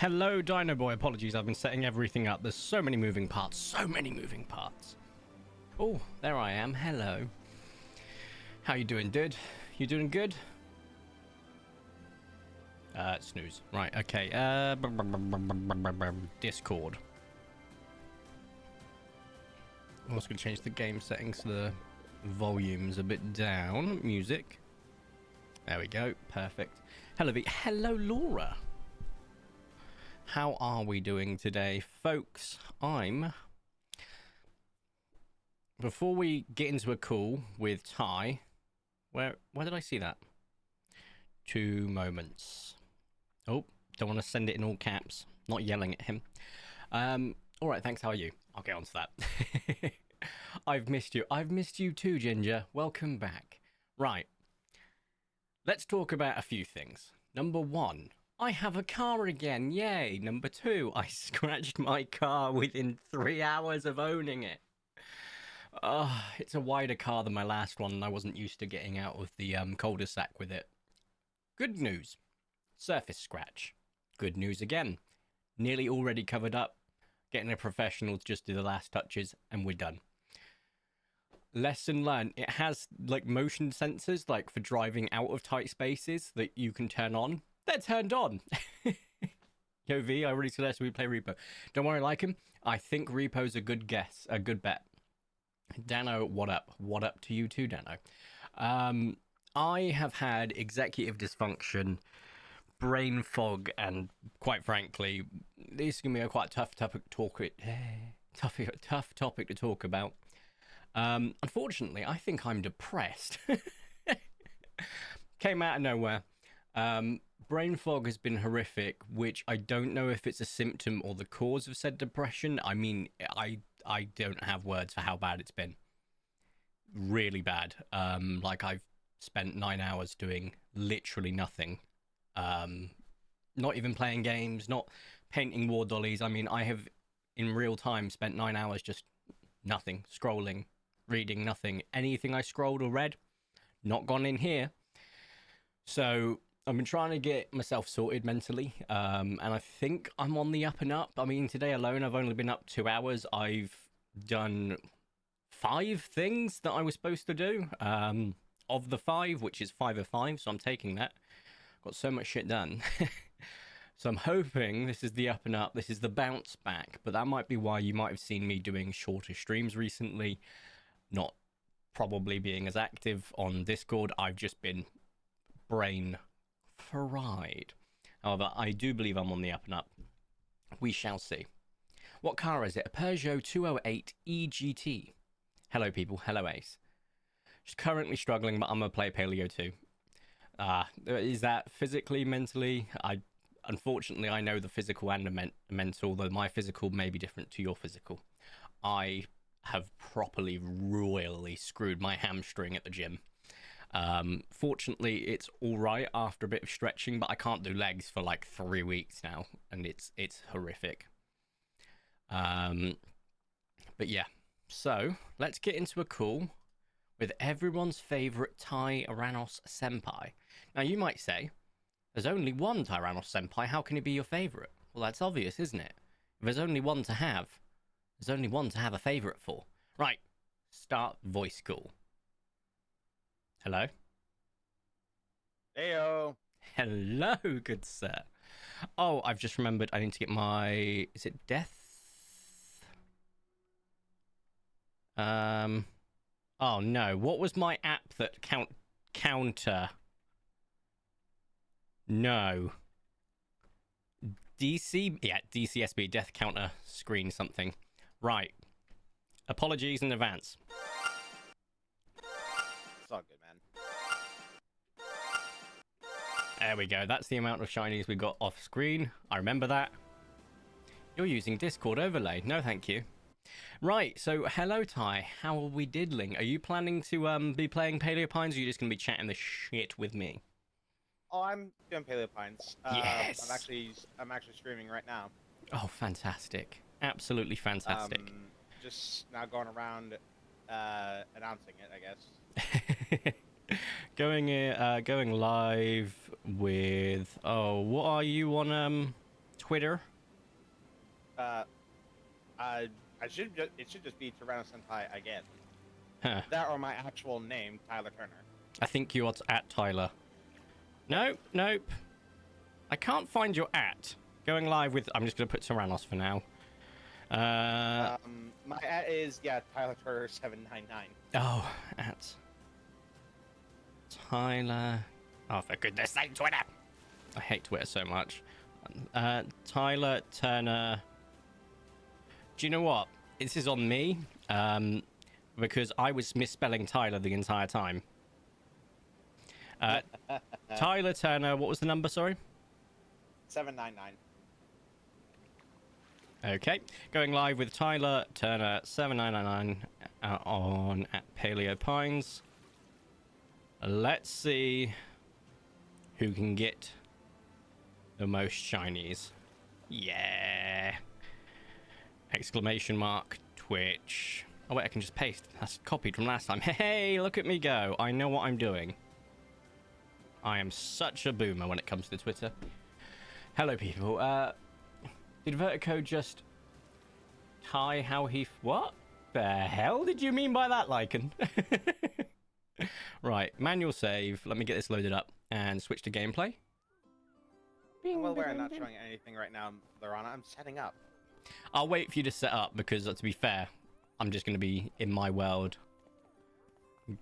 Hello, Dino Boy. Apologies, I've been setting everything up. There's so many moving parts. So many moving parts. Oh, there I am. Hello. How you doing, dude? You doing good? Snooze. Right, okay. Discord. I'm also going to change the game settings so the volume's a bit down. Music. There we go. Perfect. Hello, V. Hello, Laura. How are we doing today, folks? Before we get into a call with Ty, where did I see that? 2 moments. Oh, don't want to send it in all caps. Not yelling at him. All right, thanks. How are you? I'll get on to that. I've missed you. I've missed you too, Ginger. Welcome back. Right. Let's talk about a few things. Number 1. I have a car again, yay. Number 2, I scratched my car within 3 hours of owning it. It's a wider car than my last one, and I wasn't used to getting out of the cul-de-sac with it. Good news, surface scratch. Good news again, nearly already covered up. Getting a professional to just do the last touches, and we're done. Lesson learned, it has like motion sensors, like for driving out of tight spaces that you can turn on. They're turned on. Yo, V, I already suggested we play Repo. Don't worry, like him. I think Repo's a good guess, a good bet. Dano, what up? What up to you too, Dano? I have had executive dysfunction, brain fog, and quite frankly, this is going to be a quite tough topic to talk about. Unfortunately, I think I'm depressed. Came out of nowhere. Brain fog has been horrific, which I don't know if it's a symptom or the cause of said depression. I mean, I don't have words for how bad it's been. Really bad. Like I've spent 9 hours doing literally nothing. Not even playing games, not painting war dollies. I mean, I have in real time spent 9 hours just nothing, scrolling, reading nothing. Anything I scrolled or read, not gone in here. So I've been trying to get myself sorted mentally, and I think I'm on the up and up. I mean, today alone, I've only been up 2 hours. I've done 5 things that I was supposed to do, of the 5, which is 5 of 5, so I'm taking that. Got so much shit done. So I'm hoping this is the up and up, this is the bounce back, but that might be why you might have seen me doing shorter streams recently, not probably being as active on Discord. I've just been brain fried. However, I do believe I'm on the up and up. We shall see. What car is it? A Peugeot 208 EGT. Hello, people. Hello, Ace. Just currently struggling, but I'm going to play Paleo 2. Is that physically, mentally? Unfortunately, I know the physical and the mental, though my physical may be different to your physical. I have properly, royally screwed my hamstring at the gym. Fortunately, it's all right after a bit of stretching, but I can't do legs for like 3 weeks now, and it's horrific. But yeah, so let's get into a call with everyone's favorite Tyrannos senpai. Now, you might say, there's only one Tyrannos senpai, how can it be your favorite? Well, that's obvious, isn't it? If there's only one to have, there's only one to have a favorite for. Right, start voice call. Hello? Heyo. Hello, good sir. Oh, I've just remembered I need to get my... Is it death? Oh no, what was my app that counter? No. DC? Yeah, DCSB, death counter screen something. Right. Apologies in advance. It's all good, man. There we go. That's the amount of shinies we got off screen. I remember that. You're using Discord overlay. No, thank you. Right, so hello, Ty. How are we diddling? Are you planning to be playing Paleopines, or are you just going to be chatting the shit with me? Oh, I'm doing Paleopines. Yes. I'm actually streaming right now. Oh, fantastic. Absolutely fantastic. Just now going around announcing it, I guess. Going live with... Oh, what are you on Twitter? Uh, I should it should just be Tyrannos Senpai again. Huh. That or my actual name, Tyler Turner. I think you're at Tyler. Nope, nope. I can't find your at. Going live with... I'm just going to put Tyrannos for now. My at is, Tyler Turner 799. Oh, at... Tyler... Oh, for goodness sake, Twitter! I hate Twitter so much. Tyler Turner... Do you know what? This is on me, because I was misspelling Tyler the entire time. Tyler Turner, what was the number, sorry? 799. Okay, going live with Tyler Turner 7999 on at Paleopines. Let's see who can get the most shinies. Yeah. Exclamation mark Twitch. Oh wait, I can just paste. That's copied from last time. Hey, look at me go. I know what I'm doing. I am such a boomer when it comes to Twitter. Hello, people. Did Vertico just tie how he... What the hell did you mean by that, Lycan? Right, manual save. Let me get this loaded up and switch to gameplay. I'm well aware I'm not showing anything right now, Lorana. I'm setting up. I'll wait for you to set up because, to be fair, I'm just going to be in my world.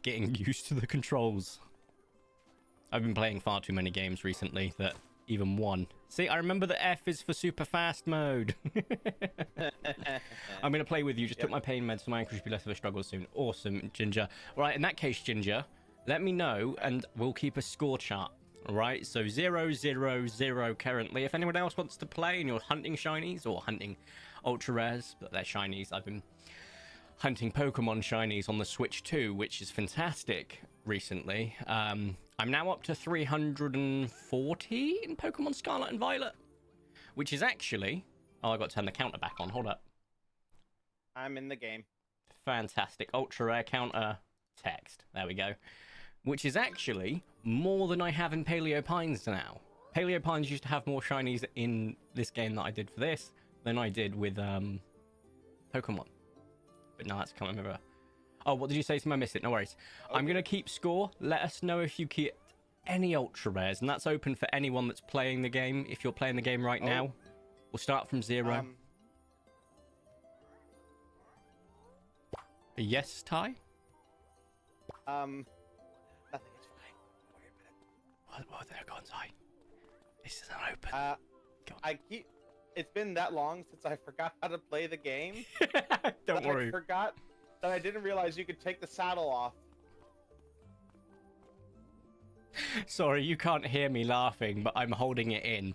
Getting used to the controls. I've been playing far too many games recently that even one. See, I remember the F is for super fast mode. I'm going to play with you. Just took my pain meds so my ankle should be less of a struggle soon. Awesome, Ginger. Right, in that case, Ginger, let me know and we'll keep a score chart. All right, so 0-0-0 currently. If anyone else wants to play and you're hunting shinies or hunting ultra rares, but they're shinies, I've been hunting Pokemon shinies on the Switch too, which is fantastic recently. I'm now up to 340 in Pokemon Scarlet and Violet, which is actually... Oh, I got to turn the counter back on. Hold up. I'm in the game. Fantastic. Ultra rare counter text. There we go. Which is actually more than I have in Paleopines now. Paleopines used to have more shinies in this game that I did for this than I did with Pokemon. But now that's coming over. Oh, what did you say to me? I missed it. No worries. Okay. I'm going to keep score. Let us know if you keep any ultra rares, and that's open for anyone that's playing the game. If you're playing the game right now, we'll start from 0. Yes, Ty? Nothing. It's fine. Don't worry about it. What? There goes Ty. This isn't open. It's been that long since I forgot how to play the game. Don't worry. I forgot that I didn't realize you could take the saddle off. Sorry, you can't hear me laughing, but I'm holding it in.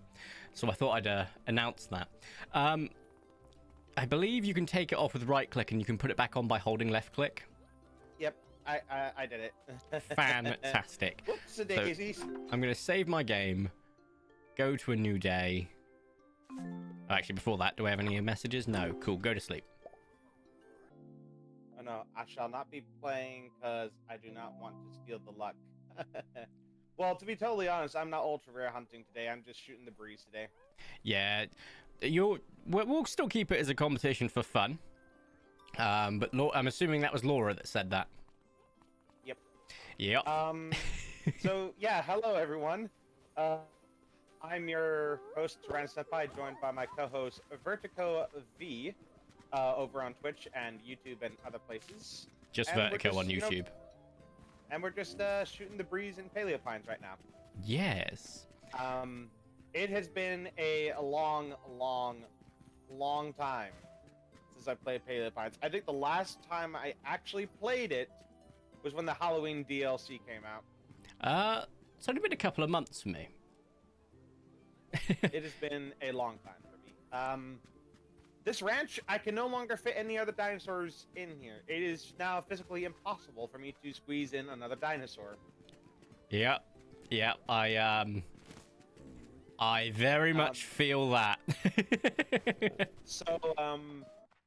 So I thought I'd announce that. I believe you can take it off with right click and you can put it back on by holding left click. Yep, I did it. Fantastic. Whoops, daisies. So I'm going to save my game, go to a new day. Oh, actually, before that, do I have any messages? No. Cool, go to sleep. Oh no, I shall not be playing because I do not want to steal the luck. Well, to be totally honest, I'm not ultra rare hunting today. I'm just shooting the breeze today. Yeah, we'll still keep it as a competition for fun. But I'm assuming that was Laura that said that. Yep. Yep. So yeah, hello everyone. I'm your host Tyrannos Senpai, joined by my co-host Vertico V, over on Twitch and YouTube and other places. Just Vertico on YouTube. And we're just shooting the breeze in Paleopines right now. Yes. It has been a long time since I played Paleopines. I think the last time I actually played it was when the Halloween DLC came out. It's only been a couple of months for me. It has been a long time for me. This ranch, I can no longer fit any other dinosaurs in here. It is now physically impossible for me to squeeze in another dinosaur. Yep. I very much feel that. So,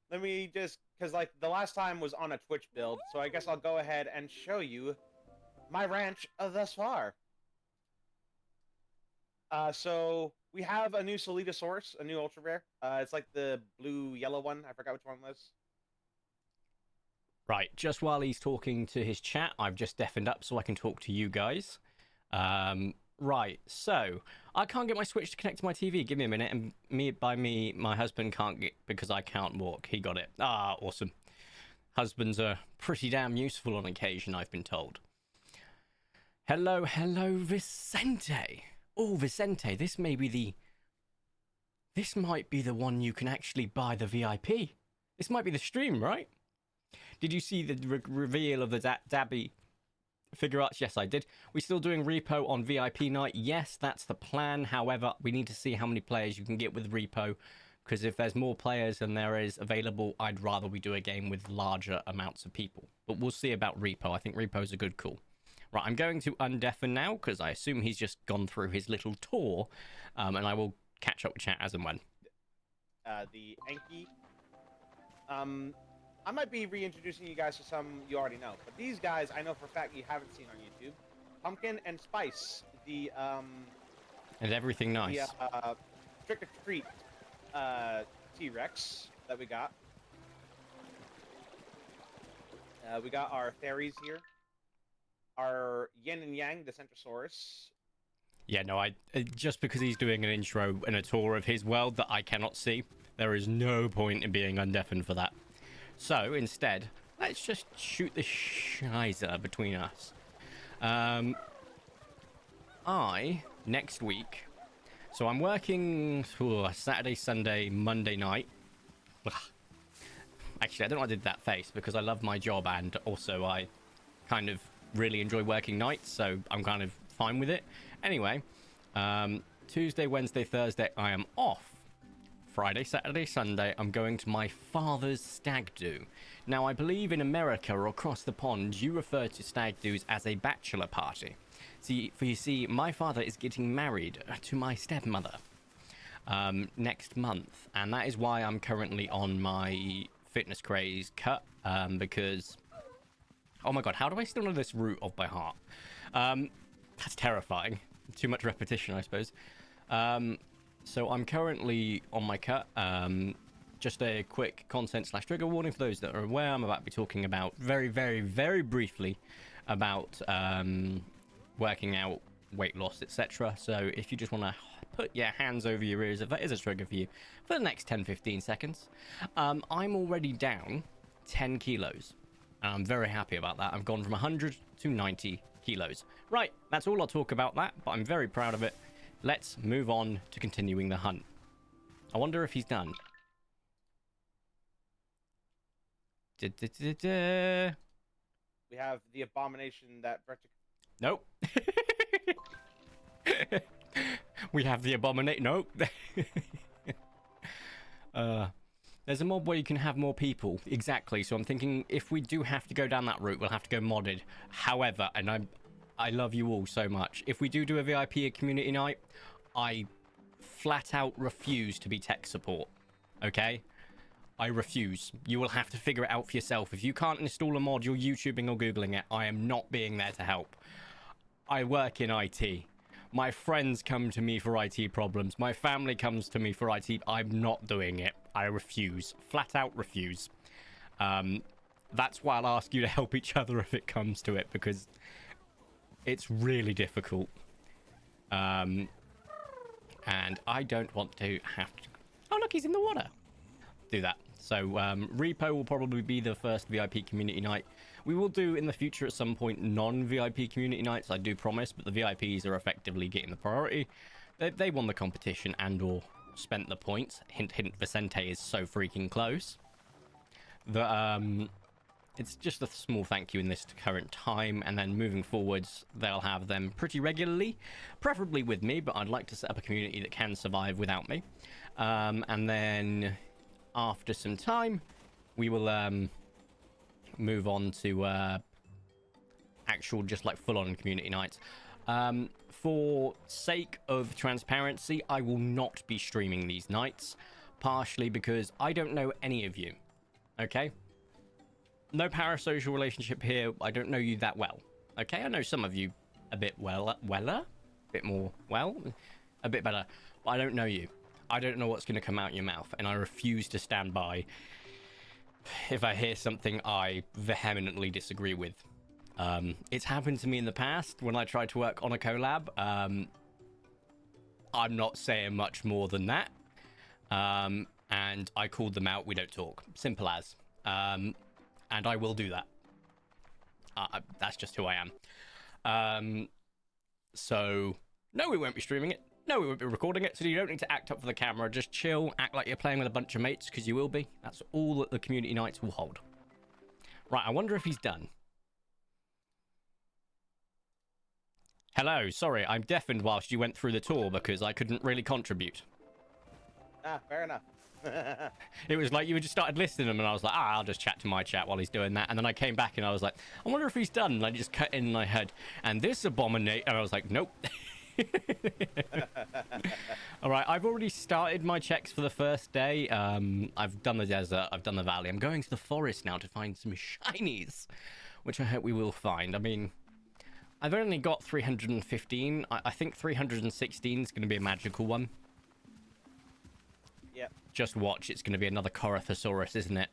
let me just, because, like, the last time was on a Twitch build, so I guess I'll go ahead and show you my ranch thus far. So we have a new Solitosaurus, a new ultra rare. It's like the blue yellow one. I forgot which one it was. Right, just while he's talking to his chat, I've just deafened up so I can talk to you guys. Right, so I can't get my Switch to connect to my TV. Give me a minute, and my husband can't get because I can't walk. He got it. Ah, awesome. Husbands are pretty damn useful on occasion, I've been told. Hello, hello, Vicente. Oh, Vicente, this might be the one you can actually buy the VIP. This might be the stream, right? Did you see the reveal of the Dabby figure arts? Yes, I did. We still doing repo on VIP night? Yes, that's the plan. However, we need to see how many players you can get with repo, because if there's more players than there is available, I'd rather we do a game with larger amounts of people. But we'll see about repo. I think repo is a good call. Right, I'm going to undeafen now because I assume he's just gone through his little tour, and I will catch up with chat as and when. The Enki. I might be reintroducing you guys to some you already know, but these guys I know for a fact you haven't seen on YouTube. Pumpkin and Spice, the And everything nice. The Trick or Treat T-Rex that we got. We got our fairies here. Our Yin and Yang, the Centrosaurus. Yeah, no, just because he's doing an intro and a tour of his world that I cannot see, there is no point in being undeafened for that. So instead, let's just shoot the shizer between us. Next week, so I'm working Saturday, Sunday, Monday night. Actually, I don't know why I did that face because I love my job and also I kind of really enjoy working nights, so I'm kind of fine with it. Anyway, Tuesday, Wednesday, Thursday, I am off. Friday, Saturday, Sunday, I'm going to my father's stag do. Now, I believe in America or across the pond, you refer to stag do's as a bachelor party. You see, my father is getting married to my stepmother next month, and that is why I'm currently on my fitness craze cut, because... Oh my god, how do I still know this route off by heart? That's terrifying. Too much repetition, I suppose. So I'm currently on my cut. Just a quick content/trigger warning for those that are aware. I'm about to be talking about very, very, very briefly about working out, weight loss, etc. So if you just want to put your hands over your ears, if that is a trigger for you, for the next 10-15 seconds. I'm already down 10 kilos. I'm very happy about that. I've gone from 100 to 90 kilos. Right, that's all I'll talk about that, but I'm very proud of it. Let's move on to continuing the hunt. I wonder if he's done. We have the abomination that Vertico. Nope. We have the abomination. Nope. There's a mod where you can have more people. Exactly. So I'm thinking if we do have to go down that route, we'll have to go modded. However, and I love you all so much. If we do a VIP community night, I flat out refuse to be tech support. Okay? I refuse. You will have to figure it out for yourself. If you can't install a mod, you're YouTubing or Googling it. I am not being there to help. I work in IT. My friends come to me for IT problems. My family comes to me for IT. I'm not doing it. I refuse. Flat out refuse. That's why I'll ask you to help each other if it comes to it, because it's really difficult. And I don't want to have to... Oh, look, he's in the water. Do that. So Repo will probably be the first VIP community night. We will do in the future at some point non-VIP community nights, I do promise, but the VIPs are effectively getting the priority. They won the competition and or spent the points. Hint, hint, Vicente is so freaking close. It's just a small thank you in this current time, and then moving forwards, they'll have them pretty regularly, preferably with me, but I'd like to set up a community that can survive without me. And then after some time, we will move on to actual just like full-on community nights. For sake of transparency, I will not be streaming these nights, partially because I don't know any of you. Okay? No parasocial relationship here. I don't know you that well. Okay? I know some of you a bit bit more well. A bit better. But I don't know you. I don't know what's going to come out your mouth, and I refuse to stand by if I hear something I vehemently disagree with. It's happened to me in the past when I tried to work on a collab. I'm not saying much more than that. And I called them out. We don't talk. Simple as. And I will do that. That's just who I am. So, no, we won't be streaming it. No, we won't be recording it. So you don't need to act up for the camera. Just chill. Act like you're playing with a bunch of mates, because you will be. That's all that the community nights will hold. Right, I wonder if he's done. Hello, sorry, I'm deafened whilst you went through the tour because I couldn't really contribute. Ah, fair enough. It was like you just started listening to him, and I was like, I'll just chat to my chat while he's doing that. And then I came back and I was like, I wonder if he's done. And I just cut in my head, and this abominate. And I was like, nope. All right, I've already started my checks for the first day. I've done the desert, I've done the valley. I'm going to the forest now to find some shinies, which I hope we will find. I mean, I've only got 315. I think 316 is going to be a magical one. Yep. Just watch, it's going to be another Corythosaurus, isn't it?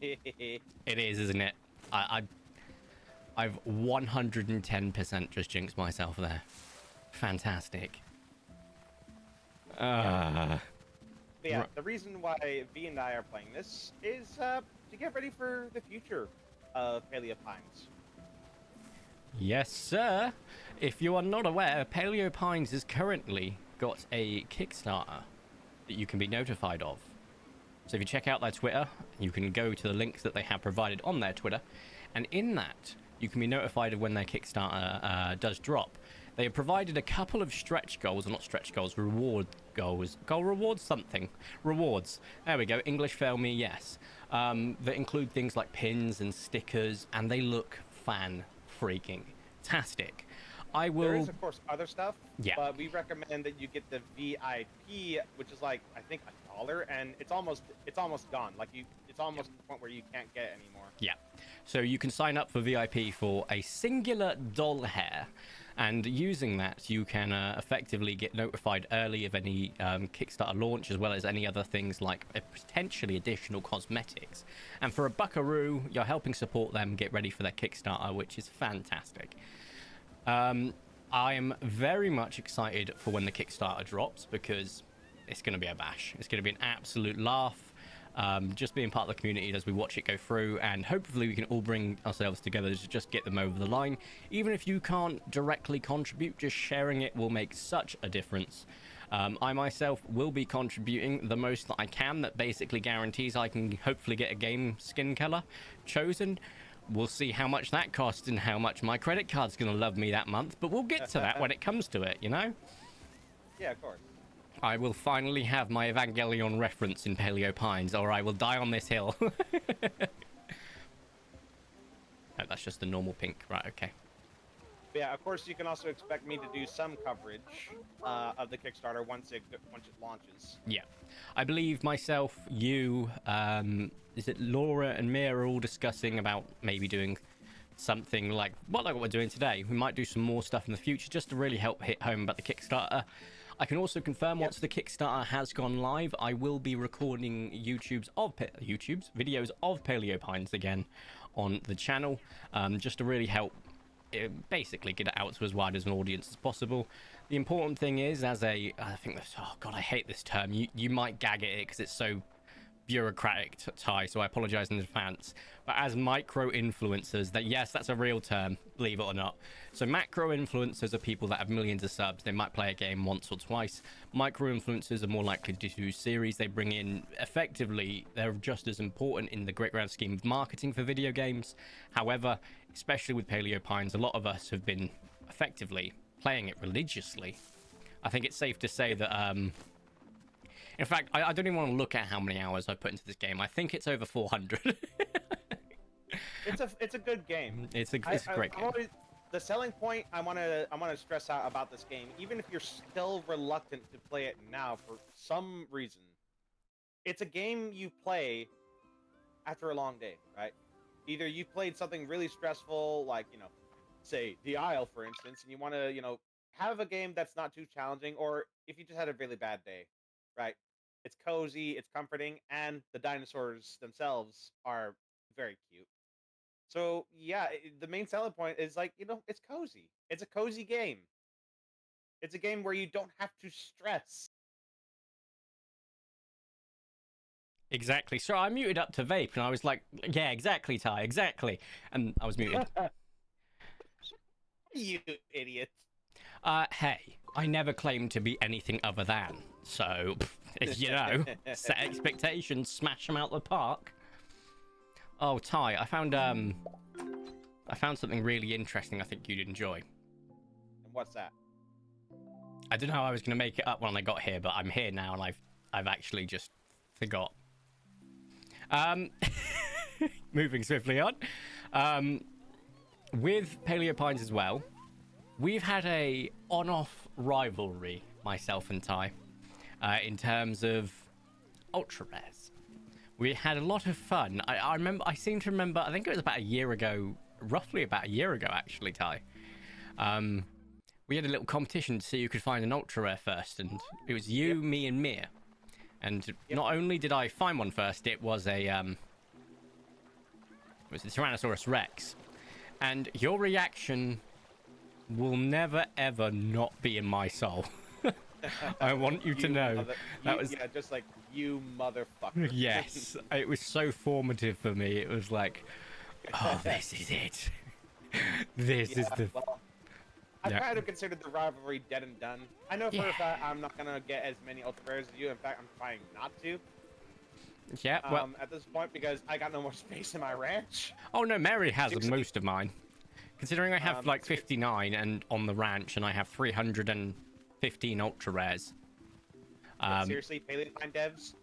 It is, isn't it? I've 110% just jinxed myself there. Fantastic. Yeah, the reason why V and I are playing this is to get ready for the future of Paleopines. Yes, sir. If you are not aware, Paleopines has currently got a Kickstarter that you can be notified of. So if you check out their Twitter, you can go to the links that they have provided on their Twitter, and in that, you can be notified of when their Kickstarter does drop. They have provided a couple of stretch goals, or not stretch goals, reward goals. Goal rewards something. Rewards. There we go. English fail me, yes. That include things like pins and stickers, and they look fan-freaking-tastic. I will... There is, of course, other stuff, yeah, but we recommend that you get the VIP, which is like, I think, $1, and it's almost gone. Like, it's almost to the point where you can't get it anymore. Yeah. So you can sign up for VIP for a singular doll hair, and using that, you can effectively get notified early of any Kickstarter launch, as well as any other things like potentially additional cosmetics. And for a buckaroo, you're helping support them get ready for their Kickstarter, which is fantastic. I am very much excited for when the Kickstarter drops, because it's going to be a bash. It's going to be an absolute laugh. Just being part of the community as we watch it go through, and hopefully we can all bring ourselves together to just get them over the line. Even if you can't directly contribute, just sharing it will make such a difference. I myself will be contributing the most that I can. That basically guarantees I can hopefully get a game skin color chosen. We'll see how much that costs and how much my credit card's going to love me that month, but we'll get to that when it comes to it, you know? Yeah, of course. I will finally have my Evangelion reference in Paleopines, or I will die on this hill. Oh, that's just a normal pink. Right, okay. Yeah, of course, you can also expect me to do some coverage of the Kickstarter once it launches. Yeah. I believe myself, you, is it Laura and Mia are all discussing about maybe doing something like what we're doing today. We might do some more stuff in the future just to really help hit home about the Kickstarter. I can also confirm once the Kickstarter has gone live, I will be recording videos of Paleopines again on the channel, just to really help basically get it out to as wide as an audience as possible. The important thing is, I think this, oh god, I hate this term. You might gag at it because it's so bureaucratic, Ty, so I apologize in advance. But as micro influencers, yes, that's a real term, believe it or not. So macro influencers are people that have millions of subs. They might play a game once or twice. Micro influencers are more likely to do series. They bring in, effectively, they're just as important in the great grand scheme of marketing for video games. However, especially with Paleopines, a lot of us have been effectively playing it religiously. I think it's safe to say that in fact, I don't even want to look at how many hours I've put into this game. I think it's over 400. It's a good game. It's a great game. The selling point I want to stress out about this game, even if you're still reluctant to play it now for some reason, it's a game you play after a long day, right? Either you played something really stressful, like, say, The Isle, for instance, and you want to, have a game that's not too challenging, or if you just had a really bad day, right? It's cozy, it's comforting, and the dinosaurs themselves are very cute. So yeah, the main selling point is like, it's cozy. It's a cozy game. It's a game where you don't have to stress. Exactly. So I muted up to vape, and I was like, "Yeah, exactly, Ty, exactly," and I was muted. You idiot. Hey, I never claimed to be anything other than. So, set expectations, smash them out the park. Oh, Ty, I found something really interesting. I think you'd enjoy. And what's that? I don't know how I was going to make it up when I got here, but I'm here now, and I've actually just forgot. Moving swiftly on. With Paleopines as well, we've had a on-off rivalry, myself and Ty, in terms of ultra rares. We had a lot of fun. I remember. I seem to remember. I think it was about a year ago, roughly about a year ago, actually, Ty. We had a little competition to see who could find an ultra rare first, and it was you, me, and Mir. And not only did I find one first, it was a Tyrannosaurus Rex. And your reaction will never ever not be in my soul. I want you to know that was just like you motherfucker. Yes, it was so formative for me. It was like, oh, this is it. This is the. Well, I kind of considered the rivalry dead and done. I know for a fact I'm not gonna get as many ultra rares as you. In fact, I'm trying not to. Yeah, well, at this point, because I got no more space in my ranch. Oh no, Mary has most of mine. Considering I have like 59 and on the ranch, and I have 315 ultra rares. Seriously, Paleopine devs,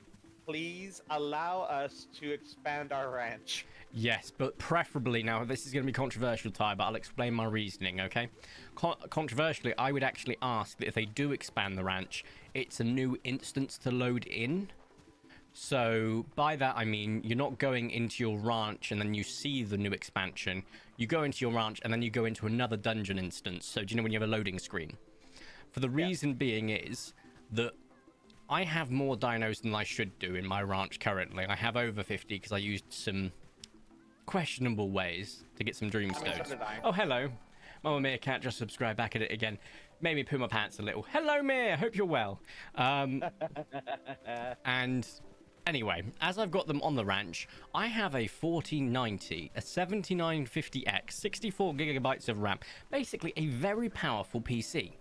please allow us to expand our ranch. Yes, but preferably, now this is going to be controversial, Ty, but I'll explain my reasoning, okay? Controversially, I would actually ask that if they do expand the ranch, it's a new instance to load in. So by that I mean you're not going into your ranch and then you see the new expansion. You go into your ranch and then you go into another dungeon instance. So do you know when you have a loading screen? For the reason being is that I have more dinos than I should do in my ranch currently. I have over 50 because I used some questionable ways to get some dreamstones. Oh, hello. Mama Meerkat just subscribed back at it again. Made me poo my pants a little. Hello, Mir. Hope you're well. And anyway, as I've got them on the ranch, I have a 1490, a 7950X, 64 gigabytes of RAM. Basically, a very powerful PC.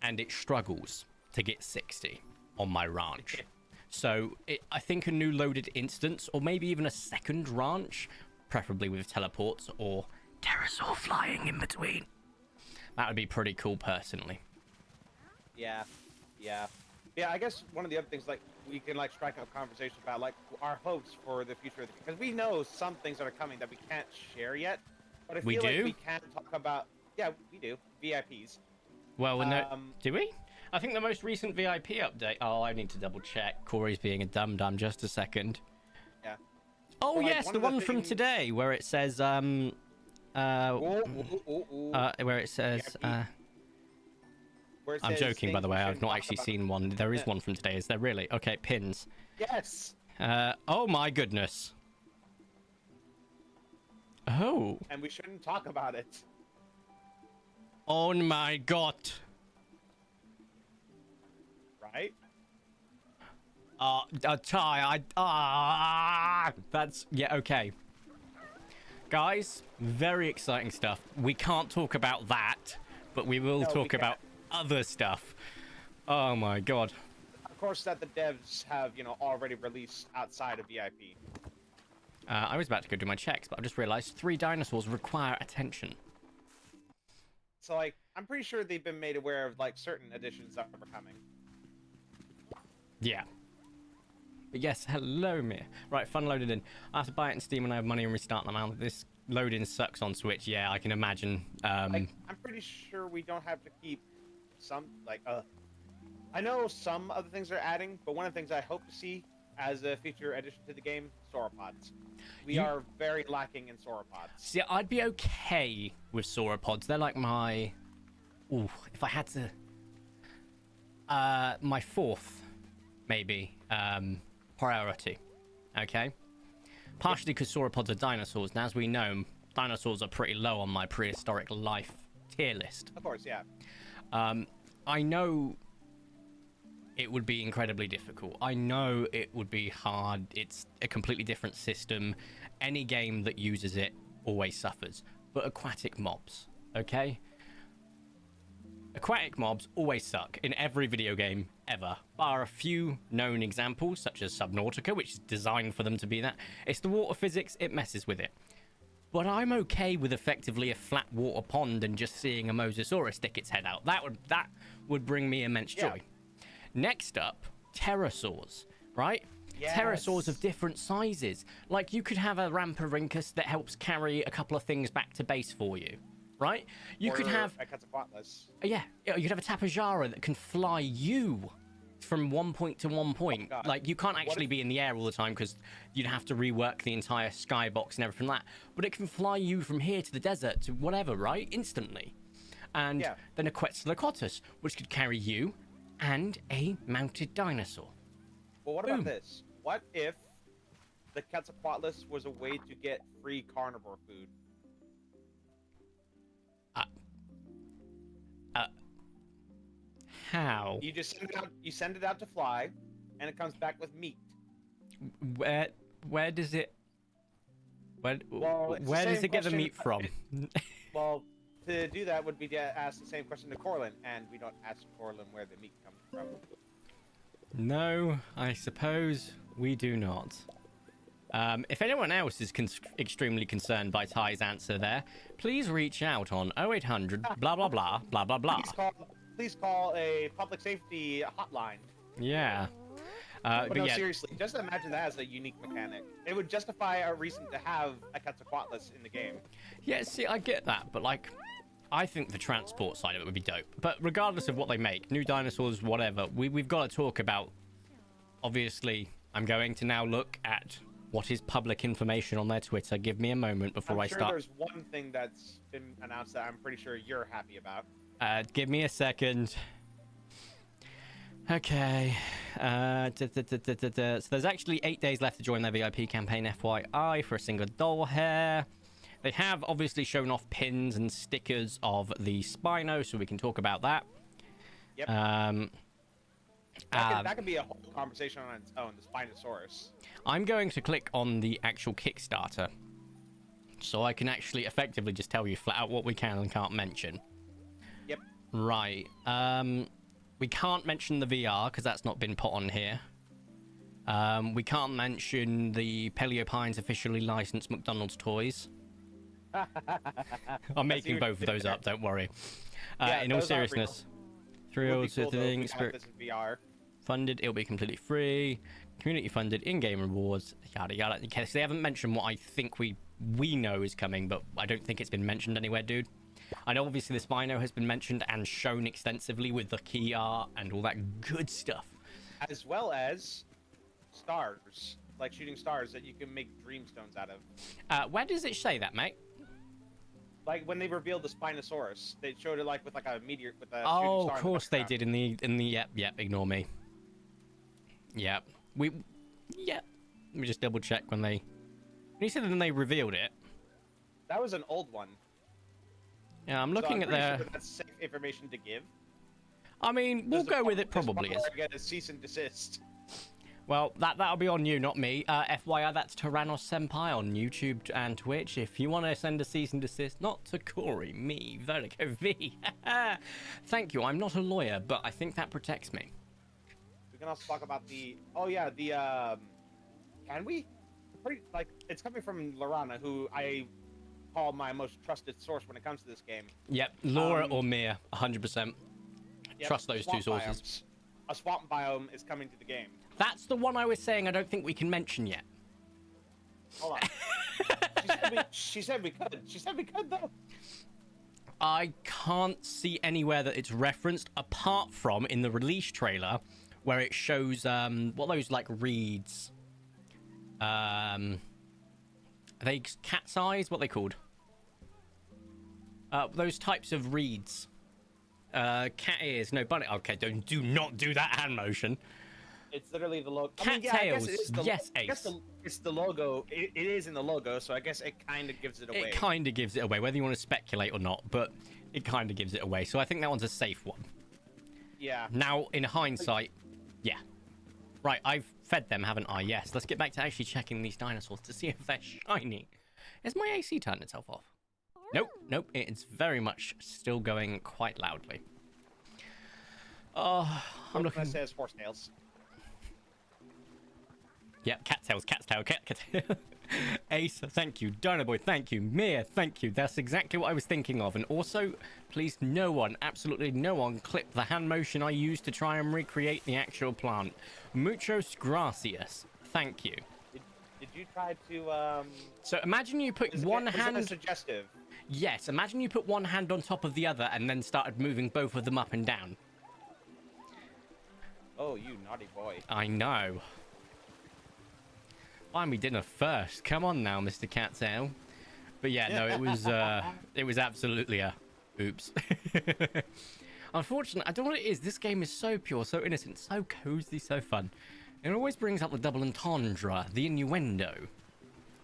And it struggles to get 60 on my ranch. So I think a new loaded instance, or maybe even a second ranch, preferably with teleports or pterosaur flying in between. That would be pretty cool, personally. Yeah. I guess one of the other things, like, we can like strike up conversation about like our hopes for the future of the game, because we know some things that are coming that we can't share yet. But I feel like we can talk about. Yeah, we do. VIPs. Well, no, do we? I think the most recent VIP update. Oh, I need to double check. Corey's being a dum-dum. Just a second. Yeah. Oh, well, yes, the one from today where it says where it says I'm joking, by the way. I've not actually seen one. There is one from today. Is there really? Okay, pins. Yes. Oh my goodness. Oh. And we shouldn't talk about it. Oh my god. Right? Ty, that's, yeah, okay. Guys, very exciting stuff. We can't talk about that, but we will talk about other stuff. Oh my god. Of course, that the devs have, already released outside of VIP. I was about to go do my checks, but I just realized 3 dinosaurs require attention. So, like, I'm pretty sure they've been made aware of, like, certain additions that are coming. Yeah. But yes, hello, Mir. Right, fun loaded in. I have to buy it in Steam when I have money and restart them out. This loading sucks on Switch. Yeah, I can imagine. I'm pretty sure we don't have to keep some, like, I know some of the things they're adding, but one of the things I hope to see as a future addition to the game, sauropods. We are very lacking in sauropods. See, I'd be okay with sauropods. They're like my Ooh, if I had to, my fourth, maybe, priority. Okay. Partially because sauropods are dinosaurs, and as we know, dinosaurs are pretty low on my prehistoric life tier list. Of course, yeah. I know it would be incredibly difficult. I know it would be hard. It's a completely different system. Any game that uses it always suffers. But aquatic mobs, okay? Aquatic mobs always suck in every video game ever, bar a few known examples, such as Subnautica, which is designed for them to be that. It's the water physics, it messes with it. But I'm okay with effectively a flat water pond and just seeing a Mosasaurus stick its head out. That would bring me immense joy. Next up, pterosaurs, right? Yes. Pterosaurs of different sizes. Like, you could have a Ramparhynchus that helps carry a couple of things back to base for you, right? You could have a Quetzalcoatlus. Yeah, you'd have a Tapejara that can fly you from one point to one point. God. Like, you can't actually be in the air all the time because you'd have to rework the entire skybox and everything like that. But it can fly you from here to the desert to whatever, right? Instantly. And then a Quetzalcoatlus, which could carry you and a mounted dinosaur. Well, what about this? What if the Quetzalcoatlus was a way to get free carnivore food? How? You just send it out to fly, and it comes back with meat. Where does it? Where Well, does it get the meat from? Well, to do that would be to ask the same question to Corlin, and we don't ask Corlin where the meat comes from. No, I suppose we do not. If anyone else is extremely concerned by Ty's answer there, please reach out on 0800 blah blah blah blah blah blah. Please call a public safety hotline. Yeah. But no, seriously, just imagine that as a unique mechanic. It would justify a reason to have a Quetzalcoatlus in the game. Yeah, see, I get that, but like, I think the transport side of it would be dope. But regardless of what they make, new dinosaurs, whatever, we've got to talk about. Obviously, I'm going to now look at what is public information on their Twitter. Give me a moment before I start. There's one thing that's been announced that I'm pretty sure you're happy about. Give me a second. Okay. So there's actually 8 days left to join their VIP campaign, FYI, for a single doll hair. They have obviously shown off pins and stickers of the Spino, so we can talk about that. Yep. That could be a whole conversation on its own, the Spinosaurus. I'm going to click on the actual Kickstarter, so I can actually effectively just tell you flat out what we can and can't mention. Yep. Right. We can't mention the VR because that's not been put on here. We can't mention the Paleopines officially licensed McDonald's toys. I'm making both of those up, don't worry. In all seriousness, thrilled to think VR. funded, it'll be completely free, community funded, in-game rewards, yada yada. Okay, so they haven't mentioned what I think we know is coming, but I don't think it's been mentioned anywhere, dude. I know obviously the Spino has been mentioned and shown extensively with the key art and all that good stuff. As well as stars, like shooting stars that you can make dreamstones out of. Where does it say that, mate? Like when they revealed the Spinosaurus, they showed it like with like a meteor with a shooting Oh, star of course they did in the yep, ignore me. Yep. Let me just double check when you said when they revealed it. That was an old one. Yeah, I'm looking at their... Sure that's safe information to give. I mean, we'll go with it probably is. I get a cease and desist. Well, that'll be on you, not me. FYI, that's Tyrannos Senpai on YouTube and Twitch. If you want to send a cease and desist, not to Corey, me, Vertico V. Thank you. I'm not a lawyer, but I think that protects me. We can also talk about the... Oh, yeah, the... Can we? It's coming from Lorana, who I call my most trusted source when it comes to this game. Yep, Laura or Mia, 100%. Yep, Trust those two sources. Biomes. A swamp biome is coming to the game. That's the one I was saying I don't think we can mention yet. Hold on. She said we could. She said we could, though. I can't see anywhere that it's referenced apart from in the release trailer where it shows what those like reeds. Are they cat's eyes? What are they called? Those types of reeds Cat ears, no bunny. Okay, do not do that hand motion. It's literally the logo. Cat I guess tails, it is the, yes, I guess Ace. it's the logo. It is in the logo, so I guess it kind of gives it away. It kind of gives it away, whether you want to speculate or not, but it kind of gives it away. So I think that one's a safe one. Yeah. Now, in hindsight, yeah. Right, I've fed them, haven't I? Yes. Let's get back to actually checking these dinosaurs to see if they're shiny. Has my AC turned itself off? Nope. It's very much still going quite loudly. Oh, I'm looking. It says horse tails. Yep, cat's tail, cat tail. Ace, thank you. Dino Boy, thank you. Mia, thank you. That's exactly what I was thinking of. And also, please, no one, absolutely no one, clip the hand motion I used to try and recreate the actual plant. Muchos gracias. Thank you. Did you try to So imagine you put one hand. Is that suggestive? Yes, imagine you put one hand on top of the other and then started moving both of them up and down. Oh, you naughty boy. I know. Buy me dinner first. Come on now, Mr. Cattail. But yeah, no, it was absolutely a oops. Unfortunately, I don't know what it is. This game is so pure, so innocent, so cozy, so fun. It always brings up the double entendre, the innuendo.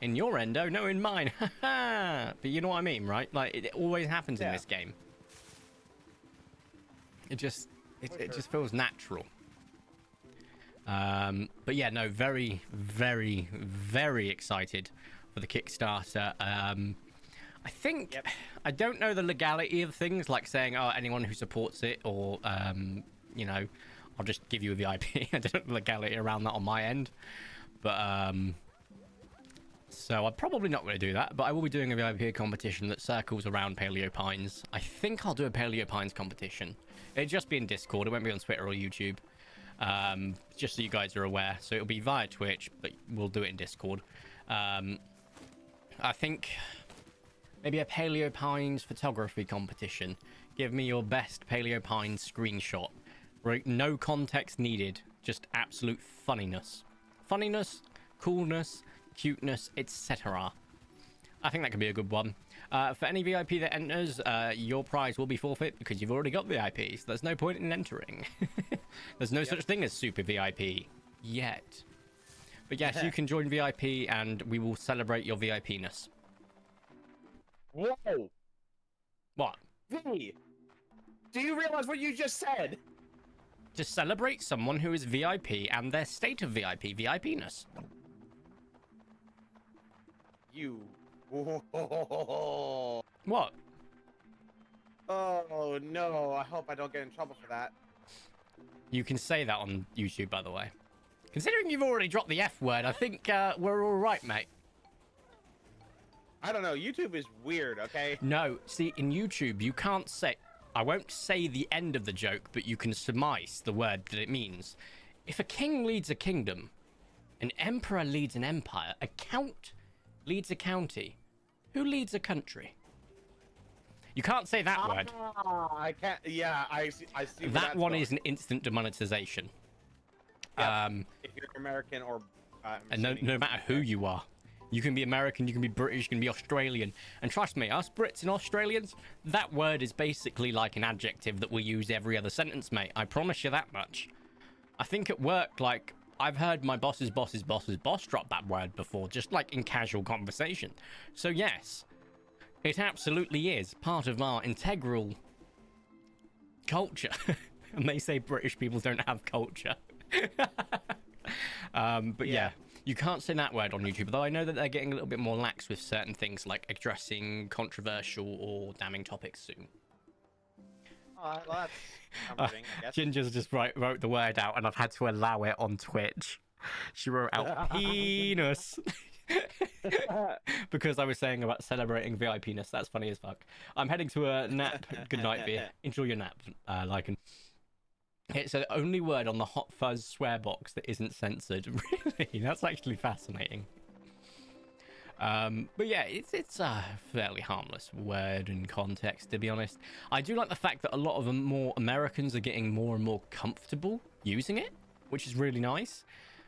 In your endo, no, in mine. But you know what I mean, right? Like, it always happens in this game. It just feels natural. But yeah, no, very, very, very excited for the Kickstarter. I think, I don't know the legality of things, like saying, oh, anyone who supports it, or, you know, I'll just give you a VIP. I don't know the legality around that on my end. But, so I'm probably not going to do that, but I will be doing a VIP competition that circles around Paleopines. I think I'll do a Paleopines competition. It'll just be in Discord. It won't be on Twitter or YouTube. Just so you guys are aware. So it'll be via Twitch, but we'll do it in Discord. I think maybe a Paleopines photography competition. Give me your best Paleopines screenshot. Right, no context needed. Just absolute funniness. Funniness, coolness, cuteness, etc. I think that could be a good one. For any VIP that enters, your prize will be forfeit because you've already got VIPs. So there's no point in entering. There's no such thing as super VIP yet. But yes, you can join VIP and we will celebrate your VIP-ness. Whoa! What? V! Do you realize what you just said? To celebrate someone who is VIP and their state of VIP-ness. You. What? Oh no, I hope I don't get in trouble for that. You can say that on YouTube, by the way. Considering you've already dropped the F word, I think we're all right, mate. I don't know, YouTube is weird, okay? No, see, in YouTube, you can't say... I won't say the end of the joke, but you can surmise the word that it means. If a king leads a kingdom, an emperor leads an empire, a count leads a county, who leads a country? You can't say that word. I can't. Yeah, I see. That one is an instant demonetization. Yep. If you're American or and no matter who you are, you can be American, you can be British, you can be Australian. And trust me, us Brits and Australians, that word is basically like an adjective that we use every other sentence, mate. I promise you that much. I think at work, like, I've heard my boss's boss's boss's boss drop that word before, just like in casual conversation. So yes, it absolutely is part of our integral culture. And they say British people don't have culture. But yeah, you can't say that word on YouTube, though I know that they're getting a little bit more lax with certain things like addressing controversial or damning topics soon. Well, that's comforting, I guess. Ginger's just wrote the word out, and I've had to allow it on Twitch. She wrote out penis. Because I was saying about celebrating VIP-ness. That's funny as fuck. I'm heading to a nap. Good night, Veer. Enjoy your nap, Lycan. It's the only word on the Hot Fuzz swear box that isn't censored. Really? That's actually fascinating. But yeah, it's a fairly harmless word in context, to be honest. I do like the fact that a lot of more Americans are getting more and more comfortable using it, which is really nice.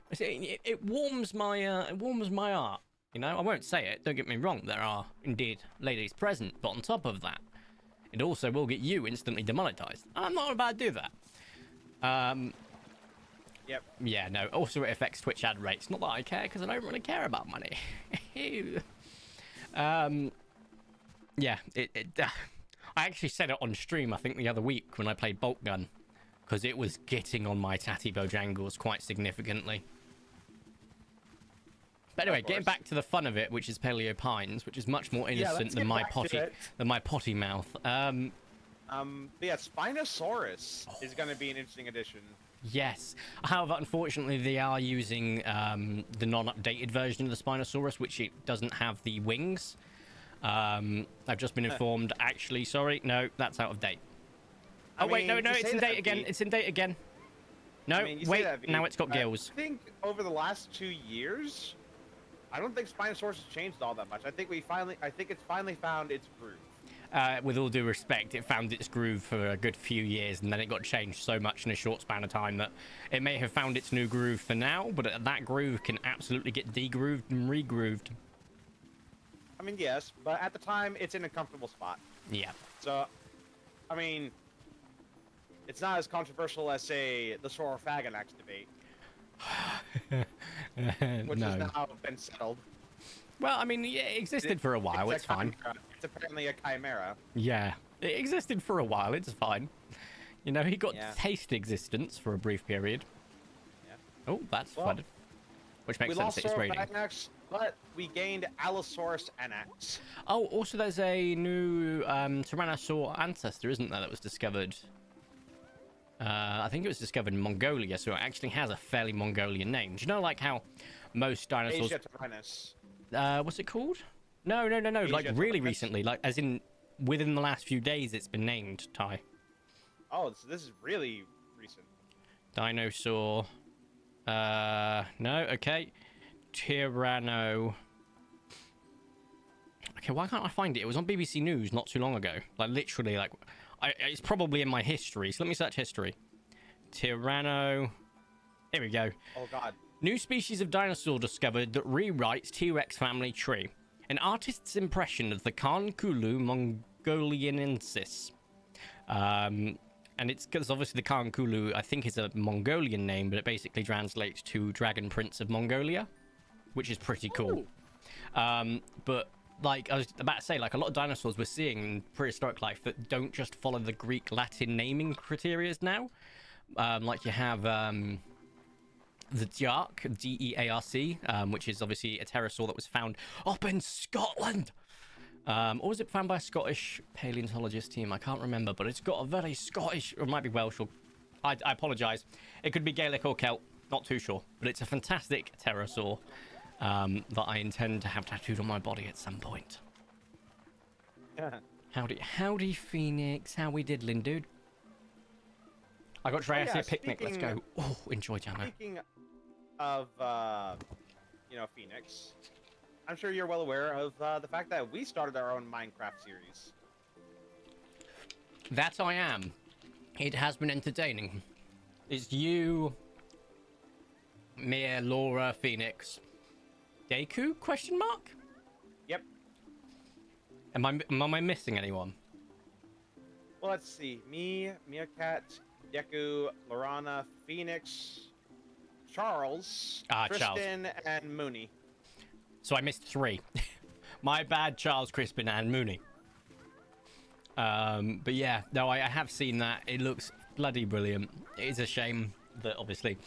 It warms my heart. You know, I won't say it. Don't get me wrong. There are indeed ladies present, but on top of that, It also will get you instantly demonetized. I'm not about to do that. Yep. Yeah, no. Also, it affects Twitch ad rates. Not that I care, because I don't really care about money. Yeah, I actually said it on stream, I think, the other week when I played Bolt Gun, because it was getting on my tatty bojangles quite significantly. But anyway, getting back to the fun of it, which is Paleopines, which is much more innocent than my potty mouth. But yeah, Spinosaurus is going to be an interesting addition. Yes. However, unfortunately, they are using the non-updated version of the Spinosaurus, which it doesn't have the wings. I've just been informed. Actually, sorry, no, that's out of date. Oh, wait, no, it's in date again. It's in date again. No, wait, now it's got gills. I think over the last 2 years, I don't think Spinosaurus has changed all that much. I think it's finally found its groove. With all due respect, it found its groove for a good few years, and then it got changed so much in a short span of time that it may have found its new groove for now, but that groove can absolutely get degrooved and regrooved. I mean, yes, but at the time, it's in a comfortable spot. Yeah. So, I mean, it's not as controversial as, say, the Saurophaganax debate. Which has now been settled. Well, I mean, it existed for a while. It's fine. It's apparently a chimera. Yeah, it existed for a while. It's fine. You know, he got taste existence for a brief period. Yeah. Oh, that's flooded. Which makes sense. It's raining. But we gained Allosaurus anax. Oh, also there's a new Tyrannosaur ancestor, isn't there, that was discovered? I think it was discovered in Mongolia, so it actually has a fairly Mongolian name. Do you know, like, how most dinosaurs... Asia Tyrannos. What's it called? No. Like, really recently. Like, as in, within the last few days, it's been named, Ty. Oh, so this is really recent. Dinosaur... no, okay. Tyranno... Okay, why can't I find it? It was on BBC News not too long ago. Like, literally, like... it's probably in my history, so let me search history. Tyranno... Here we go. Oh, God. New species of dinosaur discovered that rewrites T-Rex family tree. An artist's impression of the Carnkulu mongolianensis. And it's because obviously the Carnkulu, I think, is a Mongolian name, but it basically translates to Dragon Prince of Mongolia, which is pretty cool. But like I was about to say, like a lot of dinosaurs we're seeing in prehistoric life that don't just follow the Greek Latin naming criteria now. Like you have the Dearc, D-E-A-R-C, which is obviously a pterosaur that was found up in Scotland. Or was it found by a Scottish paleontologist team? I can't remember, but it's got a very Scottish, or it might be Welsh, or I apologise. It could be Gaelic or Celt, not too sure. But it's a fantastic pterosaur that I intend to have tattooed on my body at some point. Yeah. Howdy, Phoenix. How we diddling, dude? I got Triassic picnic. Let's go. Oh, enjoy, Jana. Speaking of, Phoenix, I'm sure you're well aware of the fact that we started our own Minecraft series. That I am. It has been entertaining. It's you, Mia, Laura, Phoenix, Deku? Question mark? Yep. Am I missing anyone? Well, let's see. Me, Meerkat, Deku, Lorana, Phoenix, Charles, Tristan, and Mooney. So I missed 3. My bad, Charles, Crispin, and Mooney. But yeah, no, I have seen that. It looks bloody brilliant. It is a shame that obviously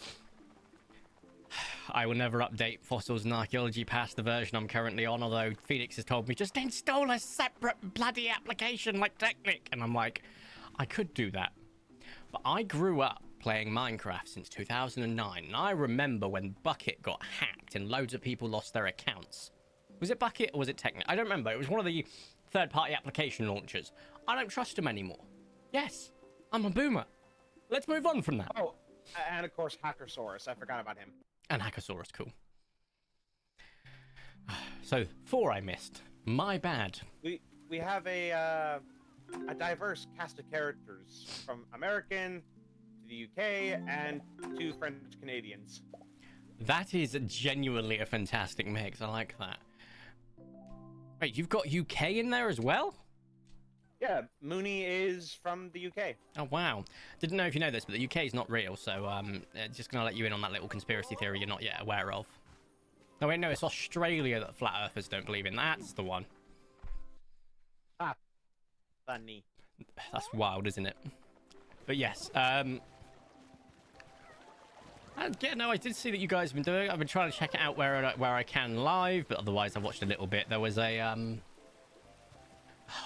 I will never update Fossils and Archaeology past the version I'm currently on, although Phoenix has told me just install a separate bloody application like Technic, and I'm like, I could do that. But I grew up playing Minecraft since 2009, and I remember when Bucket got hacked and loads of people lost their accounts. Was it Bucket or was it Technic? I don't remember. It was one of the third-party application launchers. I don't trust them anymore. Yes, I'm a boomer. Let's move on from that. Oh, and of course Hackersaurus. I forgot about him. And Hackersaurus, cool. So 4 I missed. My bad. We have a diverse cast of characters from American to the UK and to French Canadians. That is genuinely a fantastic mix. I like that. Wait, you've got UK in there as well? Yeah, Mooney is from the UK. Oh wow! Didn't know if you know this, but the UK is not real. So just gonna let you in on that little conspiracy theory you're not yet aware of. No wait, no, it's Australia that flat earthers don't believe in. That's the one. Ah, funny. That's wild, isn't it? But yes, yeah, no, I did see that you guys have been doing it. I've been trying to check it out where I can live, but otherwise I watched a little bit. There was a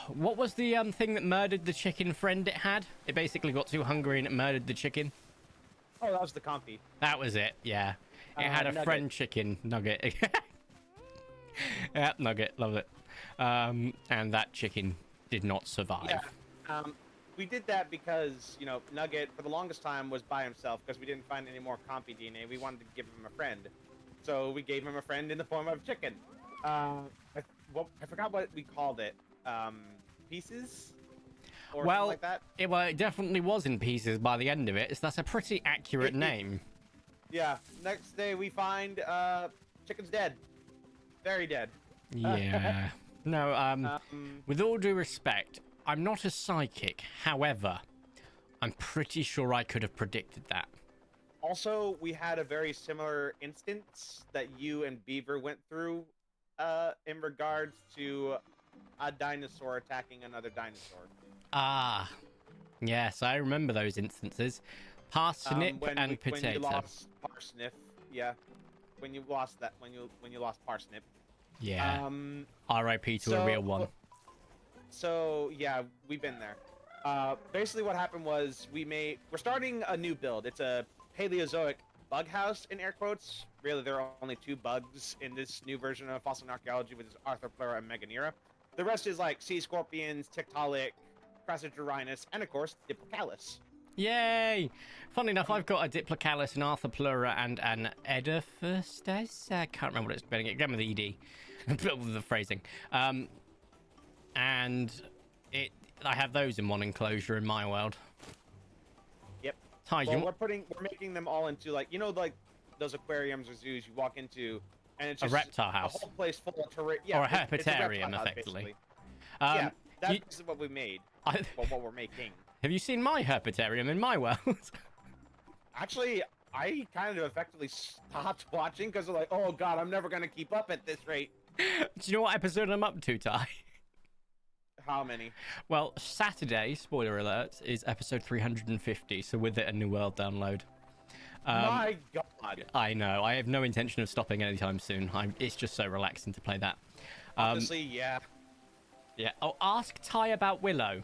what was the thing that murdered the chicken friend it had? It basically got too hungry and it murdered the chicken. Oh, that was the compy. That was it. Yeah, it had a Nugget. friend chicken nugget. Yeah, nugget, love it. And that chicken did not survive. Yeah. We did that because, you know, Nugget, for the longest time, was by himself because we didn't find any more compy DNA. We wanted to give him a friend. So we gave him a friend in the form of chicken. I forgot what we called it. Pieces? Or something like that? It definitely was in pieces by the end of it. So that's a pretty accurate name. Yeah. Next day we find chicken's dead. Very dead. Yeah. No, with all due respect, I'm not a psychic. However, I'm pretty sure I could have predicted that. Also, we had a very similar instance that you and Beaver went through in regards to a dinosaur attacking another dinosaur. Ah, yes, I remember those instances. Parsnip and potato. When you lost Parsnip, yeah. When you lost that, when you lost Parsnip. Yeah. R.I.P. to a real one. So yeah, we've been there. Basically, what happened was we're starting a new build. It's a Paleozoic bug house in air quotes. Really, there are only 2 bugs in this new version of fossil archaeology, which is Arthropleura and Meganera. The rest is like sea scorpions, Tiktaalik, Crassigyrinus, and of course Diplocalus. Yay! Funny enough, I've got a Diplocalus, an Arthropleura, and an Edaphrustes. I can't remember what it's spelling. Again with the ED, the phrasing. And I have those in one enclosure in my world. Yep. Ty, well, we're making them all into like those aquariums or zoos you walk into, and it's just a reptile house, a whole place full of or a herpetarium, effectively. Yeah, that's what we made. What we're making. Have you seen my herpetarium in my world? Actually, I kind of effectively stopped watching because I'm like, oh god, I'm never gonna keep up at this rate. Do you know what episode I'm up to, Ty? How many? Well, Saturday, spoiler alert, is episode 350, so with it a new world download. My god. I know. I have no intention of stopping anytime soon. It's just so relaxing to play that. Honestly, yeah. Yeah. Oh, ask Ty about Willow.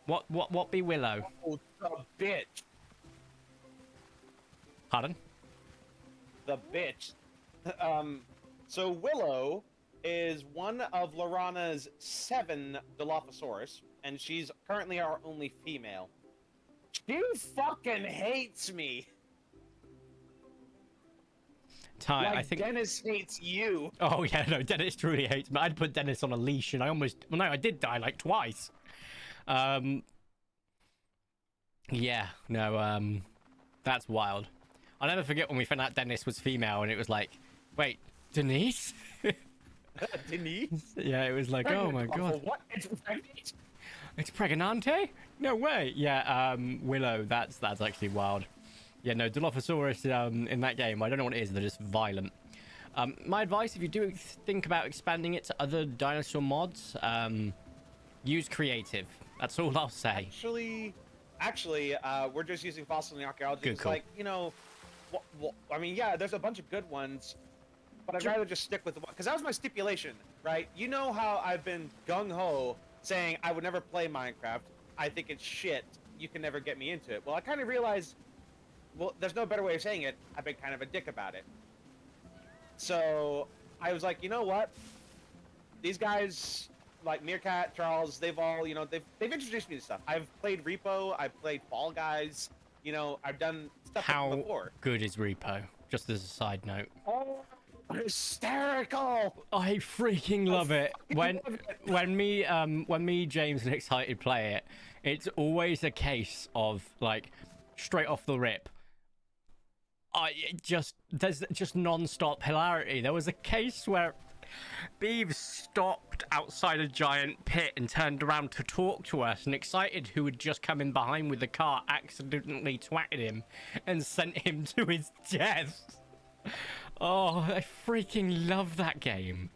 What be Willow? Oh, the bitch. Pardon? The bitch. So Willow is one of Lorana's 7 Dilophosaurus, and she's currently our only female. She fucking hates me. Ty, like I think Dennis hates you. Oh yeah, no, Dennis truly hates me. I'd put Dennis on a leash, and I did die like twice. Yeah, no, that's wild. I'll never forget when we found out Dennis was female, and it was like, wait, Denise? Denise? Yeah, it was like, oh my god. What? It's pregnant? It's pregnante? No way. Yeah, Willow, that's actually wild. Yeah, no, Dilophosaurus in that game, I don't know what it is, they're just violent. My advice, if you do think about expanding it to other dinosaur mods, use creative. That's all I'll say. Actually, we're just using fossil archaeology. Good it's call. like, you know, I mean, yeah, there's a bunch of good ones, but I'd rather just stick with the one, because that was my stipulation, right? You know how I've been gung-ho saying I would never play Minecraft. I think it's shit. You can never get me into it. Well, I kind of realized, well, there's no better way of saying it. I've been kind of a dick about it. So I was like, you know what? These guys, like Meerkat, Charles, they've all, you know, they've introduced me to stuff. I've played Repo, I've played Fall Guys, you know, I've done stuff before. How good is Repo? Just as a side note. Oh, hysterical! I freaking love it. When me, James, and Excited play it, it's always a case of like straight off the rip. There's just non-stop hilarity. There was a case where Beeves stopped outside a giant pit and turned around to talk to us, and Excited, who had just come in behind with the car, accidentally twatted him and sent him to his death. Oh, I freaking love that game.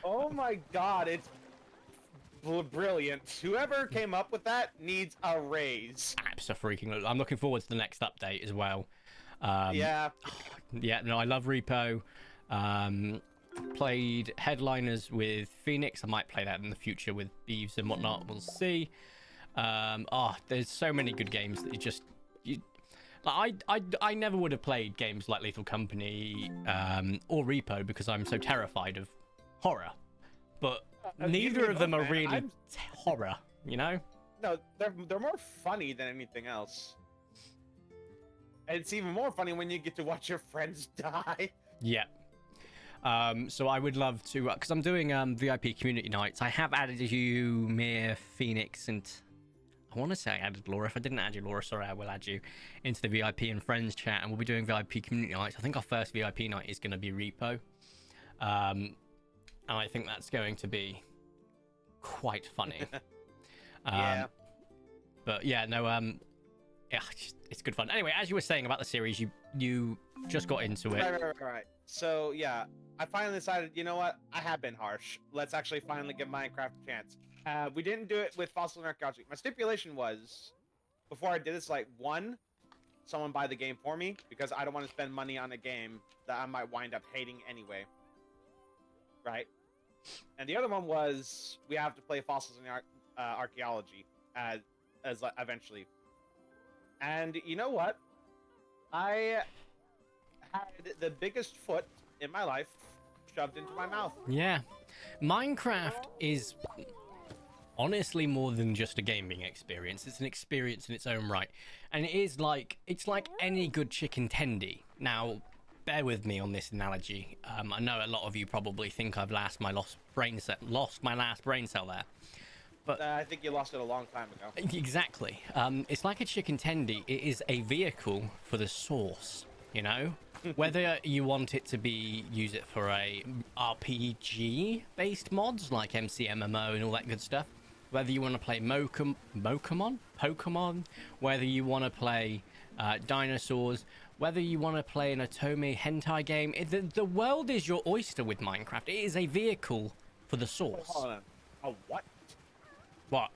Oh my god, it's brilliant. Whoever came up with that needs a raise. Absolutely. I'm looking forward to the next update as well. Yeah. Yeah, no, I love Repo. Played Headliners with Phoenix. I might play that in the future with Beeves and whatnot. We'll see. There's so many good games that I never would have played games like Lethal Company or Repo because I'm so terrified of horror. But neither of them are really horror, you know? No, they're more funny than anything else. And it's even more funny when you get to watch your friends die. Yeah. So I would love to, because I'm doing VIP community nights. I have added you, Mir, Phoenix, and I want to say I added Laura. If I didn't add you, Laura, sorry, I will add you into the VIP and friends chat, and we'll be doing VIP community nights. I think our first VIP night is going to be Repo. And I think that's going to be quite funny. Yeah. But yeah, no, yeah, it's good fun. Anyway, as you were saying about the series, you just got into it. Right. So yeah, I finally decided, you know what? I have been harsh. Let's actually finally give Minecraft a chance. We didn't do it with Fossil and Archaeology. My stipulation was, before I did this, like, one, someone buy the game for me, because I don't want to spend money on a game that I might wind up hating anyway. Right? And the other one was, we have to play Fossils and Archaeology as eventually. And you know what? I had the biggest foot in my life shoved into my mouth. Yeah. Minecraft is honestly more than just a gaming experience. It's an experience in its own right. And it's like any good chicken tendy. Now, bear with me on this analogy. I know a lot of you probably think I've lost my last brain cell there. But I think you lost it a long time ago. Exactly. It's like a chicken tendy. It is a vehicle for the sauce, you know? Whether you want it to use it for a RPG-based mods like MCMMO and all that good stuff, whether you want to play Pokemon, whether you want to play dinosaurs, whether you want to play an Otome hentai game, the world is your oyster with Minecraft. It is a vehicle for the sauce. Hold on. A what? What?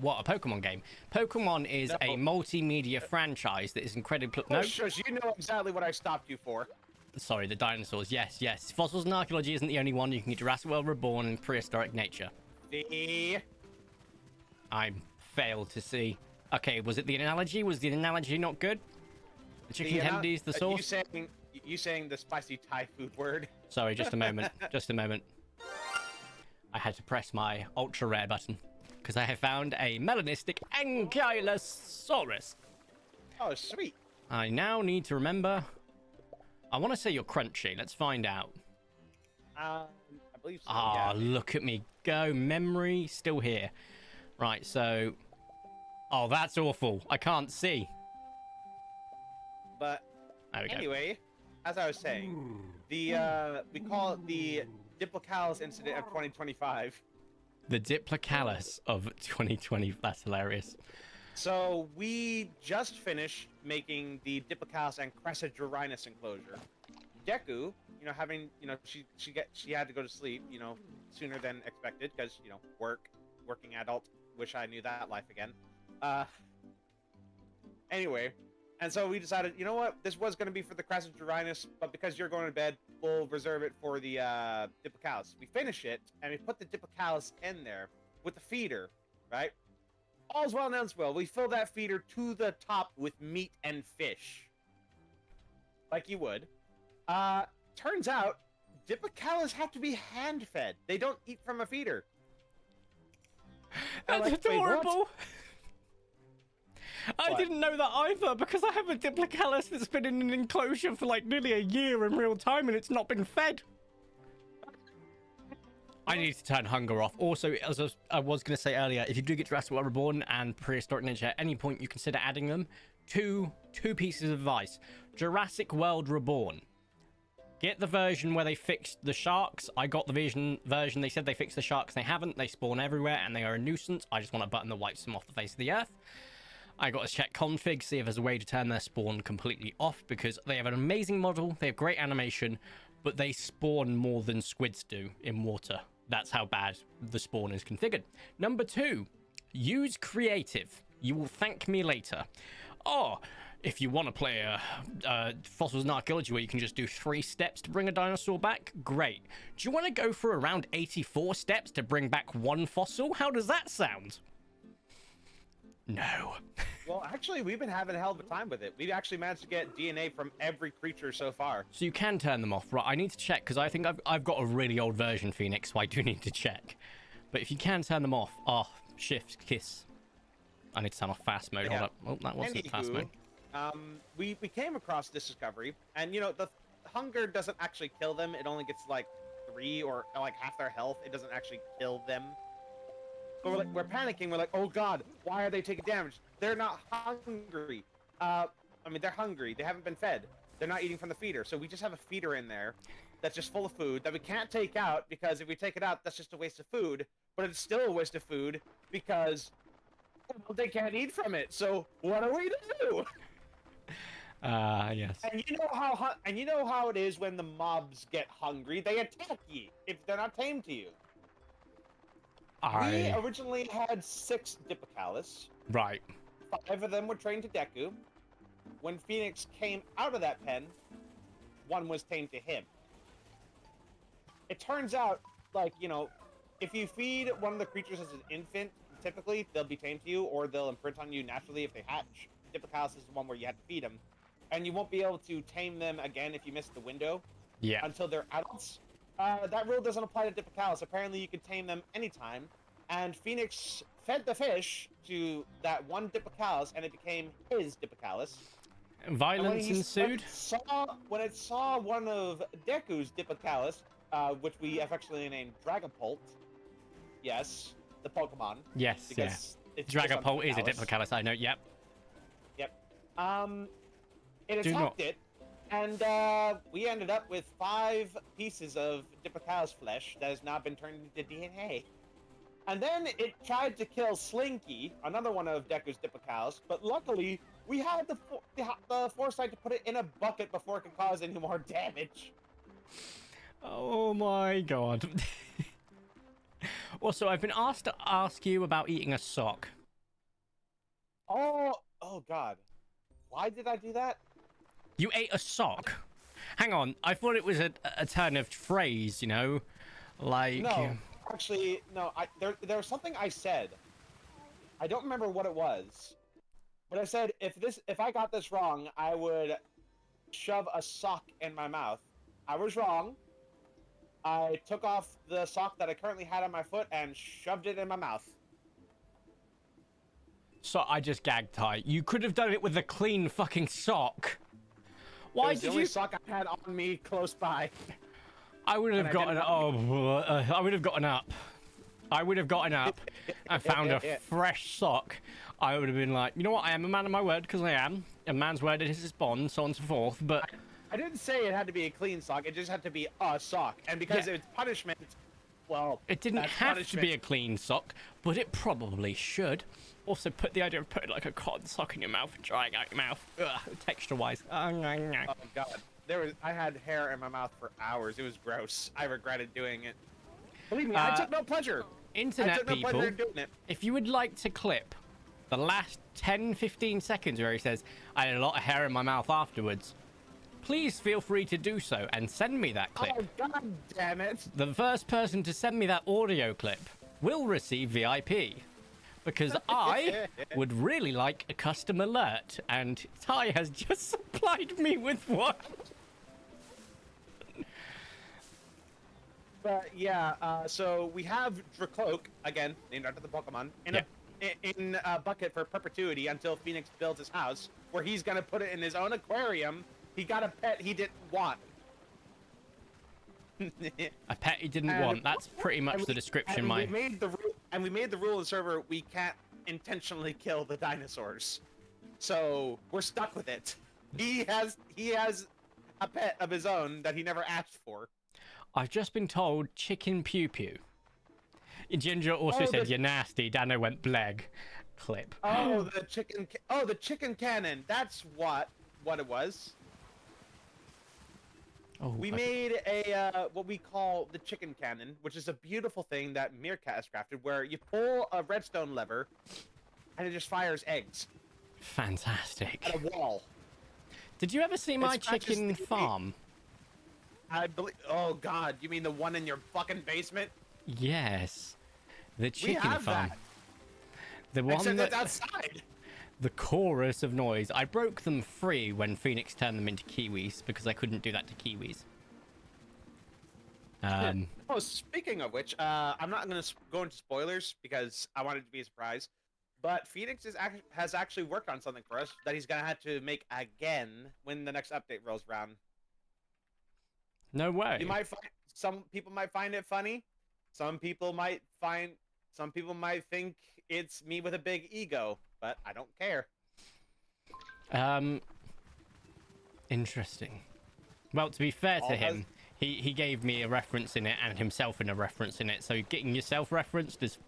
What? A Pokemon game? Pokemon is a multimedia franchise that is incredibly. No, shush, you know exactly what I stopped you for. Sorry, the dinosaurs. Yes. Fossils and Archaeology isn't the only one. You can get Jurassic World Reborn and Prehistoric Nature. I failed to see. Okay, was it the analogy? Was the analogy not good? The chicken tendy is the sauce? You saying the spicy Thai food word? Sorry, just a moment. Just a moment. I had to press my ultra rare button because I have found a melanistic Ankylosaurus. Oh, sweet. I now need to remember. I want to say you're crunchy. Let's find out. I believe so. Ah, yeah. Look at me go. Memory still here. Right, so. Oh, that's awful. I can't see. But anyway, as I was saying, we call it the Diplocalus incident of 2025. The Diplocalus of 2020. That's hilarious. So we just finished making the Diplocalus and Cressidurhinus enclosure. Deku, she had to go to sleep, sooner than expected because working adult. Wish I knew that life again. Anyway, and so we decided, you know what, this was going to be for the Cressidurhinus, but because you're going to bed, we'll reserve it for the Diplocalus. We finish it, and we put the Diplocalus in there with the feeder, right? All's well and ends well. We fill that feeder to the top with meat and fish. Like you would. Turns out, Diplocalus have to be hand-fed. They don't eat from a feeder. That's adorable. I didn't know that either because I have a Diplocalus that's been in an enclosure for like nearly a year in real time and it's not been fed. I need to turn hunger off. Also, as I was going to say earlier, if you do get Jurassic World Reborn and Prehistoric Nature at any point, you consider adding them. Two pieces of advice. Jurassic World Reborn. Get the version where they fixed the sharks. I got the version they said they fixed the sharks. They haven't. They spawn everywhere and they are a nuisance. I just want a button that wipes them off the face of the earth. I got to check config, see if there's a way to turn their spawn completely off, because they have an amazing model, they have great animation, but they spawn more than squids do in water. That's how bad the spawn is configured. Number 2, use creative. You will thank me later. Oh, if you want to play Fossils and Archaeology where you can just do 3 steps to bring a dinosaur back, great. Do you want to go for around 84 steps to bring back 1 fossil? How does that sound? No. Well, actually, we've been having a hell of a time with it. We've actually managed to get DNA from every creature so far. So you can turn them off, right? I need to check, because I think I've got a really old version Phoenix, so I do need to check. But if you can turn them off, shift, kiss. I need to turn off fast mode. Yeah. Hold up. Oh, that wasn't fast mode. We came across this discovery, and you know, the hunger doesn't actually kill them. It only gets like 3 or like half their health. It doesn't actually kill them. But we're panicking. We're like, oh god, why are they taking damage? They're not hungry. I mean, they're hungry. They haven't been fed. They're not eating from the feeder. So we just have a feeder in there that's just full of food that we can't take out, because if we take it out, that's just a waste of food. But it's still a waste of food because they can't eat from it. So what are we to do? Yes. And you know how it is when the mobs get hungry. They attack you if they're not tamed to you. We originally had 6 Dipicalis. Right. 5 of them were trained to Deku. When Phoenix came out of that pen, 1 was tamed to him. It turns out, like, you know, if you feed one of the creatures as an infant, typically they'll be tamed to you, or they'll imprint on you naturally if they hatch. Dipicalis is the one where you have to feed them. And you won't be able to tame them again if you miss the window. Yeah. Until they're adults. That rule doesn't apply to Dipicalis. Apparently, you can tame them anytime. And Phoenix fed the fish to that one Dipicalis, and it became his Dipicalis. Violence ensued? When it saw one of Deku's Dipicalis, which we affectionately named Dragapult. Yes, the Pokemon. Yes, yeah. Dragapult is a Dipicalis, I know, yep. Yep. It attacked it. And we ended up with 5 pieces of Dipicalis flesh that has now been turned into DNA. And then it tried to kill Slinky, another one of Deku's Dipicalis, but luckily we had the foresight to put it in a bucket before it could cause any more damage. Oh my god. Also, I've been asked to ask you about eating a sock. Oh god. Why did I do that? You ate a sock? Hang on, I thought it was a turn of phrase, you know? Like... No, actually, no, there was something I said. I don't remember what it was. But I said, if I got this wrong, I would shove a sock in my mouth. I was wrong. I took off the sock that I currently had on my foot and shoved it in my mouth. So I just gagged tight. You could have done it with a clean fucking sock. Why did you? The only sock I had on me close by. I would have gotten. I would have gotten up. I would have gotten up and found a fresh sock. I would have been like, you know what? I am a man of my word, because I am. A man's word is his bond, so on and so forth. But I didn't say it had to be a clean sock. It just had to be a sock. And because it's punishment, well, it didn't have to be a clean sock, but it probably should. Also, put the idea of putting like a cotton sock in your mouth and drying out your mouth, texture-wise. Oh god, I had hair in my mouth for hours. It was gross. I regretted doing it. Believe me, I took no pleasure. Internet people, pleasure in doing it. If you would like to clip the last 10-15 seconds where he says, I had a lot of hair in my mouth afterwards, please feel free to do so and send me that clip. Oh, god damn it. The first person to send me that audio clip will receive VIP. Because I would really like a custom alert, and Ty has just supplied me with one. But yeah, so we have Dracloak, again, named after the Pokemon, in a bucket for perpetuity until Phoenix builds his house, where he's gonna put it in his own aquarium. He got a pet he didn't want. A pet he didn't want. That's pretty much the description. We made the rule of the server: we can't intentionally kill the dinosaurs, so we're stuck with it. He has a pet of his own that he never asked for. I've just been told chicken pew pew. Ginger also Oh, said the you're nasty. Dano went bleg. Clip. oh the chicken the chicken cannon. That's what it was. Oh, We made a what we call the chicken cannon, which is a beautiful thing that Meerkat has crafted, where you pull a redstone lever, and it just fires eggs fantastic. at a wall. Did you ever see my scratches chicken the- farm? I believe. Oh God, you mean the one in your fucking basement? Yes. The We chicken have farm. that. The one Except that it's outside. the chorus of noise. I broke them free when Phoenix turned them into kiwis because I couldn't do that to kiwis. Oh, speaking of which, I'm not going to go into spoilers because I want it to be a surprise. But Phoenix has actually worked on something for us that he's going to have to make again when the next update rolls around. No way. You might find some people might find it funny. Some people might think it's me with a big ego, but I don't care. Interesting. Well, to be fair All to him, he gave me a reference in it and himself in a reference in it. So getting yourself referenced is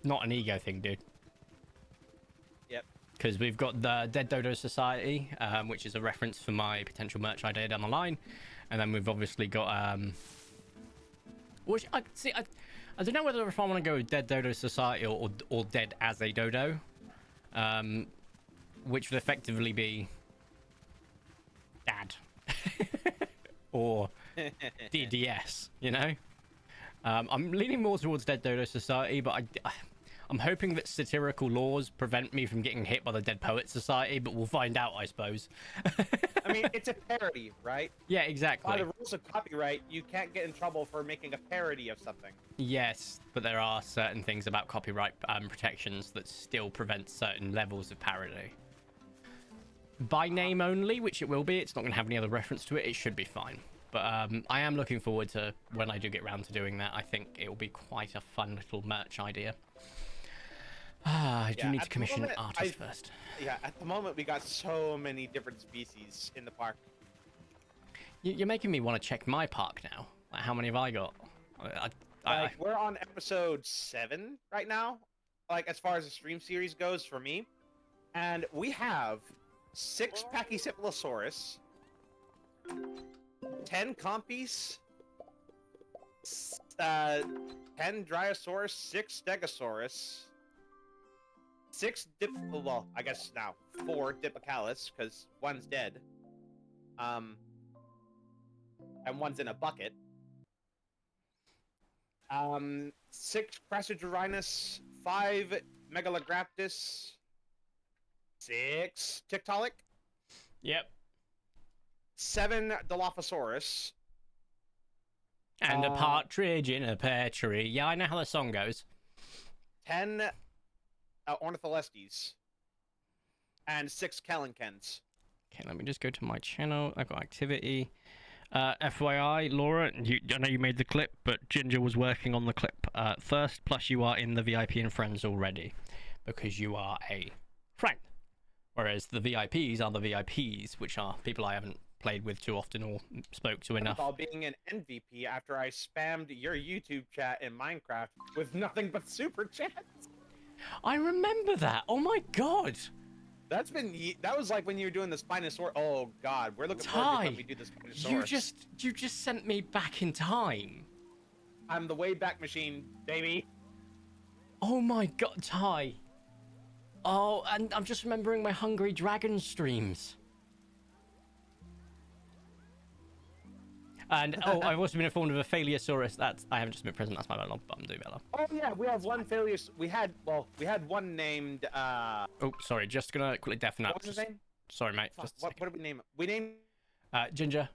not an ego thing, dude. Yep. Because we've got the Dead Dodo Society, which is a reference for my potential merch idea down the line, and then we've obviously got which I see. I don't know whether if I want to go with Dead Dodo Society or Dead as a Dodo, which would effectively be Dad or DDS. You know, I'm leaning more towards Dead Dodo Society, but I'm hoping that satirical laws prevent me from getting hit by the Dead Poet Society, but we'll find out, I suppose. I mean, it's a parody, right? Yeah, exactly. By the rules of copyright, you can't get in trouble for making a parody of something. Yes, but there are certain things about copyright protections that still prevent certain levels of parody. By name only, which it will be. It's not going to have any other reference to it. It should be fine. But I am looking forward to when I do get around to doing that. I think it will be quite a fun little merch idea. I do need to commission an artist first. Yeah, at the moment we got so many different species in the park. You're making me want to check my park now. Like, how many have I got? We're on episode 7 right now, like as far as the stream series goes for me, and we have 6 Pachycephalosaurus, 10 Compies, 10 Dryosaurus, 6 Stegosaurus, 4 Diplocalus, because one's dead. And one's in a bucket. 6 Crassodrinus, 5 Megalograptus, 6 Tiktaalik. Yep. 7 Dilophosaurus. And a partridge in a pear tree. Yeah, I know how the song goes. 10 Ornitholestes. And 6 Kalinkens. Okay, let me just go to my channel. I've got activity. FYI, Laura, I know you made the clip, but Ginger was working on the clip first. Plus, you are in the VIP and friends already because you are a friend. Whereas the VIPs are the VIPs, which are people I haven't played with too often or spoke to enough. While being an MVP after I spammed your YouTube chat in Minecraft with nothing but super chats. I remember that. Oh my god. That was like when you were doing the Spinosaurus. Oh god, we're looking forward to when we do the Spinosaurus. You just sent me back in time. I'm the Wayback Machine, baby. Oh my god, Ty. Oh, and I'm just remembering my Hungry Dragon streams. And I've also been informed of a Phaliosaurus. I haven't just been present. That's my bad, but I'm doing better. Oh yeah, we have one failure. We had one named. Oh, sorry. Just gonna quickly deafen up. What was his name? Sorry, mate. What did we name it? We named. Ginger.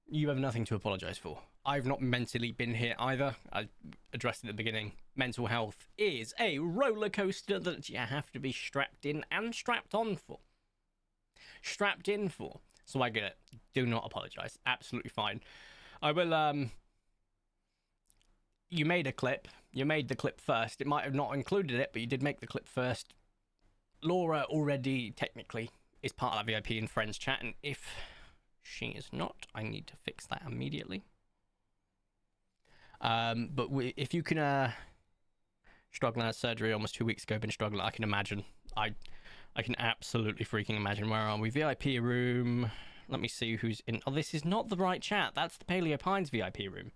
You have nothing to apologise for. I've not mentally been here either. I addressed it at the beginning. Mental health is a roller coaster that you have to be strapped in and strapped on for. Strapped in for. So I get it. Do not apologise. Absolutely fine. I will, You made a clip. You made the clip first. It might have not included it, but you did make the clip first. Laura already, technically, is part of that VIP and Friends chat, and if She is not. I need to fix that immediately. But if you can, struggling at surgery almost 2 weeks ago, been struggling, I can imagine. I can absolutely freaking imagine. Where are we? VIP room. Let me see who's in. Oh, this is not the right chat. That's the Paleopines VIP room.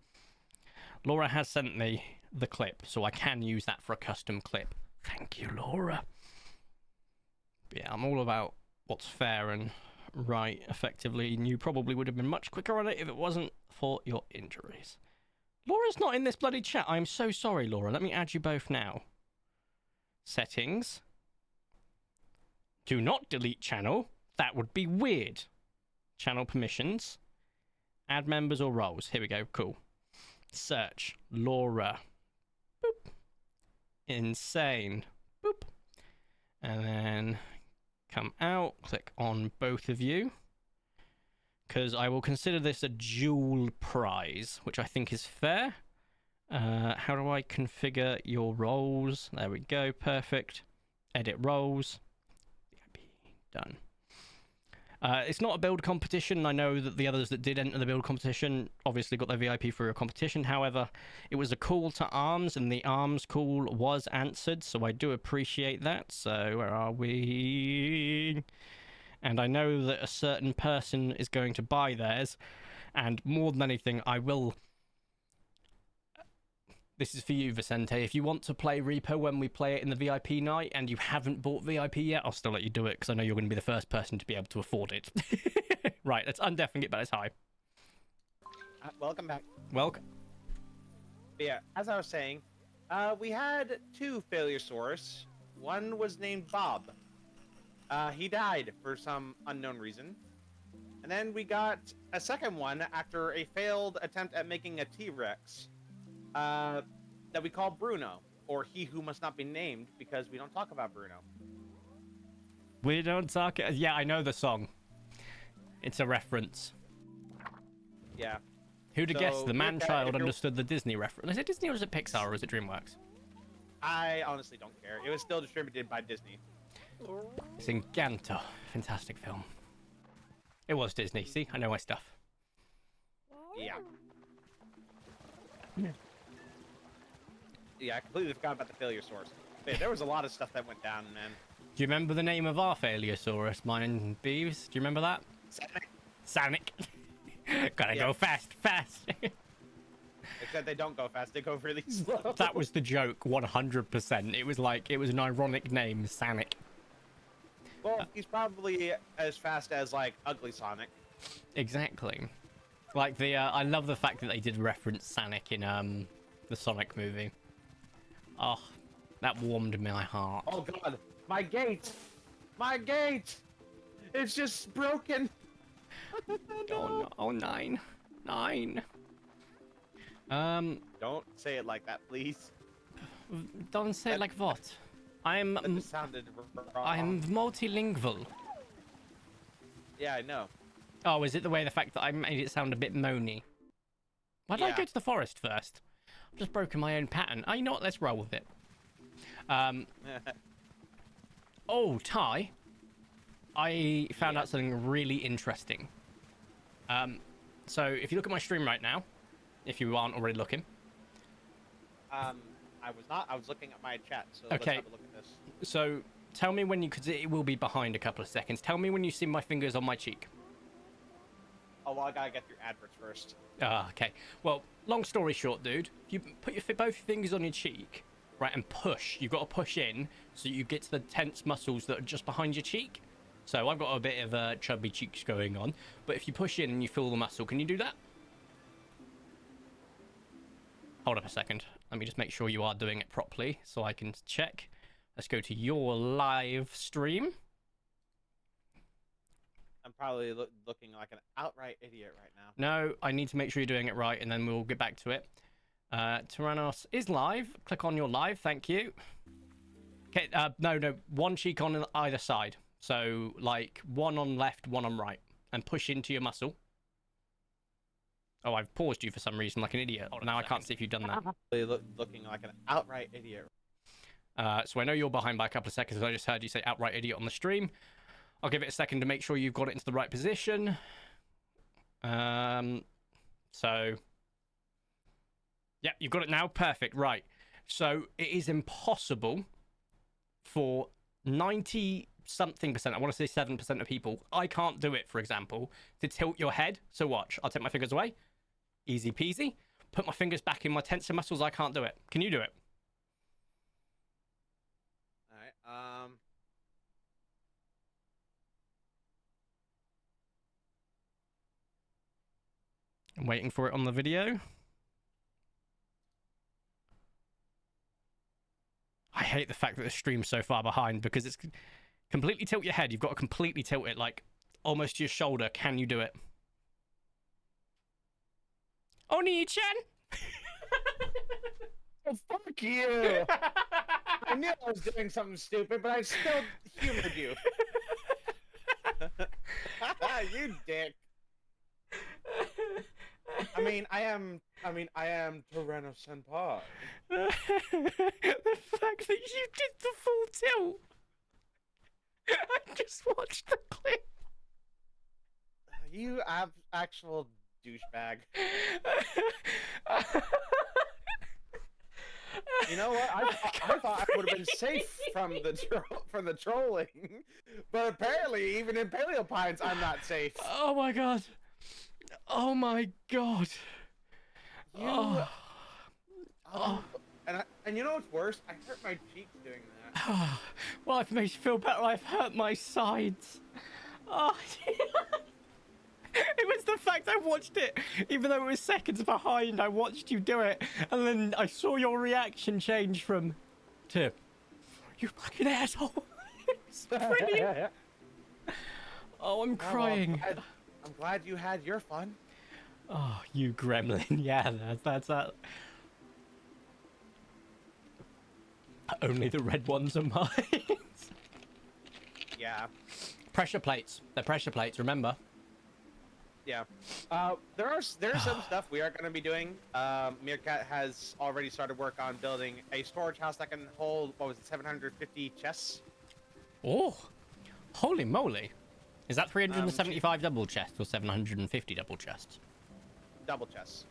Laura has sent me the clip, so I can use that for a custom clip. Thank you, Laura. But yeah, I'm all about what's fair and right, effectively. And you probably would have been much quicker on it if it wasn't for your injuries. Laura's not in this bloody chat. I'm so sorry, Laura. Let me add you both now. Settings. Do not delete channel. That would be weird. Channel permissions. Add members or roles. Here we go. Cool. Search. Laura. Boop. Insane. Boop. And then come out. Click on both of you. Because I will consider this a dual prize, which I think is fair. How do I configure your roles? There we go. Perfect. Edit roles. Done. It's not a build competition. I know that the others that did enter the build competition obviously got their VIP through a competition. However, it was a call to arms, and the arms call was answered, so I do appreciate that. So where are we? And I know that a certain person is going to buy theirs, and more than anything, I will... This is for you, Vicente. If you want to play Repo when we play it in the VIP night and you haven't bought VIP yet, I'll still let you do it because I know you're going to be the first person to be able to afford it. Right, let's undeafen it, but it's high. Welcome back. Welcome. But yeah, as I was saying, we had 2 Failiosaurus. One was named Bob. He died for some unknown reason. And then we got a second one after a failed attempt at making a T-Rex. That we call Bruno, or He Who Must Not Be Named, because we don't talk about Bruno. We don't talk... Yeah, I know the song. It's a reference. Yeah. Who'd have guessed the man-child if understood the Disney reference? Is it Disney or is it Pixar or is it DreamWorks? I honestly don't care. It was still distributed by Disney. It's Encanto. Fantastic film. It was Disney. See, I know my stuff. Yeah. Yeah, I completely forgot about the failure source. But there was a lot of stuff that went down, man. Do you remember the name of our Paleosaurus, mine Beavis? Do you remember that? Sonic. Gotta go fast. Except they don't go fast, they go really slow. That was the joke, 100%. It was like, it was an ironic name, Sonic. Well, he's probably as fast as, like, Ugly Sonic. Exactly. Like, I love the fact that they did reference Sonic in, the Sonic movie. Oh, that warmed my heart. Oh god, my gate! My gate! It's just broken! No. Oh, no. Oh, 9. Don't say it like that, please. Don't say it like what? That sounded wrong. I'm multilingual. Yeah, I know. Oh, is it the fact that I made it sound a bit moany? Why don't I go to the forest first? I've just broken my own pattern. Oh, you know what? Let's roll with it. Oh, Ty. I found out something really interesting. So if you look at my stream right now, if you aren't already looking. I was not. I was looking at my chat, so okay. Let's have a look at this. So tell me when you, because it will be behind a couple of seconds. Tell me when you see my fingers on my cheek. Oh, well, I gotta get through adverts first. Okay. Well, long story short, dude, you put both your fingers on your cheek, right, and push. You've got to push in so you get to the tense muscles that are just behind your cheek. So I've got a bit of chubby cheeks going on, but if you push in and you feel the muscle, can you do that? Hold up a second. Let me just make sure you are doing it properly so I can check. Let's go to your live stream. I'm probably looking like an outright idiot right now. No, I need to make sure you're doing it right, and then we'll get back to it. Tyrannos is live. Click on your live. Thank you. Okay, no. One cheek on either side. So, like, one on left, one on right. And push into your muscle. Oh, I've paused you for some reason like an idiot. Oh, now I can't see if you've done that. Looking like an outright idiot. So I know you're behind by a couple of seconds. I just heard you say outright idiot on the stream. I'll give it a second to make sure you've got it into the right position. So yeah, you've got it now. Perfect. Right. So it is impossible for 90 something percent, I want to say 7% of people, I can't do it, for example, to tilt your head. So watch, I'll take my fingers away. Easy peasy. Put my fingers back in my tensor muscles. I can't do it. Can you do it? All right. I'm waiting for it on the video. I hate the fact that the stream's so far behind because it's completely tilt your head. You've got to completely tilt it, like almost to your shoulder. Can you do it? Oni-chan! Oh, fuck you! I knew I was doing something stupid, but I still humored you. You dick. I am Tyrannos Senpai. The fact that you did the full tilt. I just watched the clip. You actual douchebag. You know what? I thought I would have been safe from the trolling, but apparently, even in Paleopines, I'm not safe. Oh my god. Oh my god. You. And you know what's worse? I hurt my cheeks doing that. Well, I've made you feel better. I've hurt my sides. Oh, it was the fact I watched it, even though it was seconds behind. I watched you do it, and then I saw your reaction change from to "you fucking asshole." It's brilliant. Oh, I'm crying. Well, I'm glad you had your fun. Oh, you gremlin. Yeah, that's that. Only the red ones are mine. Yeah. Pressure plates. They're pressure plates, remember? Yeah. There's some stuff we are going to be doing. Meerkat has already started work on building a storage house that can hold, what was it, 750 chests? Oh, holy moly. Is that 375 double chests or 750 double chests? Double chests.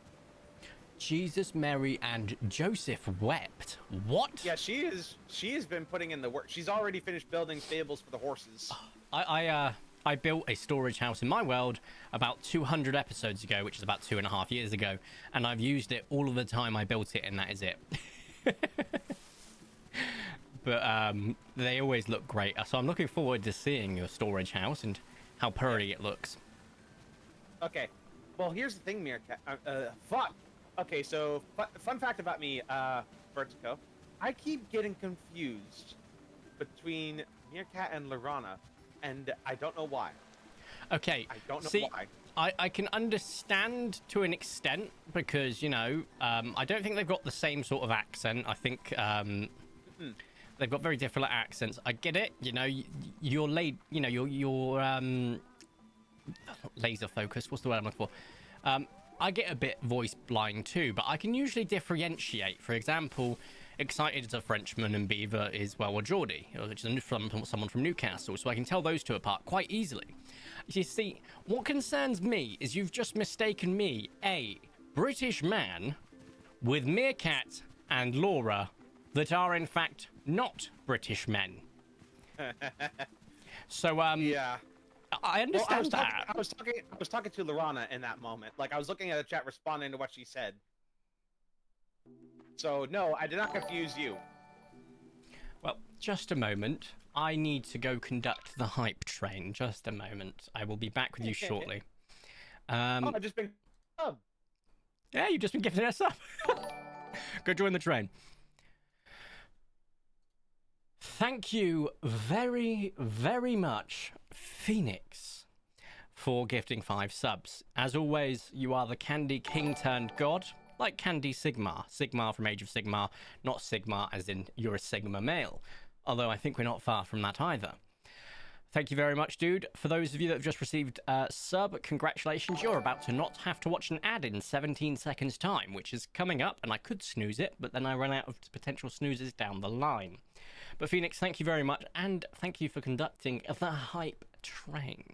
Jesus, Mary, and Joseph wept. What? Yeah, she has been putting in the work. She's already finished building stables for the horses. I built a storage house in my world about 200 episodes ago, which is about 2.5 years ago, and I've used it all of the time I built it, and that is it. But they always look great, so I'm looking forward to seeing your storage house and how pretty it looks. Okay, well here's the thing, Meerkat. Fuck. Okay, so fun fact about me, Vertico. I keep getting confused between Meerkat and Lorana, and I don't know why. Okay, I don't know why. I can understand to an extent because, you know, I don't think they've got the same sort of accent. I think they've got very different accents. I get it. You know, you're laser focused. What's the word I'm looking for? I get a bit voice blind too, but I can usually differentiate. For example, Excited is a Frenchman and Beaver is, well, a Geordie, which is someone from Newcastle, so I can tell those two apart quite easily. You see, what concerns me is you've just mistaken me, a British man, with Meerkat and Laura that are in fact not British men. So, yeah. I understand that. I was talking to Lorana in that moment. Like, I was looking at the chat, responding to what she said. So, no, I did not confuse you. Well, just a moment. I need to go conduct the hype train. Just a moment. I will be back with you shortly. I've just been... Yeah, you've just been gifted us up. Go join the train. Thank you very, very much, Phoenix, for gifting 5 subs. As always, you are the Candy King turned God, like Candy Sigma. Sigma from Age of Sigma, not Sigma as in you're a Sigma male. Although I think we're not far from that either. Thank you very much, dude. For those of you that have just received a sub, congratulations. You're about to not have to watch an ad in 17 seconds time, which is coming up, and I could snooze it, but then I run out of potential snoozes down the line. But Phoenix, thank you very much, and thank you for conducting the hype train.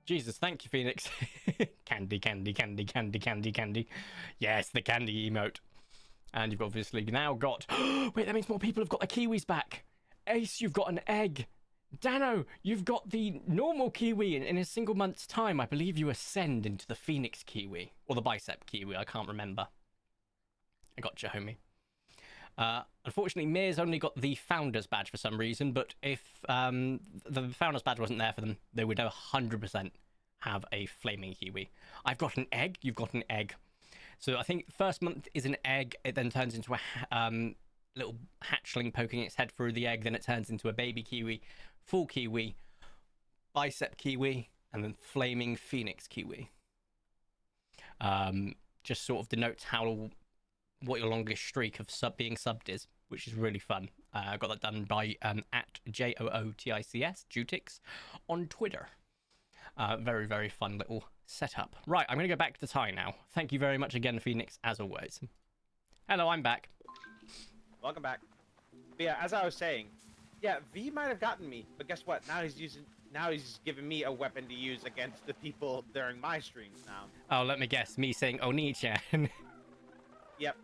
Jesus, thank you, Phoenix. Candy, candy, candy, candy, candy, candy. Yes, the candy emote. And you've obviously now got... Wait, that means more people have got their kiwis back. Ace, you've got an egg. Dano, you've got the normal kiwi. In a single month's time, I believe you ascend into the Phoenix kiwi. Or the bicep kiwi, I can't remember. I got you, homie. Unfortunately, Mir's only got the Founders Badge for some reason, but if the Founders Badge wasn't there for them, they would 100% have a Flaming Kiwi. I've got an egg, you've got an egg. So I think first month is an egg, it then turns into a little hatchling poking its head through the egg, then it turns into a baby Kiwi, full Kiwi, bicep Kiwi, and then Flaming Phoenix Kiwi. Just sort of denotes what your longest streak of being subbed is, which is really fun. I got that done by at JOOTICS, Jutix, on Twitter. Very, very fun little setup. Right, I'm going to go back to the tie now. Thank you very much again, Phoenix, as always. Hello, I'm back. Welcome back. But yeah, as I was saying, yeah, V might have gotten me, but guess what? Now he's giving me a weapon to use against the people during my streams now. Oh, let me guess. Me saying Oni-chan. Yep.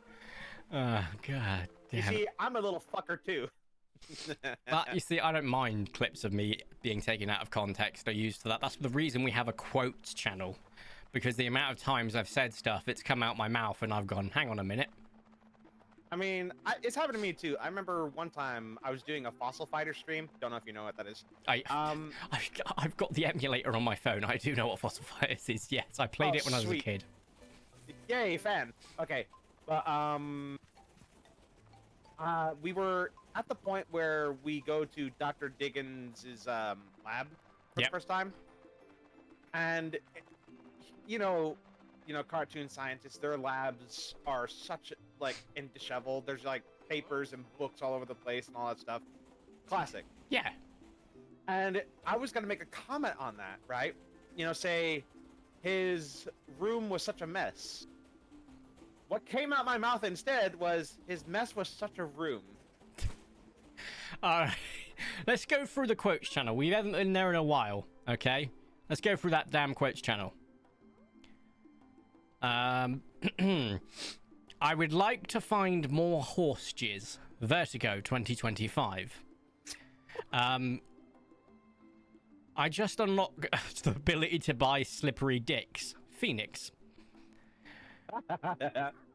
Oh, god damn. You see, I'm a little fucker too. But you see, I don't mind clips of me being taken out of context or used for that. That's the reason we have a quotes channel. Because the amount of times I've said stuff, it's come out my mouth and I've gone, hang on a minute. I mean, it's happened to me too. I remember one time I was doing a Fossil Fighter stream. Don't know if you know what that is. I've got the emulator on my phone. I do know what Fossil Fighters is. Yes, I played it when I was a kid. Yay, fan. Okay, but we were at the point where we go to Dr. Diggins's lab for the first time, and you know, cartoon scientists, their labs are such like in disheveled. There's like papers and books all over the place and all that stuff. Classic. Yeah. And I was gonna make a comment on that, right? You know, say his room was such a mess. What came out my mouth instead was his mess was such a room. Let's go through the quotes channel. We haven't been there in a while, okay? Let's go through that damn quotes channel. I would like to find more horse jizz. Vertico 2025. I just unlocked the ability to buy slippery dicks. Phoenix.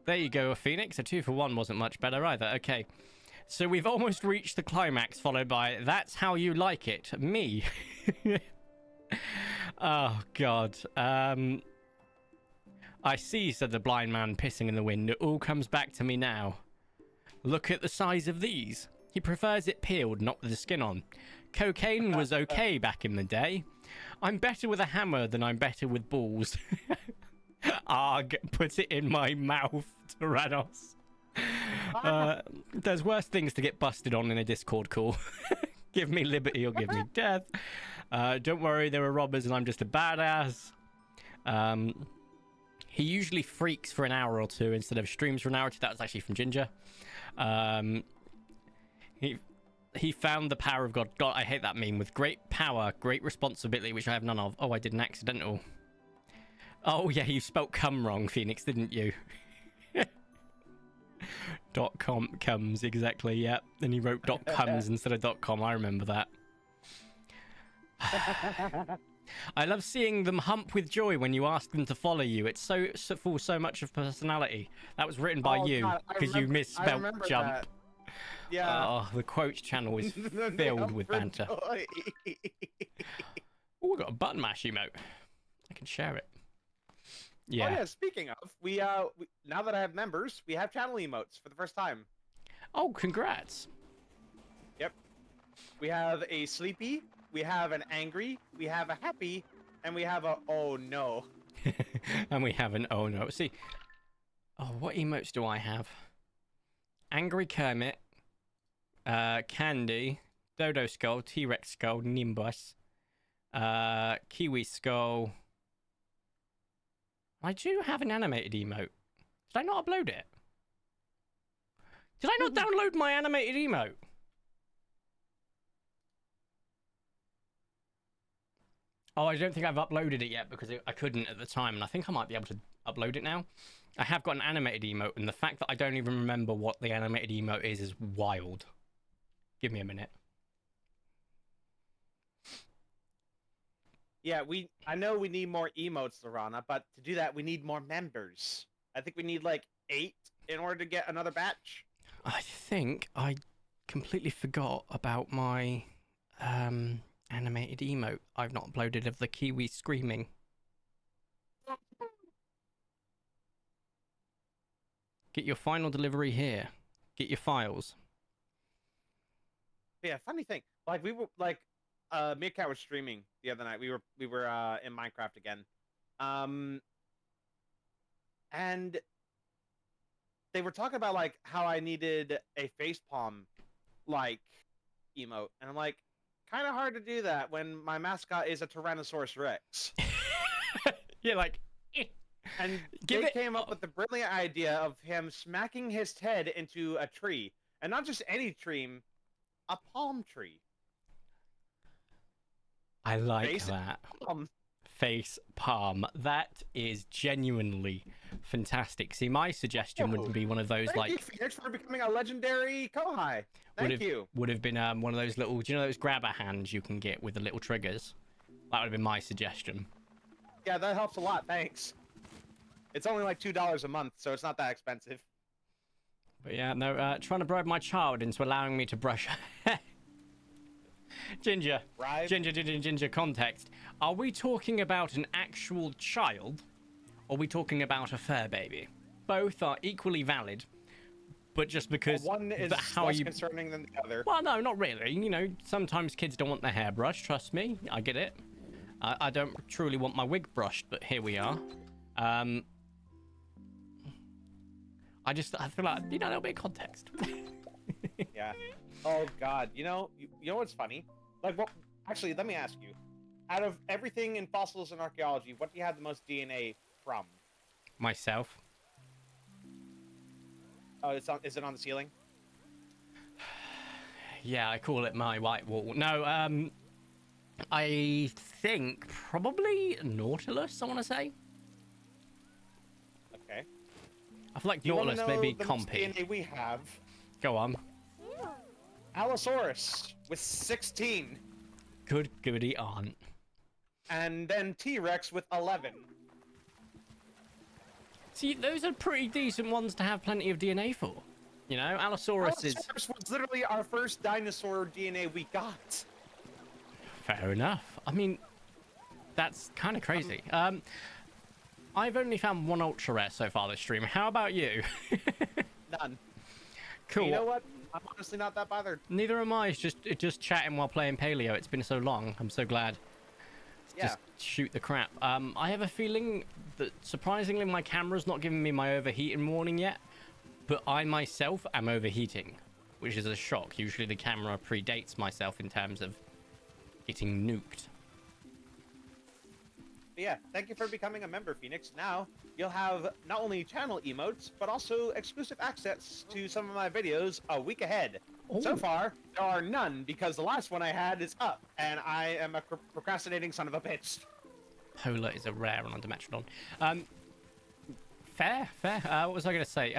There you go, Phoenix. A 2-for-1 wasn't much better either. Okay. So we've almost reached the climax, followed by "That's how you like it." Me. Oh, God. I see, said the blind man, pissing in the wind. It all comes back to me now. Look at the size of these. He prefers it peeled, not with the skin on. Cocaine was okay back in the day. I'm better with a hammer than I'm better with balls. Arg, put it in my mouth, Tyrannos. There's worse things to get busted on in a Discord call. Give me liberty or give me death. Don't worry, there are robbers and I'm just a badass. He usually freaks for an hour or two instead of streams for an hour or two. That was actually from Ginger. He found the power of God. God, I hate that meme. With great power, great responsibility, which I have none of. Oh, I did an accidental. Oh, yeah, you spelt cum wrong, Phoenix, didn't you? .com comes, exactly, yep. Then he wrote .comes instead of .com. I remember that. I love seeing them hump with joy when you ask them to follow you. It's so full so much of personality. That was written by you because you misspelled jump. That. Yeah. Oh, the quotes channel is filled with banter. Oh, we got a button mash emote. I can share it. Yeah. Oh yeah. Speaking of, we now that I have members, we have channel emotes for the first time. Oh, congrats. Yep. We have a sleepy. We have an angry, we have a happy, and we have a oh no. And we have an oh no. See, oh, what emotes do I have? Angry Kermit, Candy, Dodo Skull, T-Rex Skull, Nimbus, Kiwi Skull. I do have an animated emote. Did I not upload it? Did I not download my animated emote? Oh, I don't think I've uploaded it yet because I couldn't at the time, and I think I might be able to upload it now. I have got an animated emote, and the fact that I don't even remember what the animated emote is wild. Give me a minute. Yeah, I know we need more emotes, Lorana, but to do that, we need more members. I think we need like 8 in order to get another batch. I think I completely forgot about my animated emote I've not uploaded of the Kiwi screaming. Get your final delivery here. Get your files. Yeah, funny thing. Like we were like me and Kat was streaming the other night. We were in Minecraft again. And they were talking about like how I needed a facepalm like emote. And I'm like, kind of hard to do that when my mascot is a Tyrannosaurus Rex. You're like, and they came up with the brilliant idea of him smacking his head into a tree. And not just any tree, a palm tree. I like that. Face palm. That is genuinely fantastic. See, my suggestion would be one of those Thank you, Phoenix, for becoming a legendary Kohai. Thank you. Would have been one of those little, do you know those grabber hands you can get with the little triggers? That would have been my suggestion. Yeah, that helps a lot. Thanks. It's only like $2 a month, so it's not that expensive. But yeah, no, trying to bribe my child into allowing me to brush. Ginger. Bribe? Ginger, context. Are we talking about an actual child, or are we talking about a fur baby? Both are equally valid, but just because... one is less concerning than the other. Well, no, not really. You know, sometimes kids don't want their hair brushed, trust me. I get it. I don't truly want my wig brushed, but here we are. I feel like, you know, a little bit of context. Yeah. Oh, God. You know what's funny? Like, what? Actually, let me ask you. Out of everything in fossils and archaeology, what do you have the most DNA from? Myself. Oh, is it on the ceiling? Yeah, I call it my white wall. No, I think probably Nautilus, I want to say. Okay. I feel like Nautilus, maybe Compy. DNA we have. Go on. Allosaurus with 16. Good goody aunt. And then T-Rex with 11. See, those are pretty decent ones to have plenty of DNA for. You know, Allosaurus is... Allosaurus was literally our first dinosaur DNA we got. Fair enough. I mean, that's kind of crazy. I've only found one ultra rare so far this stream. How about you? None. Cool. You know what? I'm honestly not that bothered. Neither am I. It's just chatting while playing Paleo. It's been so long. I'm so glad. Just shoot the crap. I have a feeling that surprisingly my camera's not giving me my overheating warning yet, but I myself am overheating, which is a shock. Usually the camera predates myself in terms of getting nuked. But yeah, thank you for becoming a member, Phoenix. Now, you'll have not only channel emotes, but also exclusive access to some of my videos a week ahead. Ooh. So far, there are none, because the last one I had is up, and I am a procrastinating son of a bitch. Polar is a rare on Dimetrodon. Fair. What was I going to say?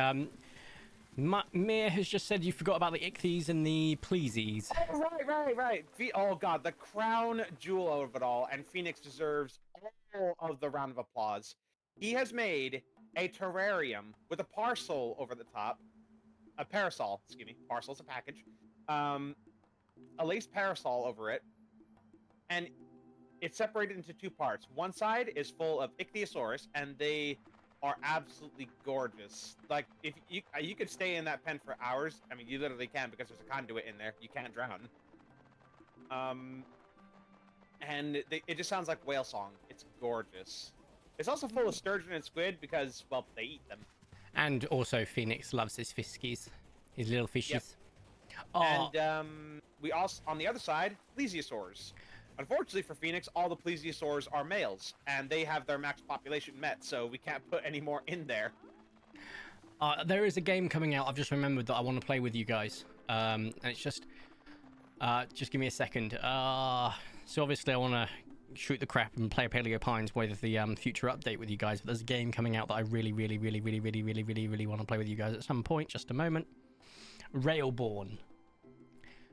Mia has just said you forgot about the ichthyes and the pleasies. Oh, right. Oh, God, the crown jewel of it all, and Phoenix deserves all of the round of applause. He has made a terrarium with a parcel over the top. A parasol, excuse me. Parcel's a package. A lace parasol over it. And it's separated into two parts. One side is full of ichthyosaurus, and they are absolutely gorgeous. Like, if you could stay in that pen for hours. I mean, you literally can, because there's a conduit in there. You can't drown. And it just sounds like whale song. It's gorgeous. It's also full of sturgeon and squid because, well, they eat them. And also Phoenix loves his fiskies, his little fishies. Yep. Oh. And we also, on the other side, plesiosaurs. Unfortunately for Phoenix, all the plesiosaurs are males, and they have their max population met, so we can't put any more in there. There is a game coming out, I've just remembered, that I want to play with you guys. And it's just give me a second. So obviously I want to shoot the crap and play Paleopines with the future update with you guys. But there's a game coming out that I really want to play with you guys at some point. Just a moment. Railborn.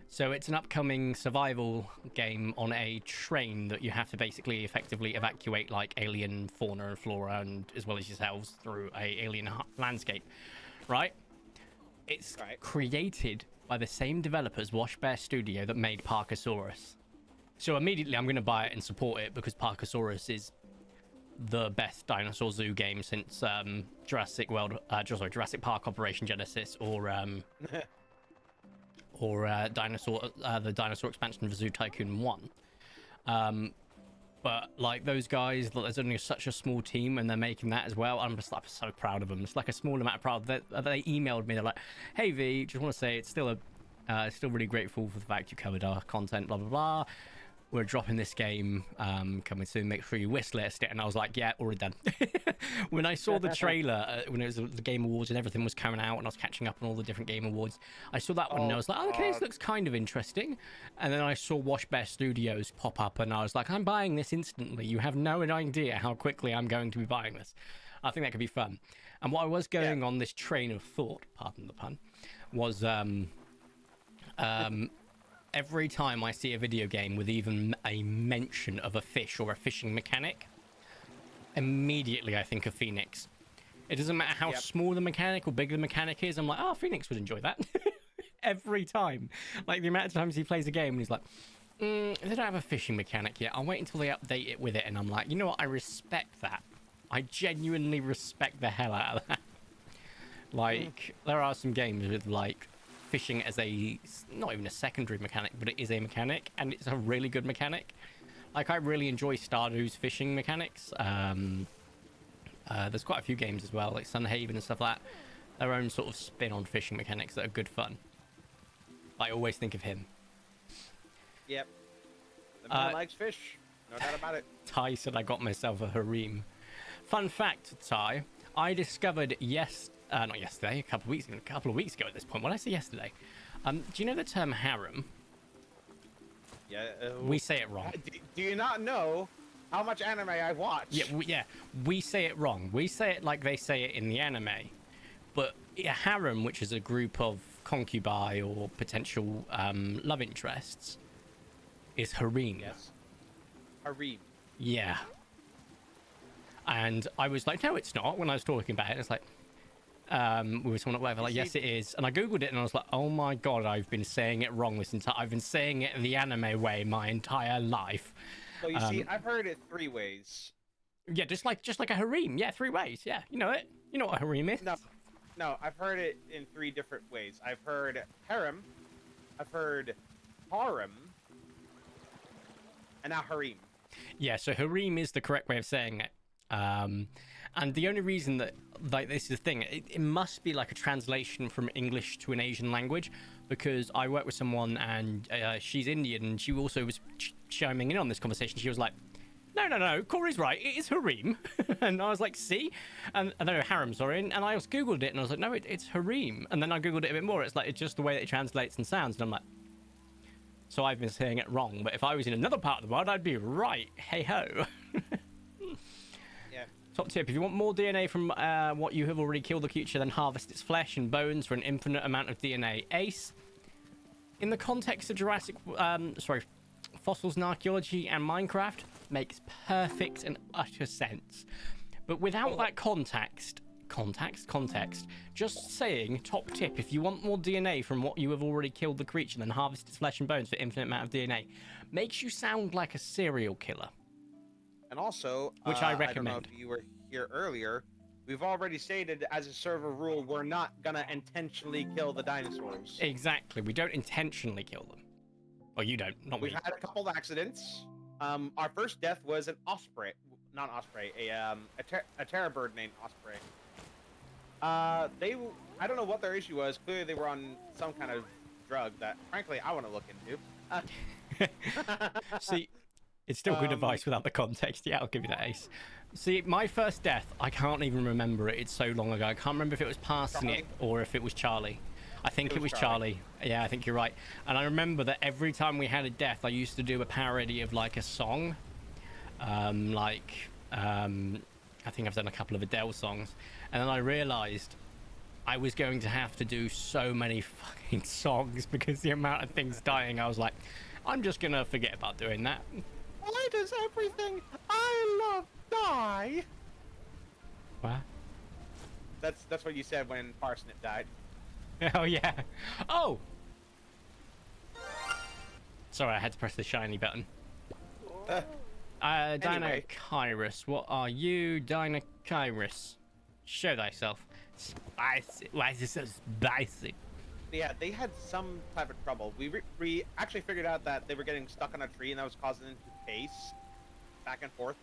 So it's an upcoming survival game on a train that you have to basically effectively evacuate like alien fauna and flora, and as well as yourselves, through a alien landscape, right? It's created by the same developers, Wash Bear Studio, that made Parkasaurus. So immediately I'm going to buy it and support it because Parkasaurus is the best dinosaur zoo game since Jurassic Park Operation Genesis, or the dinosaur expansion for Zoo Tycoon 1. But like those guys, there's only such a small team and they're making that as well. I'm just like so proud of them. It's like a small amount of proud. They emailed me, they're like, hey V, just want to say it's still really grateful for the fact you covered our content, blah blah blah. We're dropping this game coming soon, make sure you wishlist it. And I was like, yeah, already done. When I saw the trailer, when it was the Game Awards and everything was coming out and I was catching up on all the different Game Awards, I saw that one and I was like, oh, okay, this looks kind of interesting. And then I saw Wash Bear Studios pop up and I was like, I'm buying this instantly. You have no idea how quickly I'm going to be buying this. I think that could be fun. And what I was going on this train of thought, pardon the pun, was every time I see a video game with even a mention of a fish or a fishing mechanic, immediately I think of Phoenix. It doesn't matter how small the mechanic or big the mechanic is. I'm like, oh, Phoenix would enjoy that. Every time. Like the amount of times he plays a game and he's like, they don't have a fishing mechanic yet. I'll wait until they update it with it. And I'm like, you know what? I respect that. I genuinely respect the hell out of that. Like, there are some games with like fishing as a, not even a secondary mechanic, but it is a mechanic, and it's a really good mechanic. Like, I really enjoy Stardew's fishing mechanics. There's quite a few games as well, like Sunhaven and stuff like that, their own sort of spin on fishing mechanics that are good fun. I always think of him. Yep. The man likes fish, no doubt about it. Ty said I got myself a harem. Fun fact, Ty, I discovered not yesterday, a couple of weeks ago at this point. What did I say yesterday? Do you know the term harem? Yeah. We say it wrong. Do you not know how much anime I watch? Yeah, we say it wrong. We say it like they say it in the anime. But a harem, which is a group of concubi or potential love interests, is harem. Yes. Harem. Yeah. And I was like, no, it's not. When I was talking about it, it's like, we were talking about whatever, like, yes, it is. And I googled it and I was like, oh my god, I've been saying it wrong this entire. I've been saying it the anime way my entire life. So you see, I've heard it 3 ways. Yeah, just like a harem. Yeah, 3 ways. Yeah, you know it. You know what a harem is. No, I've heard it in 3 different ways. I've heard harem, I've heard harem, and now harem. Yeah, so harem is the correct way of saying it. And the only reason that, like, this is the thing, it must be like a translation from English to an Asian language, because I work with someone and she's Indian, and she also was chiming in on this conversation. She was like, no, Corey's right, it is harem. And I was like, see? And I don't know, harem, sorry. And I just googled it and I was like, no, it's harem. And then I googled it a bit more. It's like, it's just the way that it translates and sounds. And I'm like, so I've been saying it wrong. But if I was in another part of the world, I'd be right. Hey ho. Yeah. Top tip, if you want more DNA from what you have already killed the creature, then harvest its flesh and bones for an infinite amount of DNA. Ace, in the context of fossils and archaeology and Minecraft, makes perfect and utter sense. But without that context, just saying, top tip, if you want more DNA from what you have already killed the creature, then harvest its flesh and bones for infinite amount of DNA, makes you sound like a serial killer. And also, which I recommend. I don't know if you were here earlier, we've already stated as a server rule, we're not gonna intentionally kill the dinosaurs. Exactly, we don't intentionally kill them. Well, you don't, not me. We've had a couple of accidents. Our first death was an osprey, not osprey, a terror bird named Osprey. I don't know what their issue was. Clearly, they were on some kind of drug that, frankly, I want to look into. See, it's still good advice without the context. Yeah, I'll give you that, Ace. See, my first death, I can't even remember it. It's so long ago. I can't remember if it was Parsnip or if it was Charlie. I think it was Charlie. Yeah, I think you're right. And I remember that every time we had a death, I used to do a parody of like a song. like I think I've done a couple of Adele songs, and then I realized I was going to have to do so many fucking songs because the amount of things dying. I was like, I'm just gonna forget about doing that. Why does everything I love die? What? That's what you said when Parsnip died. Oh yeah. Oh. Sorry, I had to press the shiny button. Anyway. Dinokairos, what are you? Dinokairos, show thyself. Spicy. Why is it so spicy? Yeah, they had some type of trouble. We actually figured out that they were getting stuck on a tree, and that was causing them to pace back and forth.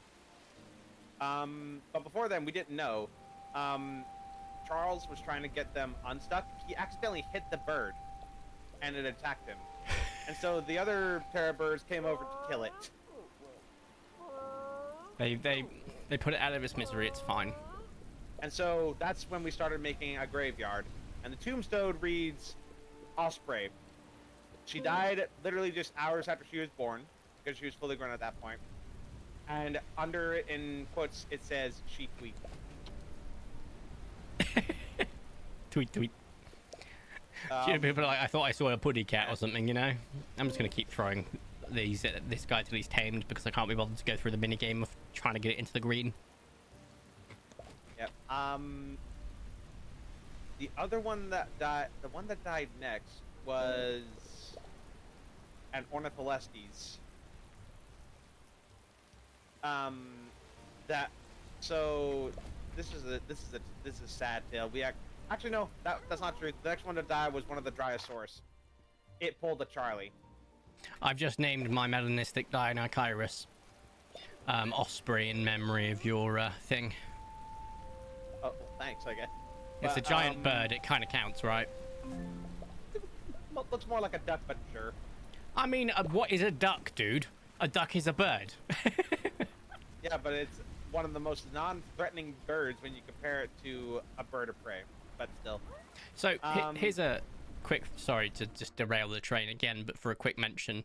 But before then, we didn't know. Charles was trying to get them unstuck. He accidentally hit the bird, and it attacked him. And so the other terror birds came over to kill it. They put it out of its misery. It's fine. And so that's when we started making a graveyard. And the tombstone reads Osprey. She died literally just hours after she was born, because she was fully grown at that point. And under it, in quotes, it says, she tweet. Tweet, tweet. People are like, I thought I saw a puddy cat or something, you know? I'm just going to keep throwing this guy till he's tamed because I can't be bothered to go through the minigame of trying to get it into the green. Yep. The other one that died, the one that died next was an Ornitholestes. So this is a sad tale. Actually no, that's not true. The next one to die was one of the Dryosaurs. It pulled a Charlie. I've just named my melanistic Dinokairos Osprey in memory of your thing. Oh, well, thanks, I guess. It's a giant bird. It kind of counts, right? Looks more like a duck, but sure. I mean, what is a duck, dude? A duck is a bird. Yeah, but it's one of the most non-threatening birds when you compare it to a bird of prey. But still. So here's a quick. Sorry to just derail the train again, but for a quick mention,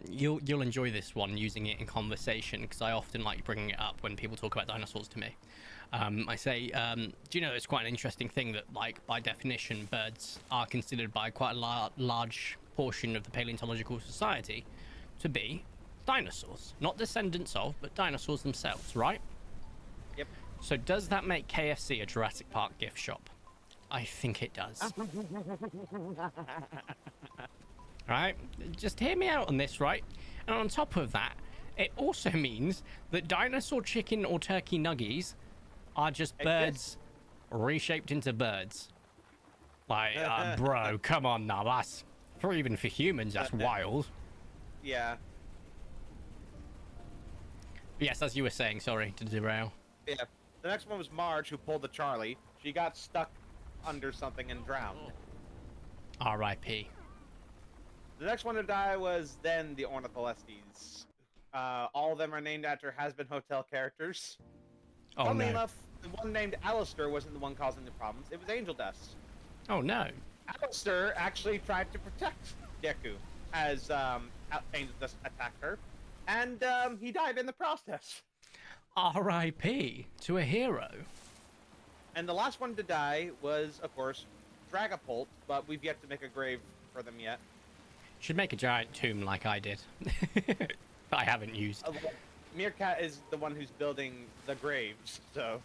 you'll enjoy this one using it in conversation because I often like bringing it up when people talk about dinosaurs to me. I say, do you know it's quite an interesting thing that, like, by definition, birds are considered by quite a large portion of the paleontological society to be dinosaurs, not descendants of, but dinosaurs themselves, right? Yep. So does that make KFC a Jurassic Park gift shop? I think it does. Right? Just hear me out on this, right? And on top of that, it also means that dinosaur chicken or turkey nuggies are just birds reshaped into birds. Like, bro, come on now. That's, even for humans, that's wild. Yeah. Yes, as you were saying, sorry to derail. Yeah. The next one was Marge, who pulled the Charlie. She got stuck under something and drowned. R.I.P. The next one to die was then the Ornitholestes. All of them are named after has-been hotel characters. Oh, Funnily no. enough, the one named Alistair wasn't the one causing the problems. It was Angel Dust. Oh, no. Alistair actually tried to protect Deku as Angel Dust attacked her, and he died in the process. R.I.P. to a hero. And the last one to die was, of course, Dragapult, but we've yet to make a grave for them yet. Should make a giant tomb like I did. That I haven't used. Meerkat is the one who's building the graves, so...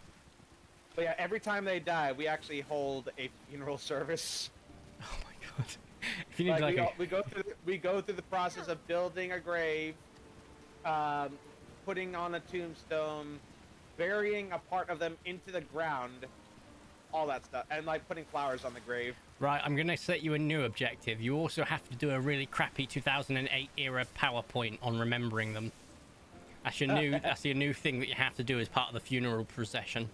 But yeah, every time they die, we actually hold a funeral service. Oh my god. If you need like we go through the process of building a grave, putting on a tombstone, burying a part of them into the ground, all that stuff, and like putting flowers on the grave. Right, I'm gonna set you a new objective. You also have to do a really crappy 2008 era PowerPoint on remembering them. That's your new that's your new thing that you have to do as part of the funeral procession.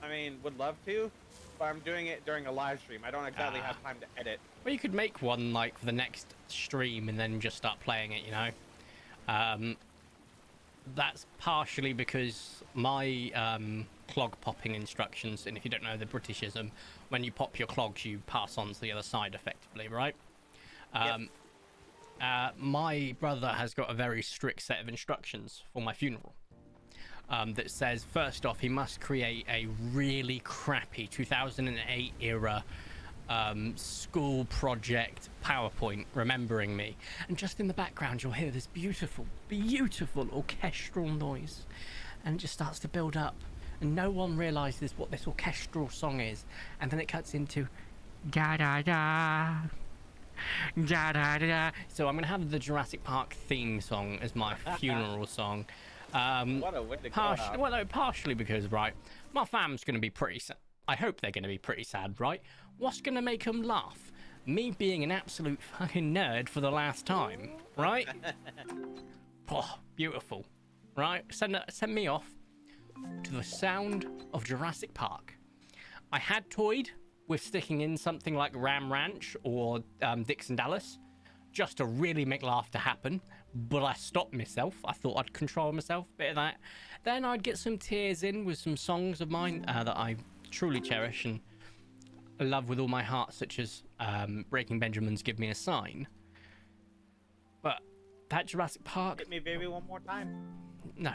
I mean, would love to, but I'm doing it during a live stream. I don't exactly have time to edit. Well, you could make one like for the next stream and then just start playing it, you know. That's partially because my clog popping instructions, and if you don't know the Britishism, when you pop your clogs, you pass on to the other side effectively, right? Yep. My brother has got a very strict set of instructions for my funeral. That says, first off, he must create a really crappy 2008 era school project PowerPoint remembering me. And just in the background, you'll hear this beautiful, beautiful orchestral noise. And it just starts to build up. And no one realizes what this orchestral song is. And then it cuts into da da da. Da, da, da, da. So I'm going to have the Jurassic Park theme song as my funeral song. What a way to go out. Well, no, partially because, right, my fam's going to be pretty sad. I hope they're going to be pretty sad, right? What's going to make them laugh? Me being an absolute fucking nerd for the last time, right? Oh, beautiful. Right? Send me off to the sound of Jurassic Park. I had toyed with sticking in something like Ram Ranch or Dixon Dallas just to really make laughter happen, but I stopped myself. I thought I'd control myself a bit of that. Then I'd get some tears in with some songs of mine that I truly cherish and love with all my heart, such as Breaking Benjamin's Give Me a Sign. But that Jurassic Park... Hit me, baby, one more time. No.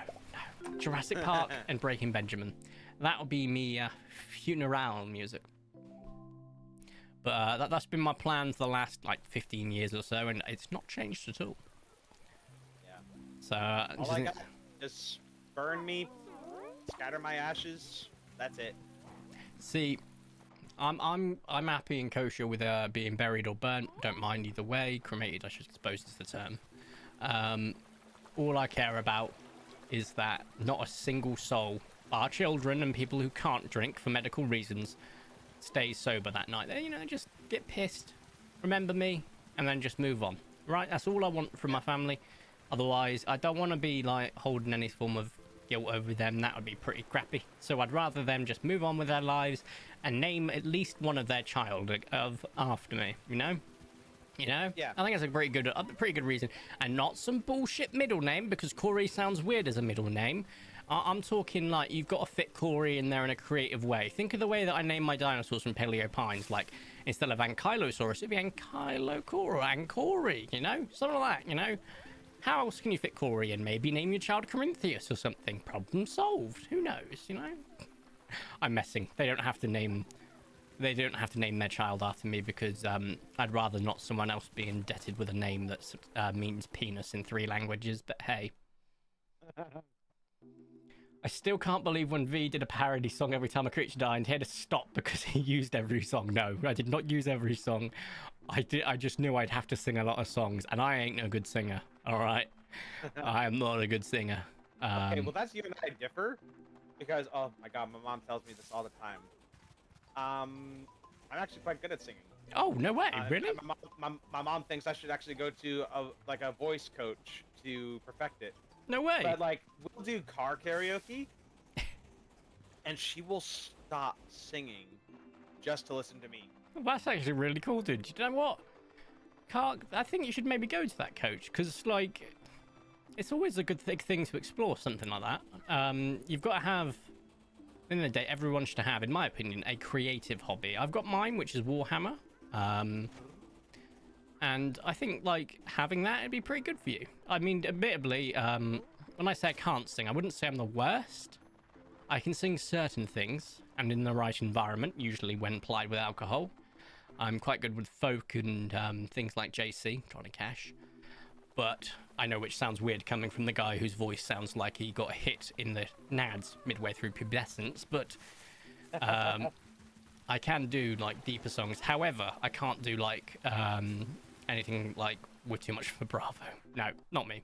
Jurassic Park and Breaking Benjamin. That'll be me funeral music. But that's been my plan for the last, like, 15 years or so, and it's not changed at all. Yeah. So, all I got, just burn me, scatter my ashes, that's it. See, I'm happy and kosher with being buried or burnt. Don't mind either way. Cremated, I should suppose, is the term. All I care about is that not a single soul, our children and people who can't drink for medical reasons, stays sober that night. They, just get pissed, remember me, and then just move on. Right? That's all I want from my family. Otherwise, I don't want to be like holding any form of guilt over them. That would be pretty crappy. So I'd rather them just move on with their lives and name at least one of their child after me. Yeah. I think that's a pretty good reason, and not some bullshit middle name, because Corey sounds weird as a middle name. I'm talking like you've got to fit Corey in there in a creative way. Think of the way that I name my dinosaurs from Paleopines. Like, instead of Ankylosaurus, it'd be Ankylocor or Ancory, something like that, How else can you fit Corey in? Maybe name your child Corinthius or something. Problem solved. Who knows, I'm messing. They don't have to name their child after me, because I'd rather not someone else be indebted with a name that means penis in 3 languages, but hey. I still can't believe when V did a parody song every time a creature died, he had to stop because he used every song. No, I did not use every song. I just knew I'd have to sing a lot of songs, and I ain't no good singer, alright? I am not a good singer. Okay, well, that's you and I differ, because, oh my god, my mom tells me this all the time. I'm actually quite good at singing. Oh, no way, really? My mom thinks I should actually go to a voice coach to perfect it. No way. But, like, we'll do car karaoke, and she will stop singing just to listen to me. Well, that's actually really cool, dude. You know what? I think you should maybe go to that coach, because, like, it's always a good thing to explore something like that. You've got to have, at the end of the day, everyone should have, in my opinion, a creative hobby. I've got mine, which is Warhammer. And I think, like, having that would be pretty good for you. I mean, admittedly, when I say I can't sing, I wouldn't say I'm the worst. I can sing certain things, and in the right environment, usually when plied with alcohol. I'm quite good with folk and things like JC, Johnny Cash. But I know which sounds weird coming from the guy whose voice sounds like he got hit in the nads midway through pubescence, but I can do, like, deeper songs. However, I can't do, like, anything like We're Too Much for Bravo. No, not me.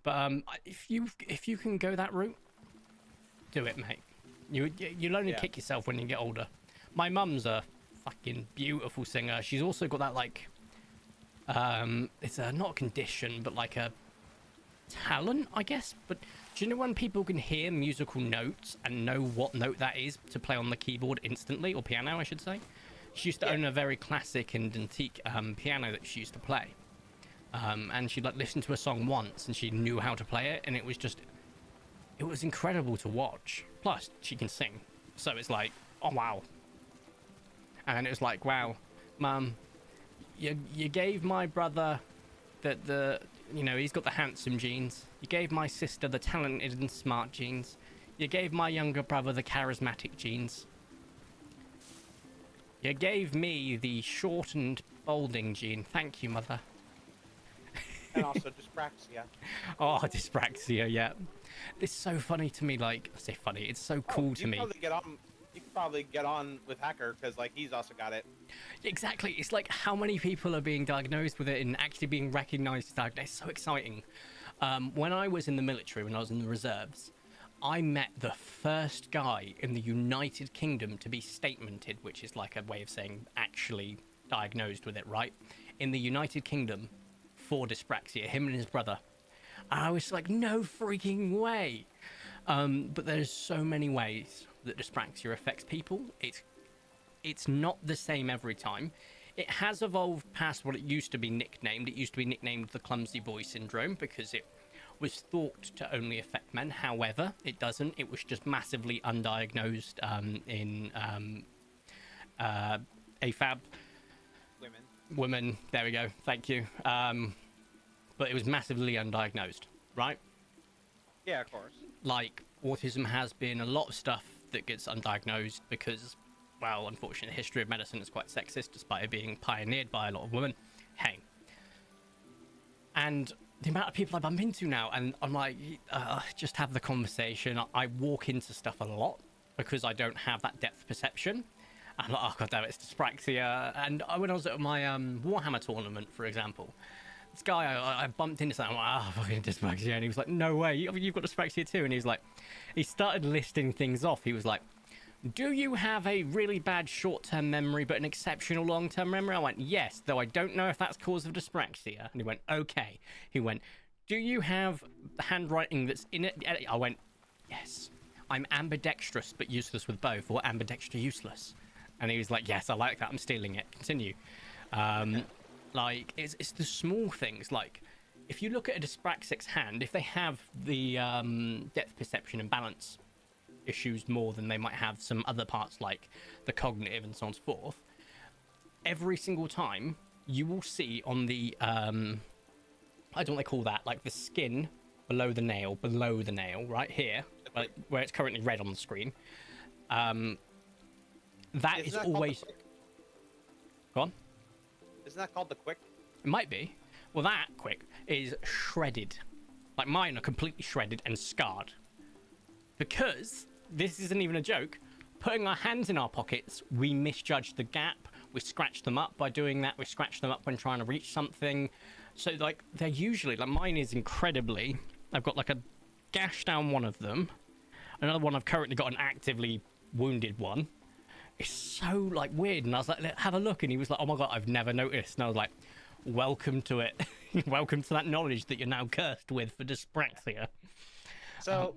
But if you can go that route, do it, mate. You'll only kick yourself when you get older. My mum's a fucking beautiful singer. She's also got that, like, it's not a condition, but like a talent, I guess. But do you know when people can hear musical notes and know what note that is to play on the keyboard instantly, or piano, I should say? She used to own a very classic and antique piano that she used to play. And she'd, like, listen to a song once and she knew how to play it, and it was incredible to watch. Plus, she can sing. So it's like, oh, wow. And it was like, wow, Mum, you gave my brother that he's got the handsome genes. You gave my sister the talented and smart genes. You gave my younger brother the charismatic genes. You gave me the short and balding gene. Thank you, mother. And also dyspraxia. Oh, dyspraxia, yeah. It's so funny to me, like, I say funny, it's so cool to me. You could probably get on with Hacker, because, like, he's also got it. Exactly, it's like how many people are being diagnosed with it and actually being recognized as diagnosed. It's so exciting. When I was in the military, when I was in the reserves, I met the first guy in the United Kingdom to be statemented, which is like a way of saying actually diagnosed with it, right? In the United Kingdom for dyspraxia, him and his brother. And I was like, no freaking way. But there's so many ways that dyspraxia affects people. It's not the same every time. It has evolved past what it used to be nicknamed. It used to be nicknamed the clumsy boy syndrome because it was thought to only affect men. However, it doesn't. It was just massively undiagnosed in AFAB. Women. There we go. Thank you. But it was massively undiagnosed, right? Yeah, of course. Like, autism has been a lot of stuff that gets undiagnosed because, well, unfortunately, the history of medicine is quite sexist, despite it being pioneered by a lot of women. Hey. And the amount of people I bump into now, and I'm like, just have the conversation. I walk into stuff a lot because I don't have that depth perception. I'm like, oh, god damn it, it's dyspraxia. And when I was at my Warhammer tournament, for example, this guy, I bumped into something, I'm like, oh, fucking dyspraxia. And he was like, no way, you've got dyspraxia too. And he was like, he started listing things off. He was like, do you have a really bad short-term memory but an exceptional long-term memory? I went, yes, though I don't know if that's cause of dyspraxia. And he went, okay. He went, do you have handwriting that's in it? I went, yes. I'm ambidextrous but useless with both, or ambidextrous useless. And he was like, yes, I like that. I'm stealing it. Continue. Like, it's the small things. Like, if you look at a dyspraxic's hand, if they have the depth perception and balance issues more than they might have some other parts like the cognitive and so on and so forth, every single time you will see on the I don't know what they call that, like the skin below the nail, right here, like where it's currently red on the screen, that is always go on. Isn't that called the quick? It might be. Well, that quick is shredded. Like, mine are completely shredded and scarred because this isn't even a joke. Putting our hands in our pockets, we misjudge the gap. We scratch them up by doing that. We scratch them up when trying to reach something. So, like, they're usually, like, mine is incredibly, I've got like a gash down one of them. Another one, I've currently got an actively wounded one. It's so, like, weird. And I was like, have a look. And he was like, oh my god, I've never noticed. And I was like, welcome to it. Welcome to that knowledge that you're now cursed with for dyspraxia. So,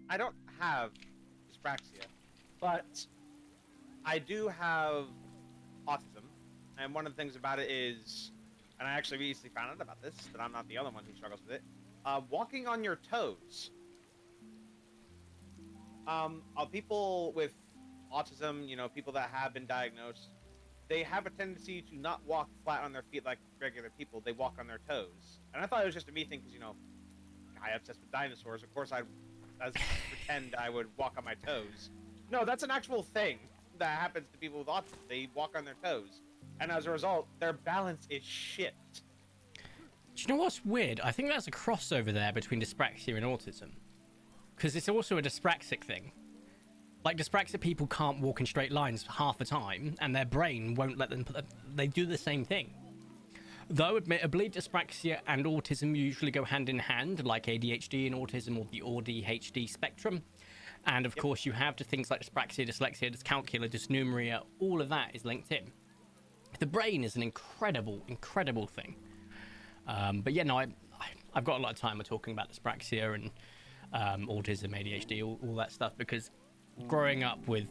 I don't have dyspraxia, but I do have autism. And one of the things about it is, and I actually recently found out about this, that I'm not the only one who struggles with it, walking on your toes. People with autism, you know, people that have been diagnosed, they have a tendency to not walk flat on their feet like regular people. They walk on their toes. And I thought it was just a me thing because, you know, guy obsessed with dinosaurs. Of course, I'd pretend I would walk on my toes. No, that's an actual thing that happens to people with autism. They walk on their toes. And as a result, their balance is shit. Do you know what's weird? I think there's a crossover there between dyspraxia and autism. Because it's also a dyspraxic thing. Like, dyspraxic people can't walk in straight lines half the time, and their brain won't let them they do the same thing. Though, admittedly, dyspraxia and autism usually go hand in hand, like ADHD and autism, or the ADHD spectrum. And, of course, you have things like dyspraxia, dyslexia, dyscalculia, dysnumeria, all of that is linked in. The brain is an incredible, incredible thing. But, yeah, no, I've got a lot of time with talking about dyspraxia and autism, ADHD, all that stuff, because growing up with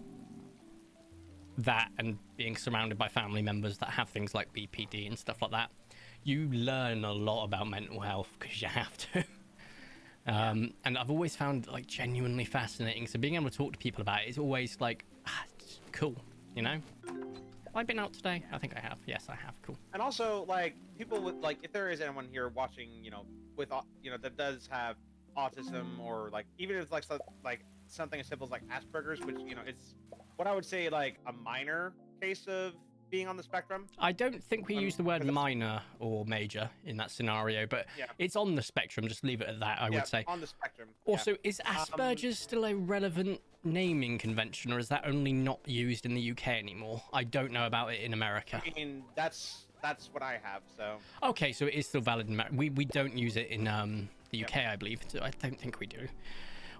that and being surrounded by family members that have things like BPD and stuff like that, you learn a lot about mental health because you have to. And I've always found, like, genuinely fascinating. So being able to talk to people about it is always like, it's cool, you know? I been out today? I think I have. Yes, I have. Cool. And also, like, people with, like, if there is anyone here watching, with, that does have autism, or, like, even if it's, like, something as simple as, like, Asperger's, which, it's what I would say, like, a minor case of being on the spectrum. I don't think we use the word 'cause that's- minor or major in that scenario, but Yeah. it's on the spectrum. Just leave it at that, I Yeah, would say. on the spectrum. Yeah. Also, is Asperger's still a relevant naming convention, or is that only not used in the UK anymore? I don't know about it in America. I mean, that's what I have, so. Okay, so it is still valid in America. We don't use it in the UK, I believe. So I don't think we do.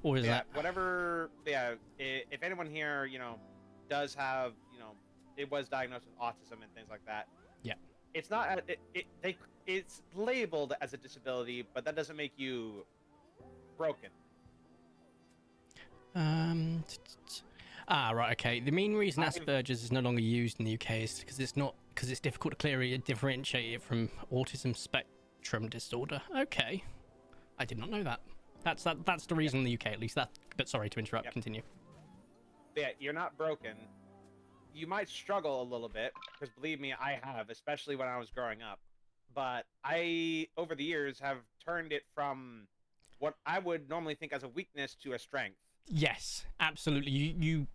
Or is Yeah, that... whatever, if anyone here, does have, it was diagnosed with autism and things like that. Yeah. It's not, it's labeled as a disability, but that doesn't make you broken. Right, okay. The main reason Asperger's is no longer used in the UK is because it's difficult to clearly differentiate it from autism spectrum disorder. Okay. I did not know that. That's the reason in the UK, at least. But sorry to interrupt. Yep. Continue. Yeah, you're not broken. You might struggle a little bit, because believe me, I have, especially when I was growing up. But I, over the years, have turned it from what I would normally think as a weakness to a strength. Yes, absolutely. You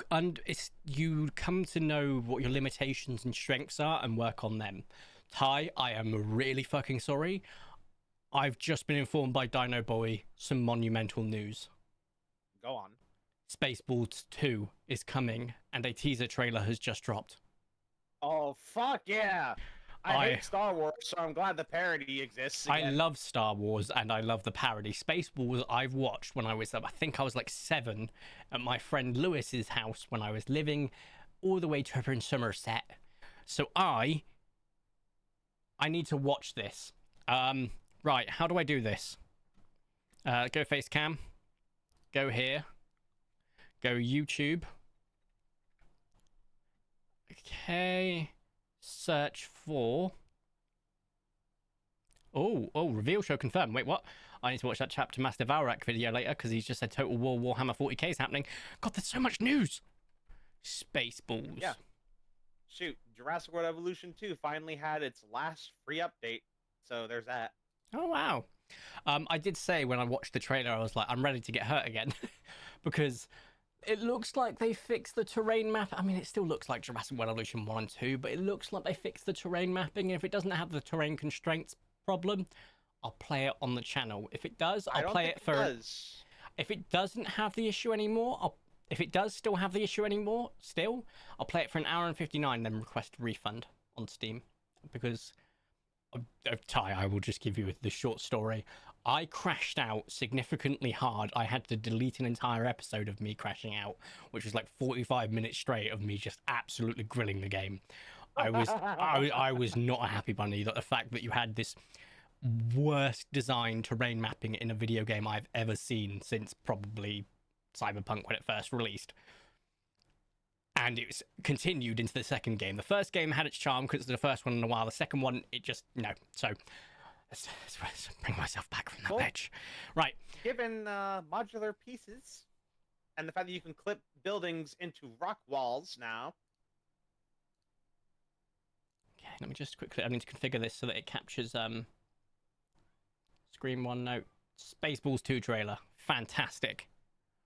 come to know what your limitations and strengths are and work on them. Ty, I am really fucking sorry. I've just been informed by Dino Boy some monumental news. Go on. Spaceballs 2 is coming, and a teaser trailer has just dropped. Oh, fuck yeah! I hate Star Wars, so I'm glad the parody exists again. I love Star Wars, and I love the parody. Spaceballs I've watched when I was, I think I was like 7, at my friend Lewis's house when I was living all the way to over in Somerset. So I need to watch this. Right, how do I do this? Go face cam. Go here. Go YouTube. Okay. Search for... Oh, reveal show confirmed. Wait, what? I need to watch that chapter Master Valrak video later because he's just said Total War Warhammer 40k is happening. God, there's so much news. Spaceballs. Yeah. Shoot, Jurassic World Evolution 2 finally had its last free update, so there's that. Oh, wow. I did say when I watched the trailer, I was like, I'm ready to get hurt again. Because it looks like they fixed the terrain map. I mean, it still looks like Jurassic World Evolution 1 and 2, but it looks like they fixed the terrain mapping. And if it doesn't have the terrain constraints problem, I'll play it on the channel. If it does, I'll play it for... If it doesn't have the issue anymore, if it does still have the issue anymore, I'll play it for an hour and 59, then request a refund on Steam. Because... Ty, I will just give you the short story. I crashed out significantly hard. I had to delete an entire episode of me crashing out, which was like 45 minutes straight of me just absolutely grilling the game. I was not a happy bunny. The fact that you had this worst design terrain mapping in a video game I've ever seen since probably Cyberpunk when it first released. And it was continued into the second game. The first game had its charm because it's the first one in a while. The second one, it just, no. So, let's bring myself back from that bitch. Right. Given modular pieces, and the fact that you can clip buildings into rock walls now. Okay, let me just quickly, I need to configure this so that it captures screen one note. Spaceballs 2 trailer. Fantastic.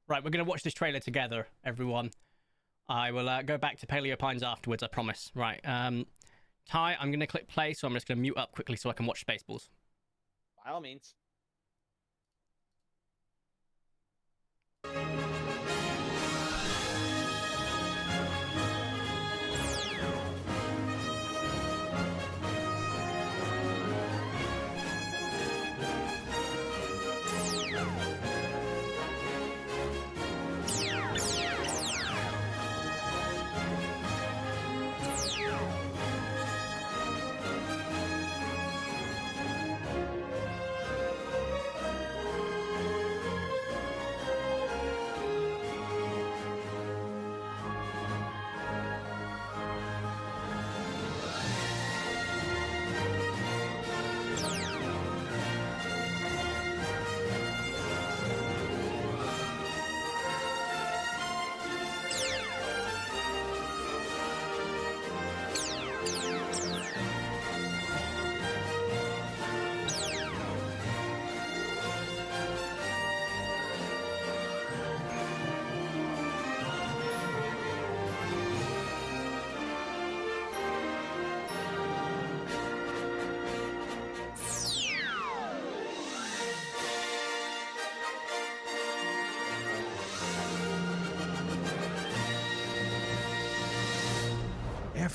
Right, we're going to watch this trailer together, everyone. I will go back to Paleopines afterwards, I promise. Right, Ty, I'm going to click play, so I'm just going to mute up quickly so I can watch Spaceballs. By all means.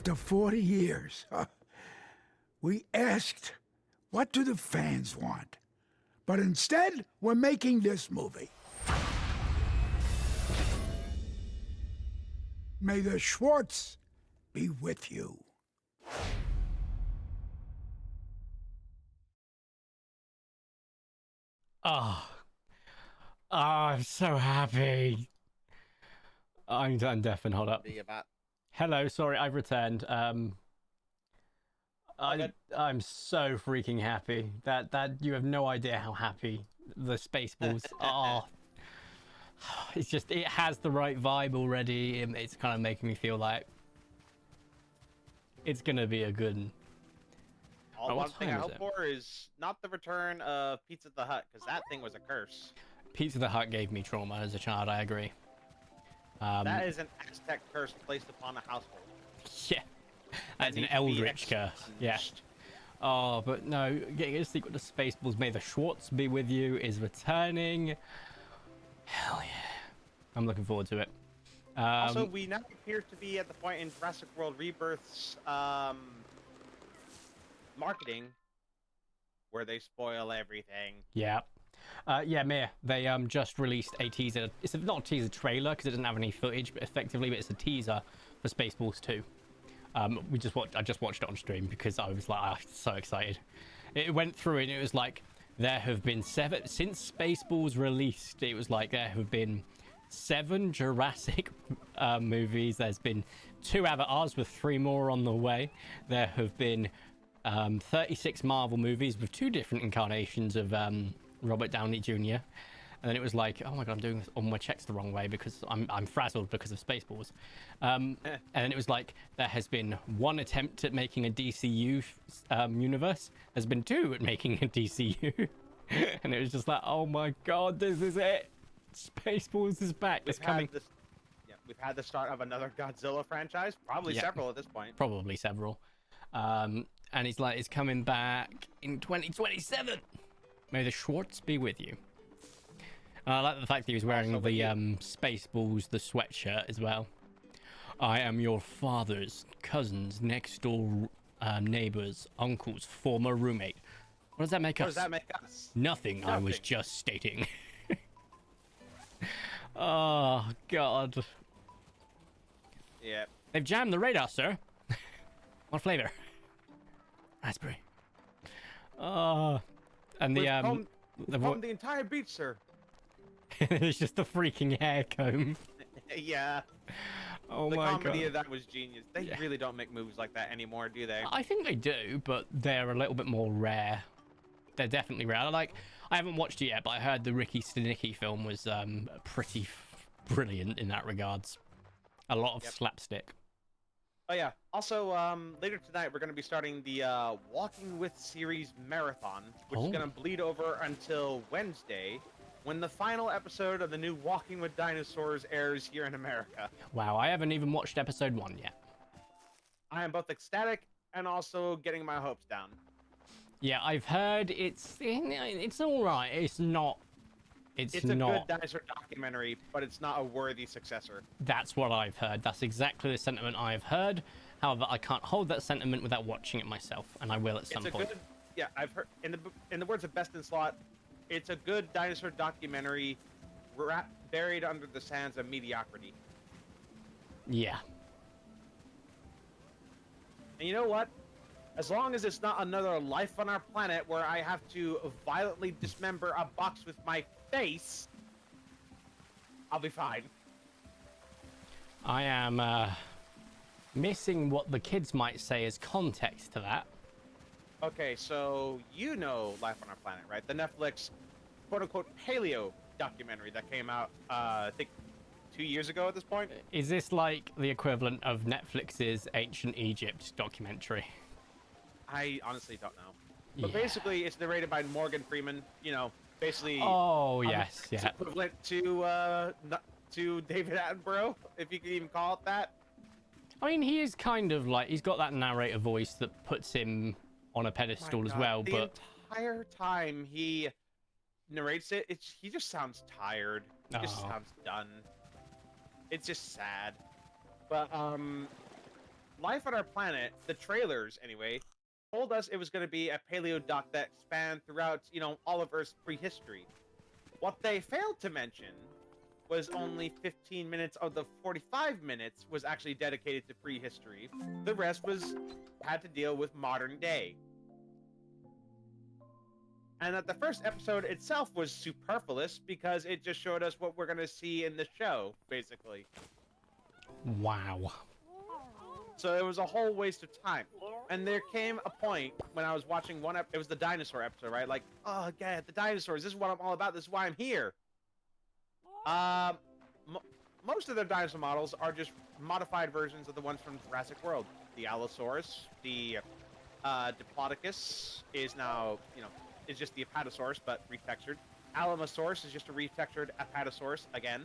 After 40 years, we asked, what do the fans want? But instead, we're making this movie. May the Schwartz be with you. Oh, I'm so happy. I'm deaf and hold up. Be about. Hello, sorry, I've returned. Good. I'm so freaking happy. That you have no idea how happy the Spaceballs are. It's just, it has the right vibe already, and it's kind of making me feel like it's gonna be a good one. All Oh, one what thing I time is hope it? for is not the return of Pizza the Hut, because that thing was a curse. Pizza the Hut gave me trauma as a child, I agree. That is an Aztec curse placed upon a household. Yeah, that's an needs to be eldritch curse. Yeah. expunged. Oh, but no, getting a sequel to Spaceballs, May the Schwartz be with you, is returning. Hell yeah. I'm looking forward to it. Also, we now appear to be at the point in Jurassic World Rebirth's marketing where they spoil everything. Yeah. Yeah, Mia, they just released a teaser. It's not a teaser trailer because it doesn't have any footage, but effectively, it's a teaser for Spaceballs 2. I just watched it on stream because I was like, so excited. It went through and it was like there have been 7 since Spaceballs released. It was like there have been 7 Jurassic movies. There's been 2 Avatars with 3 more on the way. There have been 36 Marvel movies with 2 different incarnations of Robert Downey Jr. And then it was like, oh my god, I'm doing all my checks the wrong way because I'm frazzled because of Spaceballs. And then it was like, there has been 1 attempt at making a DCU universe. There's been 2 at making a DCU. And it was just like, oh my god, this is it. Spaceballs is back. It's coming. We've had the start of another Godzilla franchise, probably several at this point. Probably several. And he's like, it's coming back in 2027. May the Schwartz be with you. I like the fact that he was wearing the Spaceballs, the sweatshirt as well. I am your father's cousin's next door neighbor's uncle's former roommate. What does that make us? What does that make us? Nothing. I was just stating. Oh, God. Yeah. They've jammed the radar, sir. What flavor? Raspberry. Oh. And We've combed the entire beach, sir. It's just a freaking hair comb. Yeah. Oh the my comedy god. of that was genius. They really don't make movies like that anymore, do they? I think they do, but they're a little bit more rare. They're definitely rare. Like, I haven't watched it yet, but I heard the Ricky Stenicki film was pretty brilliant in that regards. A lot of slapstick. Oh yeah. Also, later tonight we're going to be starting the Walking With series marathon, which is going to bleed over until Wednesday, when the final episode of the new Walking with Dinosaurs airs here in America. Wow, I haven't even watched episode 1 yet. I am both ecstatic and also getting my hopes down. Yeah, I've heard it's all right. It's not. It's a good dinosaur documentary, but it's not a worthy successor. That's what I've heard. That's exactly the sentiment I've heard. However, I can't hold that sentiment without watching it myself, and I will at some point. Yeah, I've heard. In the words of Best in Slot, it's a good dinosaur documentary, buried under the sands of mediocrity. Yeah. And you know what? As long as it's not another life on our planet where I have to violently dismember a box with my face, I'll be fine. I am missing what the kids might say as context to that. Okay, so you know Life on Our Planet, right? The Netflix quote-unquote paleo documentary that came out, I think 2 years ago at this point. Is this like the equivalent of Netflix's Ancient Egypt documentary? I honestly don't know. But basically, it's narrated by Morgan Freeman, you know, basically... Oh, yes, it's equivalent to David Attenborough, if you can even call it that. I mean, he is kind of like... He's got that narrator voice that puts him on a pedestal as well, but... The entire time he narrates it, he just sounds tired. He just sounds done. It's just sad. But, life on our planet, the trailers anyway, told us it was going to be a paleodoc that spanned throughout, all of Earth's prehistory. What they failed to mention was only 15 minutes of the 45 minutes was actually dedicated to prehistory. The rest had to deal with modern day. And that the first episode itself was superfluous because it just showed us what we're going to see in the show, basically. Wow. So it was a whole waste of time. And there came a point when I was watching it was the dinosaur episode, right? Like, oh, yeah, the dinosaurs. This is what I'm all about. This is why I'm here. Most of the dinosaur models are just modified versions of the ones from Jurassic World. The Allosaurus, the Diplodocus is now, is just the Apatosaurus, but retextured. Alamosaurus is just a retextured Apatosaurus again.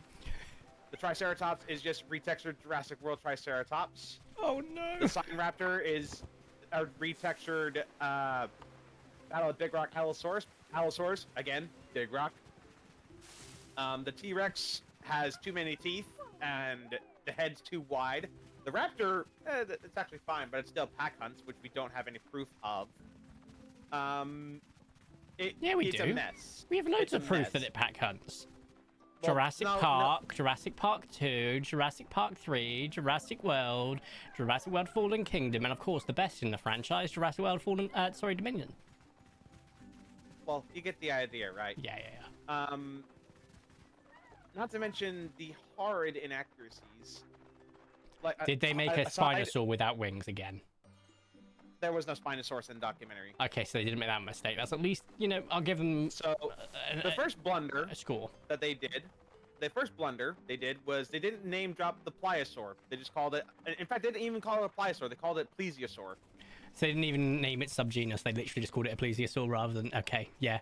The Triceratops is just retextured Jurassic World Triceratops. Oh no! The Raptor is a retextured Battle of Big Rock Allosaurus again, Big Rock. The T-Rex has too many teeth and the head's too wide. The Raptor, it's actually fine, but it still pack hunts, which we don't have any proof of. Yeah, we it's do. A mess. We have loads It's a of proof mess. that it pack hunts. Well, Jurassic no, Park, Jurassic Park 2, Jurassic Park 3, Jurassic World Fallen Kingdom, and of course the best in the franchise, Jurassic World Dominion. Well, you get the idea, right? Yeah. Not to mention the horrid inaccuracies. Like, Did they make a Spinosaur without wings again? There was no Spinosaurus in the documentary. Okay, so they didn't make that mistake. That's at least, I'll give them So, the first blunder a score. that they did, was they didn't name drop the Pliosaur. They just called it. In fact, they didn't even call it a Pliosaur. They called it Plesiosaur. So they didn't even name it subgenus. They literally just called it a plesiosaur rather than... Okay, yeah.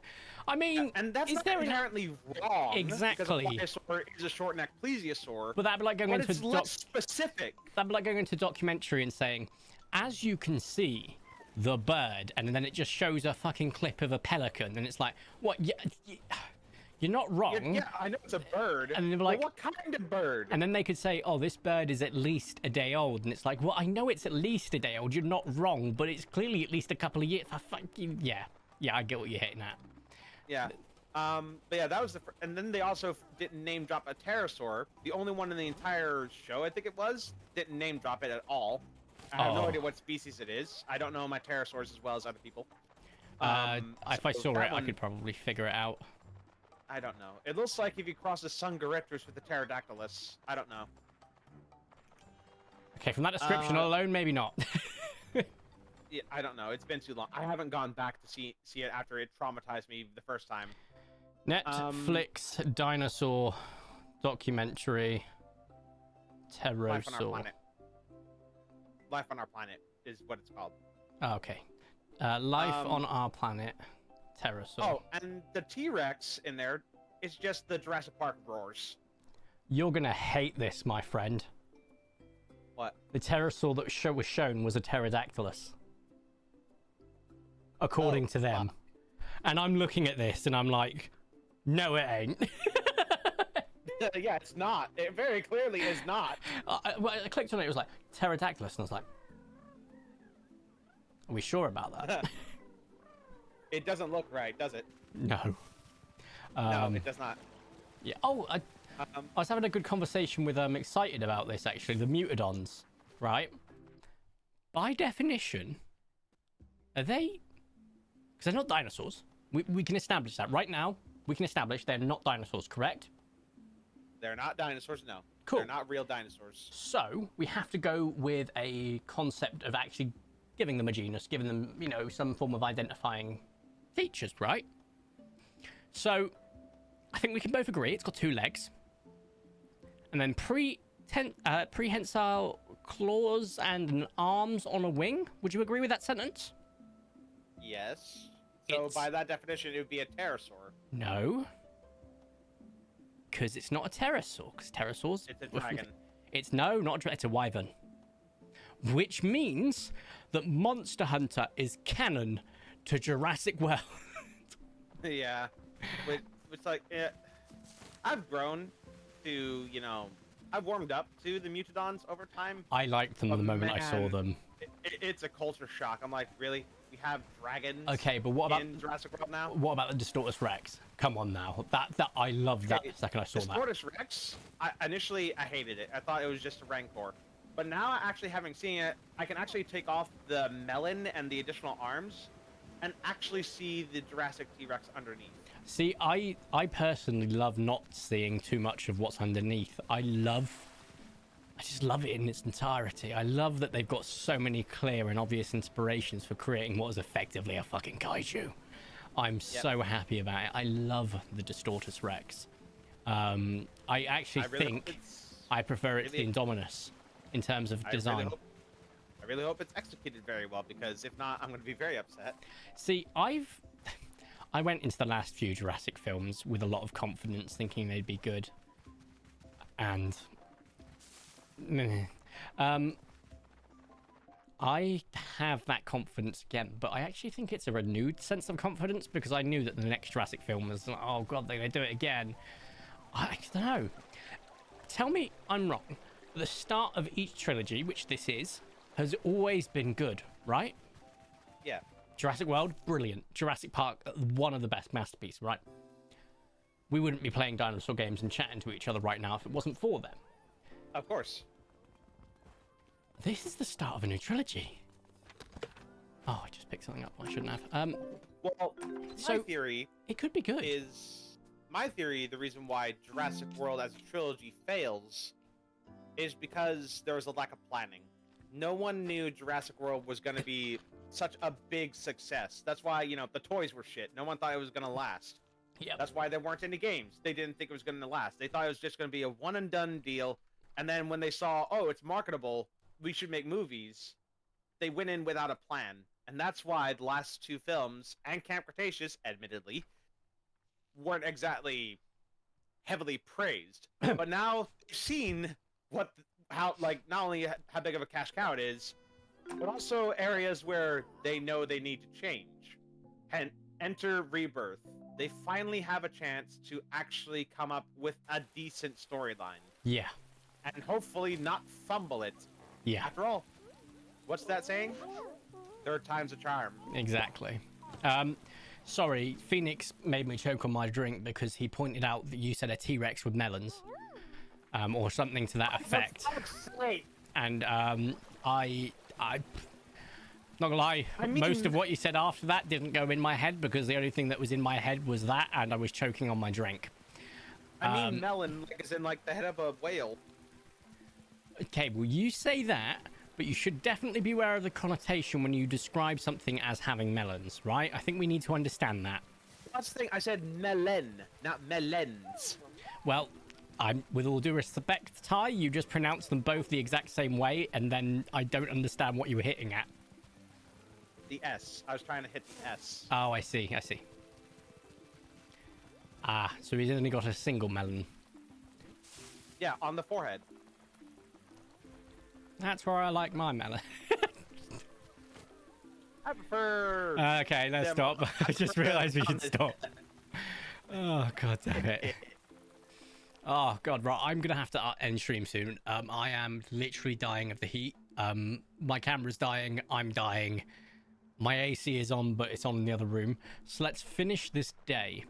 I mean, And that's is not there inherently wrong. Exactly. Because a Pliosaur is a short-necked Plesiosaur. But that'd be like going But into it's less specific. that'd be like going into a documentary and saying, as you can see, the bird, and then it just shows a fucking clip of a pelican, and it's like, what? You're not wrong. Yeah, I know it's a bird. And they'd be like, but what kind of bird? And then they could say, oh, this bird is at least a day old. And it's like, well, I know it's at least a day old. You're not wrong, but it's clearly at least a couple of years. Yeah, I get what you're hitting at. Yeah. But yeah, that was the... And then they also didn't name drop a pterosaur. The only one in the entire show, I think it was, didn't name drop it at all. I have no idea what species it is. I don't know my pterosaurs as well as other people. If I saw it, I could probably figure it out. I don't know. It looks like if you cross a Sungarectus with a Pterodactylus. I don't know. Okay, from that description alone, maybe not. Yeah, I don't know. It's been too long. I haven't gone back to see it after it traumatized me the first time. Netflix dinosaur documentary Life on our pterosaur. planet. Life on our planet is what it's called. Oh, okay. Life on our planet pterosaur. Oh, and the T-Rex in there is just the Jurassic Park roars. You're gonna hate this, my friend. What? The pterosaur that was shown was a pterodactylus, according to them. And I'm looking at this and I'm like, no, it ain't. Yeah, it's not. It very clearly is not. I clicked on it. It was like pterodactylus, and I was like, are we sure about that? It doesn't look right, does it? No. No, it does not. Yeah. Oh, I was having a good conversation with excited about this actually. The mutodons, right? By definition, are they? Because they're not dinosaurs. We can establish that right now. We can establish they're not dinosaurs, correct? They're not dinosaurs, no. Cool. They're not real dinosaurs. So we have to go with a concept of actually giving them a genus, giving them, some form of identifying features, right? So I think we can both agree it's got 2 legs, and then prehensile claws and arms on a wing. Would you agree with that sentence? Yes. So by that definition, it would be a pterosaur. No. Because it's not a pterosaur. Because pterosaurs... It's a dragon. It's not it's a wyvern. Which means that Monster Hunter is canon to Jurassic World. Yeah. It's like, I've grown to, I've warmed up to the Mutadons over time. I liked them But the moment I saw man, them. It's a culture shock. I'm like, really? We have dragons Okay, but what about in Jurassic World now? what about the Distortus Rex? Come on now. That I loved that Okay, the second I saw that. Distortus Rex, initially I hated it. I thought it was just a Rancor. But now, actually having seen it, I can actually take off the melon and the additional arms and actually see the Jurassic T-Rex underneath. See, I personally love not seeing too much of what's underneath. I just love it in its entirety. I love that they've got so many clear and obvious inspirations for creating what is effectively a fucking kaiju. I'm so happy about it. I love the Distortus Rex. I actually think I prefer it to the Indominus in terms of design. I really hope it's executed very well, because if not, I'm going to be very upset. See, I went into the last few Jurassic films with a lot of confidence, thinking they'd be good. And I have that confidence again, but I actually think it's a renewed sense of confidence, because I knew that the next Jurassic film was, oh god, they're going to do it again. I don't know. Tell me I'm wrong. The start of each trilogy, which this is, has always been good, right? Yeah. Jurassic World, brilliant. Jurassic Park, one of the best masterpieces, right? We wouldn't be playing dinosaur games and chatting to each other right now if it wasn't for them. Of course. This is the start of a new trilogy. Oh, I just picked something up I shouldn't have. Well, so my theory it could be good. The reason why Jurassic World as a trilogy fails is because there was a lack of planning. No one knew Jurassic World was going to be such a big success. That's why, the toys were shit. No one thought it was going to last. Yeah. That's why there weren't any games. They didn't think it was going to last. They thought it was just going to be a one and done deal. And then when they saw, oh, it's marketable, we should make movies, they went in without a plan. And that's why the last two films, and Camp Cretaceous, admittedly, weren't exactly heavily praised. But now they've seen not only how big of a cash cow it is, but also areas where they know they need to change. And enter Rebirth. They finally have a chance to actually come up with a decent storyline. Yeah. And hopefully not fumble it. Yeah. After all, what's that saying? Third time's a charm. Exactly. Sorry, Phoenix made me choke on my drink because he pointed out that you said a T-Rex with melons. Or something to that effect. And I not gonna lie, most of what you said after that didn't go in my head, because the only thing that was in my head was that, and I was choking on my drink. I mean melon, as in the head of a whale. Okay, well you say that, but you should definitely be aware of the connotation when you describe something as having melons, right? I think we need to understand that. That's the thing, I said melon, not melons. Well, with all due respect, Ty, you just pronounced them both the exact same way, and then I don't understand what you were hitting at. The S. I was trying to hit the S. Oh, I see. Ah, so he's only got a single melon. Yeah, on the forehead. That's where I like my melon. I prefer... Okay, let's stop. I just realised we should stop. Oh, god damn it. Oh, god, right. I'm going to have to end stream soon. I am literally dying of the heat. My camera's dying. I'm dying. My AC is on, but it's on in the other room. So let's finish this day.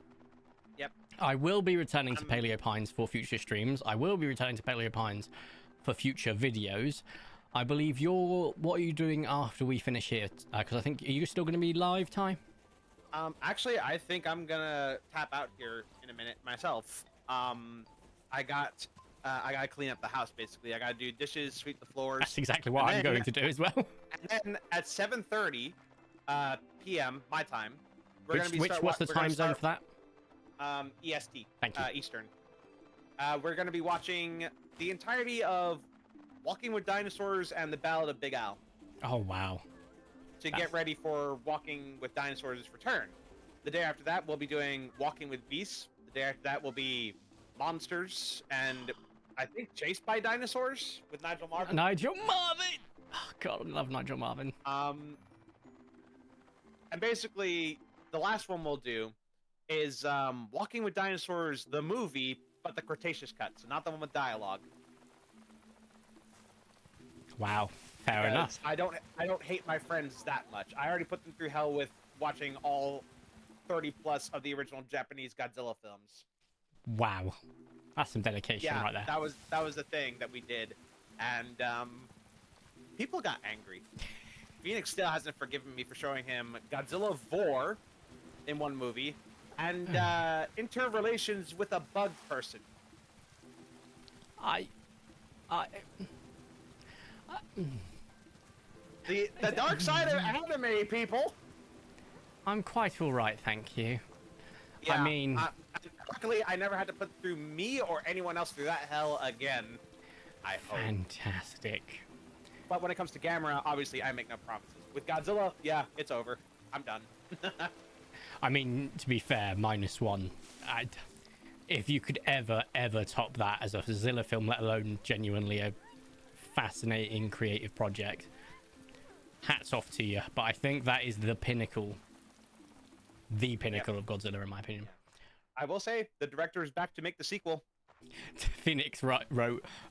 Yep. I will be returning to Paleopines for future streams. I will be returning to Paleopines for future videos. I believe what are you doing after we finish here? Because I think, are you still going to be live, Ty? Actually, I think I'm going to tap out here in a minute myself. I got to clean up the house, basically. I got to do dishes, sweep the floors. That's exactly what I'm going to do as well. And then at 7:30 p.m. my time, we're going to be what's the time zone for that? EST. Thank you. Eastern. We're going to be watching the entirety of Walking with Dinosaurs and the Ballad of Big Al. Oh, wow. To get ready for Walking with Dinosaurs' return. The day after that, we'll be doing Walking with Beasts. The day after that will be Monsters, and I think Chased by Dinosaurs with Nigel Marven. Nigel Marven! Oh, God, I love Nigel Marven. And basically, the last one we'll do is Walking with Dinosaurs, the movie, but the Cretaceous cut, so not the one with dialogue. Wow, fair Because enough. I don't hate my friends that much. I already put them through hell with watching all 30 plus of the original Japanese Godzilla films. Wow, that's some dedication Yeah, right there. that was the thing that we did, and people got angry. Phoenix still hasn't forgiven me for showing him Godzilla Vor in one movie, and interrelations with a bug person. I, I, The dark side of anime, people. I'm quite all right, thank you. Yeah, I mean, luckily I never had to put through me or anyone else through that hell again. I hope. fantastic. But when it comes to Gamera, obviously I make no promises. With Godzilla, yeah, it's over. I'm done. I mean, to be fair, -1. If you could ever top that as a Zilla film, let alone genuinely a fascinating creative project, hats off to you. But I think that is the pinnacle of Godzilla, in my opinion. I will say the director is back to make the sequel. Phoenix wrote,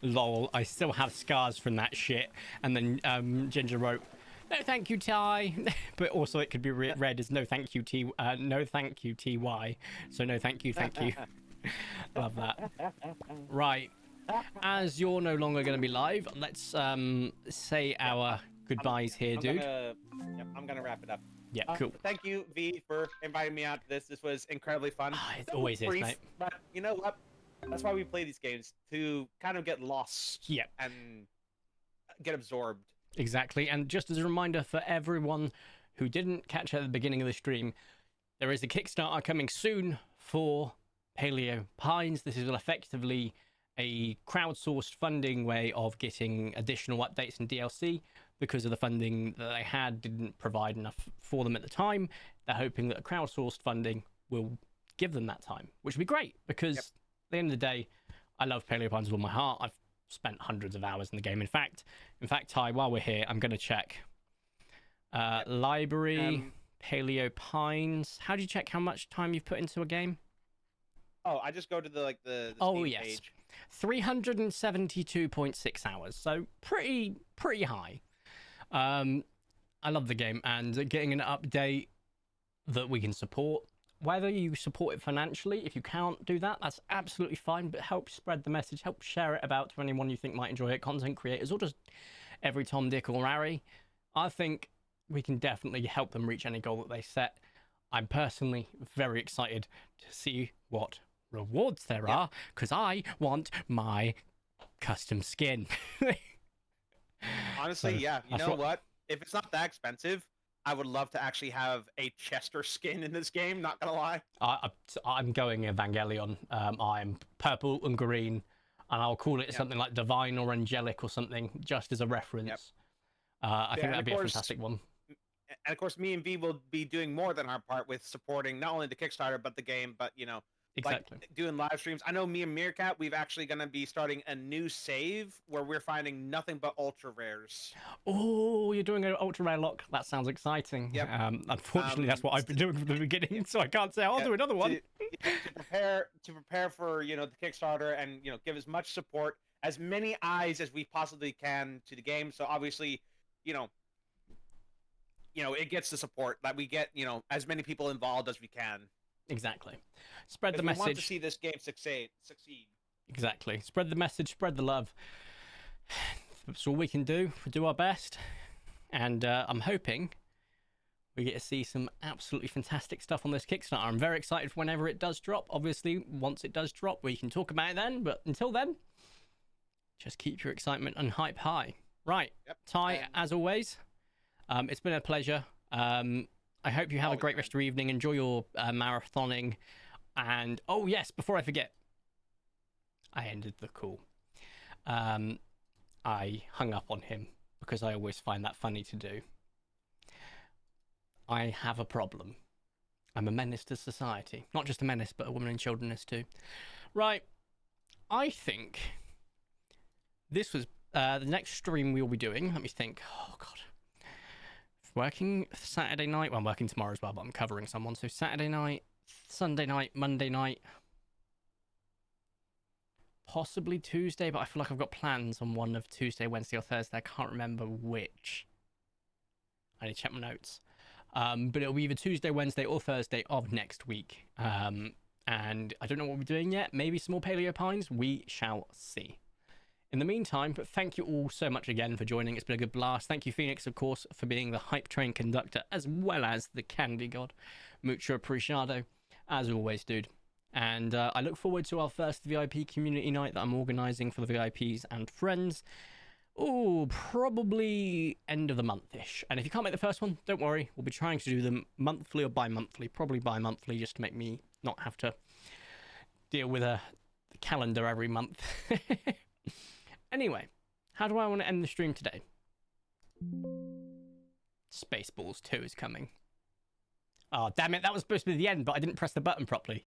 "Lol, I still have scars from that shit," and then Ginger wrote, "No, thank you, Ty," but also it could be read as "No, thank you, T. No, thank you, Ty." So no, thank you, thank you. Love that. Right, as you're no longer going to be live, let's say our goodbyes here, dude. I'm gonna wrap it up. Yeah, cool. Thank you, V, for inviting me out to this. This was incredibly fun. It always is, mate. But you know what? That's why we play these games, to kind of get lost Yep. and get absorbed. Exactly. And just as a reminder for everyone who didn't catch it at the beginning of the stream, there is a Kickstarter coming soon for Paleopines. This is effectively a crowdsourced funding way of getting additional updates and DLC, because of the funding that they had didn't provide enough for them at the time. They're hoping that crowdsourced funding will give them that time, which would be great, because at the end of the day, I love Paleopines with all my heart. I've spent hundreds of hours in the game. In fact, Ty, while we're here, I'm going to check library, Paleopines. How do you check how much time you've put into a game? Oh, I just go to the oh Steam yes, page. 372.6 hours. So pretty high. I love the game, and getting an update that we can support, whether you support it financially, if you can't do that, that's absolutely fine, but help spread the message, help share it about to anyone you think might enjoy it, content creators, or just every Tom, Dick, or Harry. I think we can definitely help them reach any goal that they set. I'm personally very excited to see what rewards there are, because I want my custom skin. Honestly, So, yeah. You that's know what? If it's not that expensive, I would love to actually have a Chester skin in this game, not gonna lie. I'm going Evangelion. I'm purple and green, and I'll call it something like Divine or Angelic or something, just as a reference. I think that'd be a fantastic one. And of course, me and V will be doing more than our part with supporting not only the Kickstarter, but the game, but, you know, Exactly. like doing live streams. I know me and Meerkat, we've actually going to be starting a new save where we're finding nothing but ultra rares. Oh, you're doing an ultra rare lock. That sounds exciting. Yep. Unfortunately, that's what I've been doing from the beginning, so I can't say I'll do another one. To prepare for, you know, the Kickstarter, and, you know, give as much support, as many eyes as we possibly can to the game. So obviously, you know, it gets the support that we get, you know, as many people involved as we can. Exactly. Spread the We message. want to see this game succeed. Exactly. Spread the message, spread the love. That's all we can do. We do our best. And I'm hoping we get to see some absolutely fantastic stuff on this Kickstarter. I'm very excited for whenever it does drop. Obviously, once it does drop, we can talk about it then. But until then, just keep your excitement and hype high. Right. Yep. Ty, as always, it's been a pleasure. I hope you have a great rest of your evening. Enjoy your marathoning. And, oh, yes, before I forget, I ended the call. I hung up on him because I always find that funny to do. I have a problem. I'm a menace to society. Not just a menace, but a woman and childreness too. Right. I think this was the next stream we will be doing. Let me think. Oh, God. Working Saturday night. Well, I'm working tomorrow as well, but I'm covering someone. So Saturday night, Sunday night, Monday night. possibly Tuesday, but I feel like I've got plans on one of Tuesday, Wednesday, or Thursday. I can't remember which. I need to check my notes. But it'll be either Tuesday, Wednesday, or Thursday of next week. And I don't know what we're doing yet. Maybe some more Paleopines. We shall see. In the meantime, but thank you all so much again for joining. It's been a good blast. Thank you, Phoenix, of course, for being the hype train conductor, as well as the candy god. Mucho apreciado, as always, dude. And I look forward to our first VIP community night that I'm organising for the VIPs and friends. Oh, probably end of the month-ish. And if you can't make the first one, don't worry. We'll be trying to do them monthly or bi-monthly. Probably bi-monthly, just to make me not have to deal with a calendar every month. Anyway, how do I want to end the stream today? Spaceballs 2 is coming. Oh, damn it. That was supposed to be the end, but I didn't press the button properly.